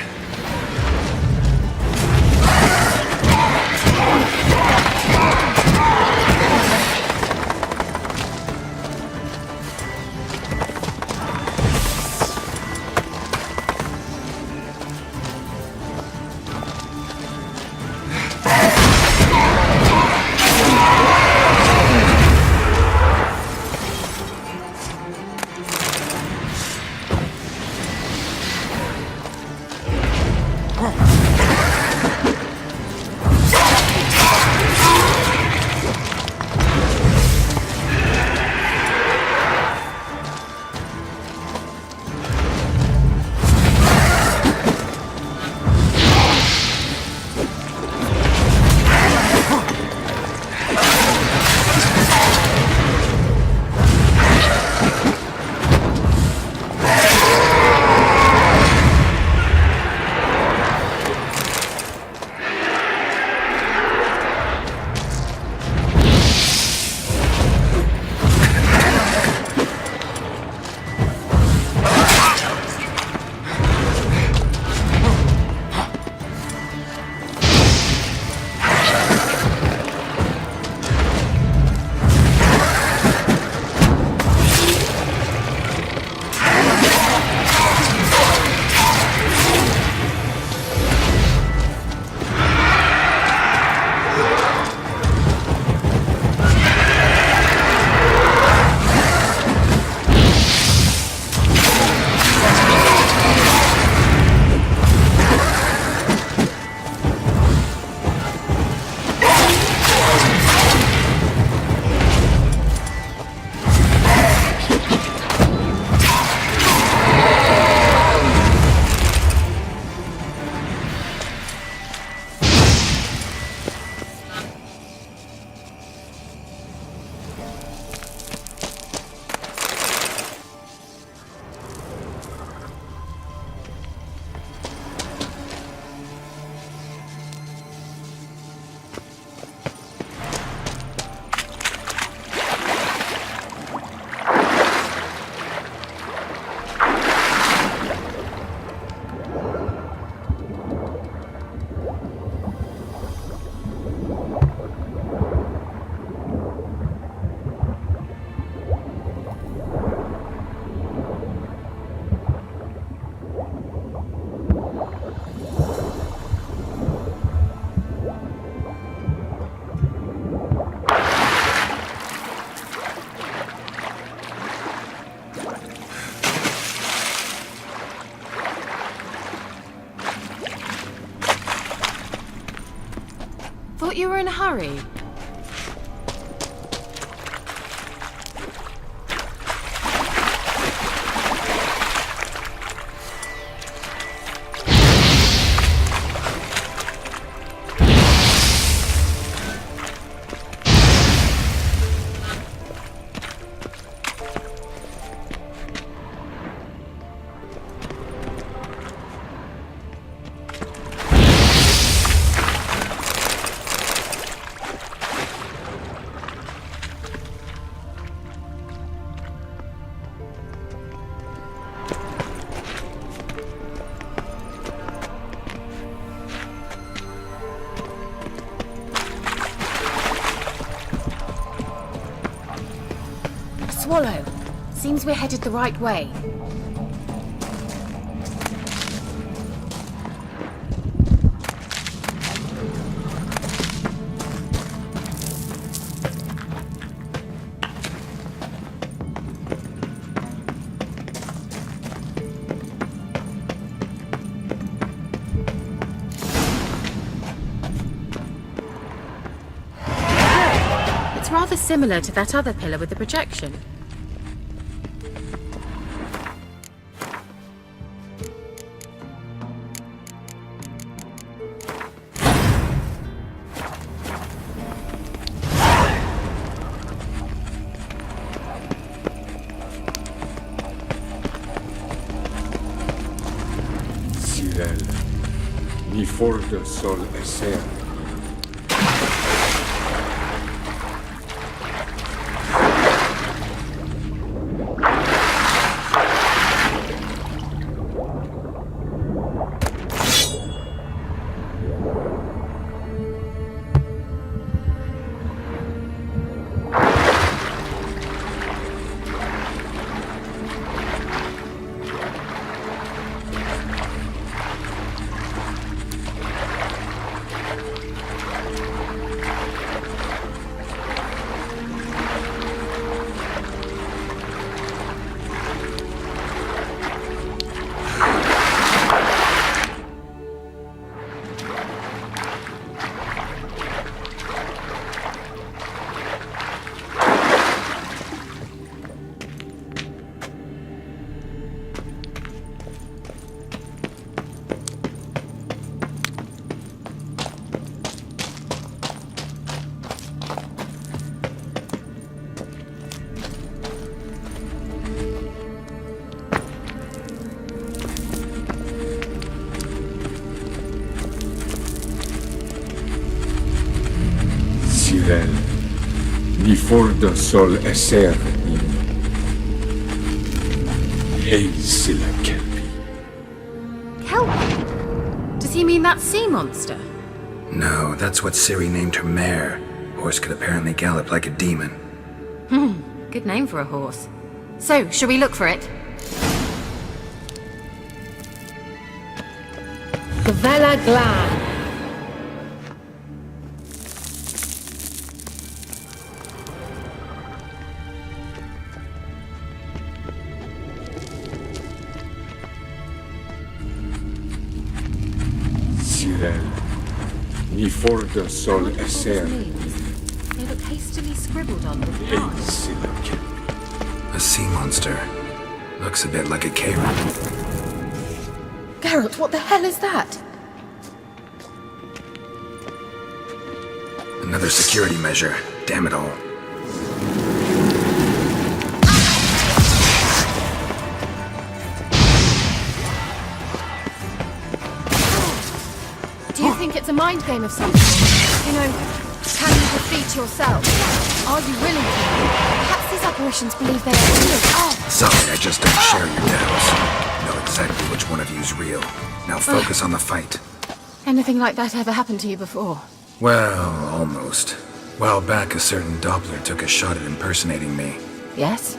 Thought you were in a hurry. Swallow. Seems we're headed the right way. It's rather similar to that other pillar with the projection. Cyril, ni forte sol esser. Cyril, ni forte sol esser in. Eisila Kelpie. Kelpie? Does he mean that sea monster? No, that's what Ciri named her mare. Horse could apparently gallop like a demon. Good name for a horse. So, shall we look for it? Gavella Glan. Cyril, ni forte sol esser. They look hastily scribbled on with Eisila Kelpie. A sea monster. Looks a bit like a Karen. Geralt, what the hell is that? Another security measure. Damn it all. Do you think it's a mind game of some sort? You know, can you defeat yourself? Are you willing to? Perhaps these apparitions believe they are real. Oh! Sorry, I just don't share your doubts. Know exactly which one of you's real. Now focus on the fight. Anything like that ever happened to you before? Well, almost. While back, a certain Doppler took a shot at impersonating me. Yes?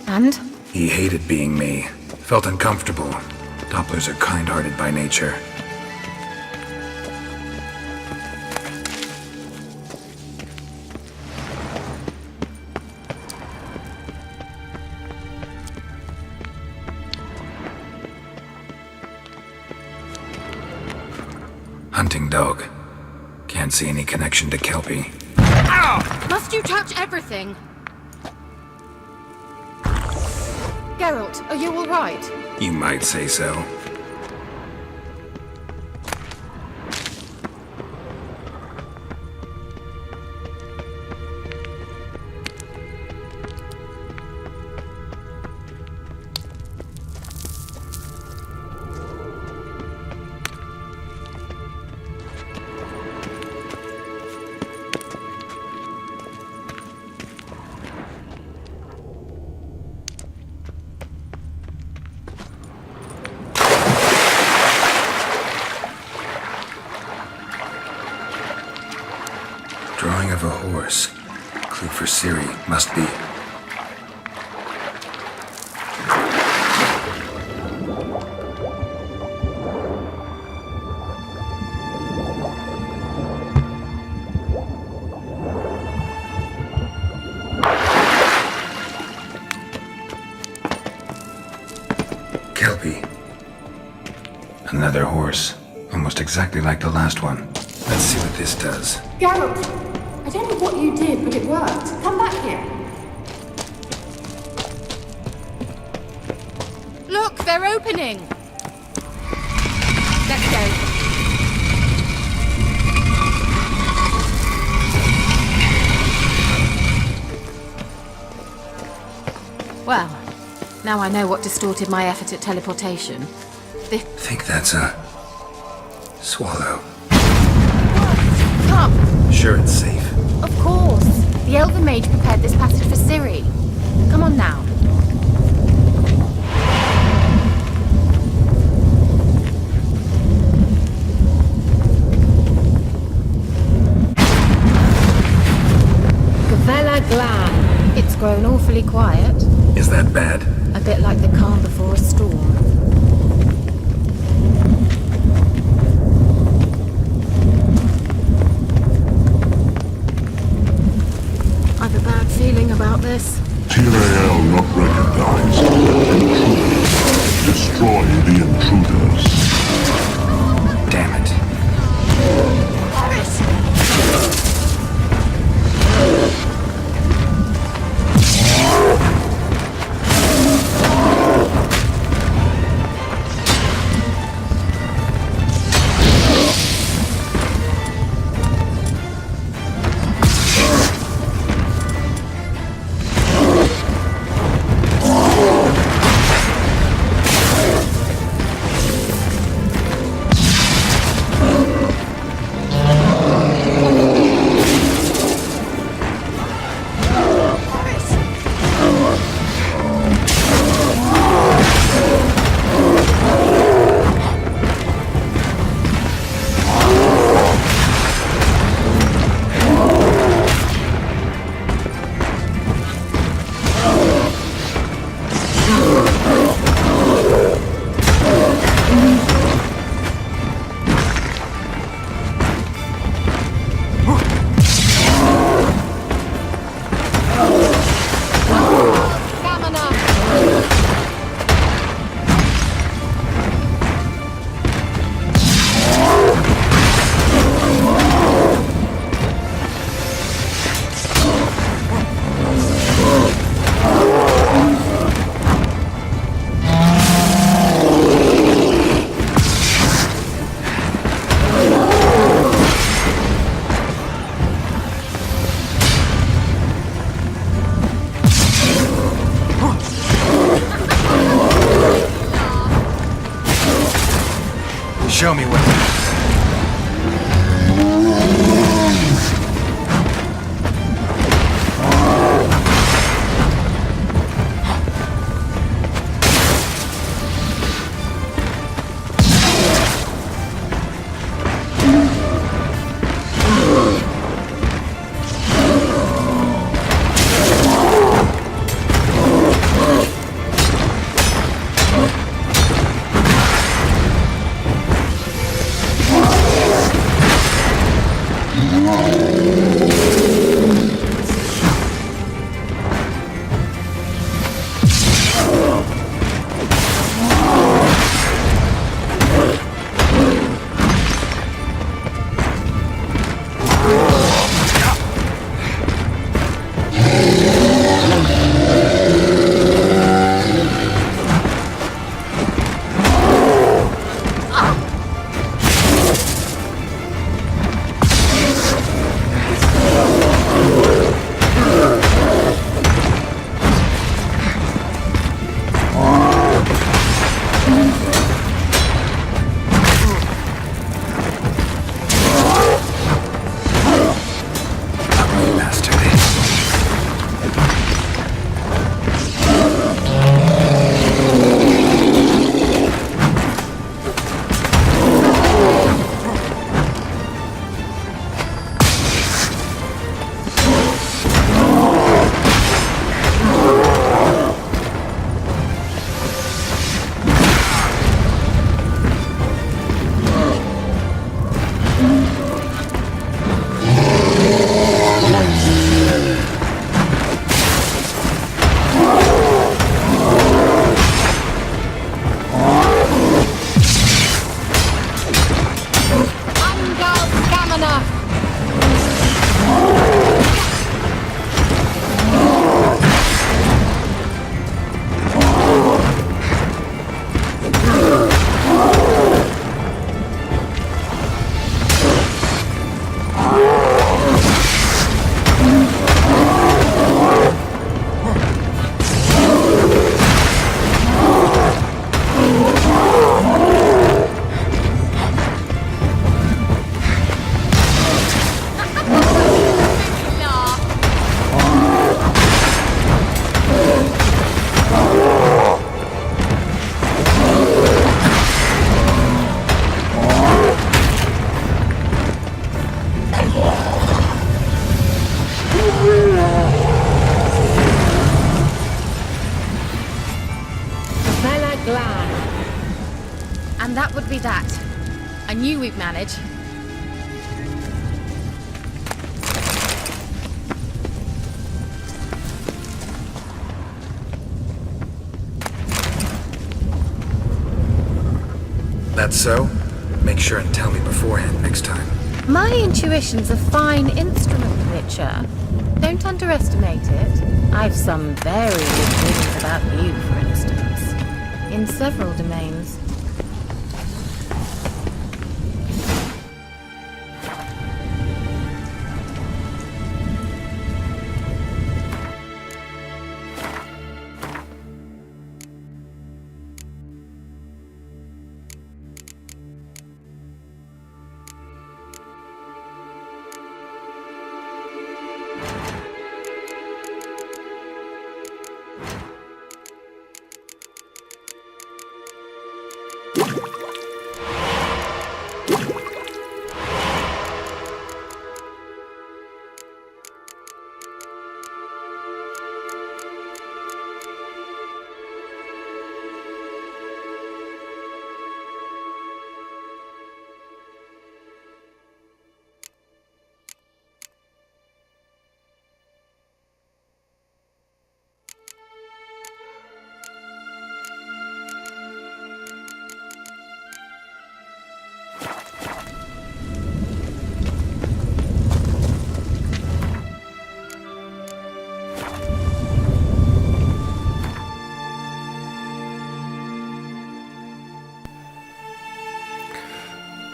And? He hated being me. Felt uncomfortable. Dopplers are kind-hearted by nature. Hunting dog. Can't see any connection to Kelpie. Ow! Must you touch everything? Geralt, are you all right? You might say so. Drawing of a horse. Clue for Ciri, must be. another horse. Almost exactly like the last one. Let's see what this does. Geralt! I don't know what you did, but it worked. Come back here. Look, they're opening! Let's go. Well, now I know what distorted my effort at teleportation. Think that's a swallow. Come! Sure it's safe. Of course. The Elven Mage prepared this passage for Ciri. Come on now. Gavella Glan. It's grown awfully quiet. Is that bad? A bit like the calm before a storm. I've a bad feeling about this. Tyrael not recognized. Intruders. Destroy the intruders. Damn it. Show me what it is. would be that. I knew we'd manage. That's so? Make sure and tell me beforehand next time. My intuition's a fine instrument, Witcher. Don't underestimate it. I've some very good feelings about you, for instance. In several domains.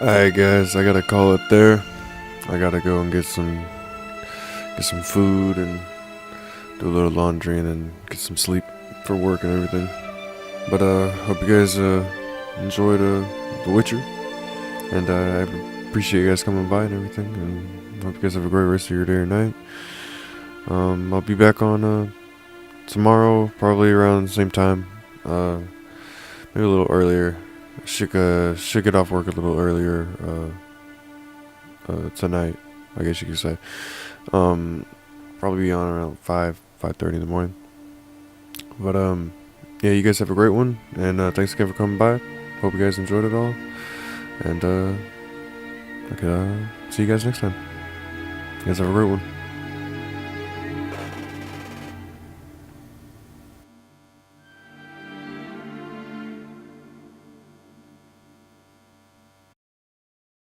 Alright guys, I gotta call it there. I gotta go and get some food and do a little laundry and then get some sleep for work and everything. But hope you guys enjoyed The Witcher, and I appreciate you guys coming by and everything, and hope you guys have a great rest of your day or night. I'll be back on tomorrow, probably around the same time, maybe a little earlier. Should get off work a little earlier tonight, I guess you could say. Probably be on around 5:30 in the morning. But yeah, you guys have a great one, and thanks again for coming by. Hope you guys enjoyed it all, and I could see you guys next time. You guys have a great one.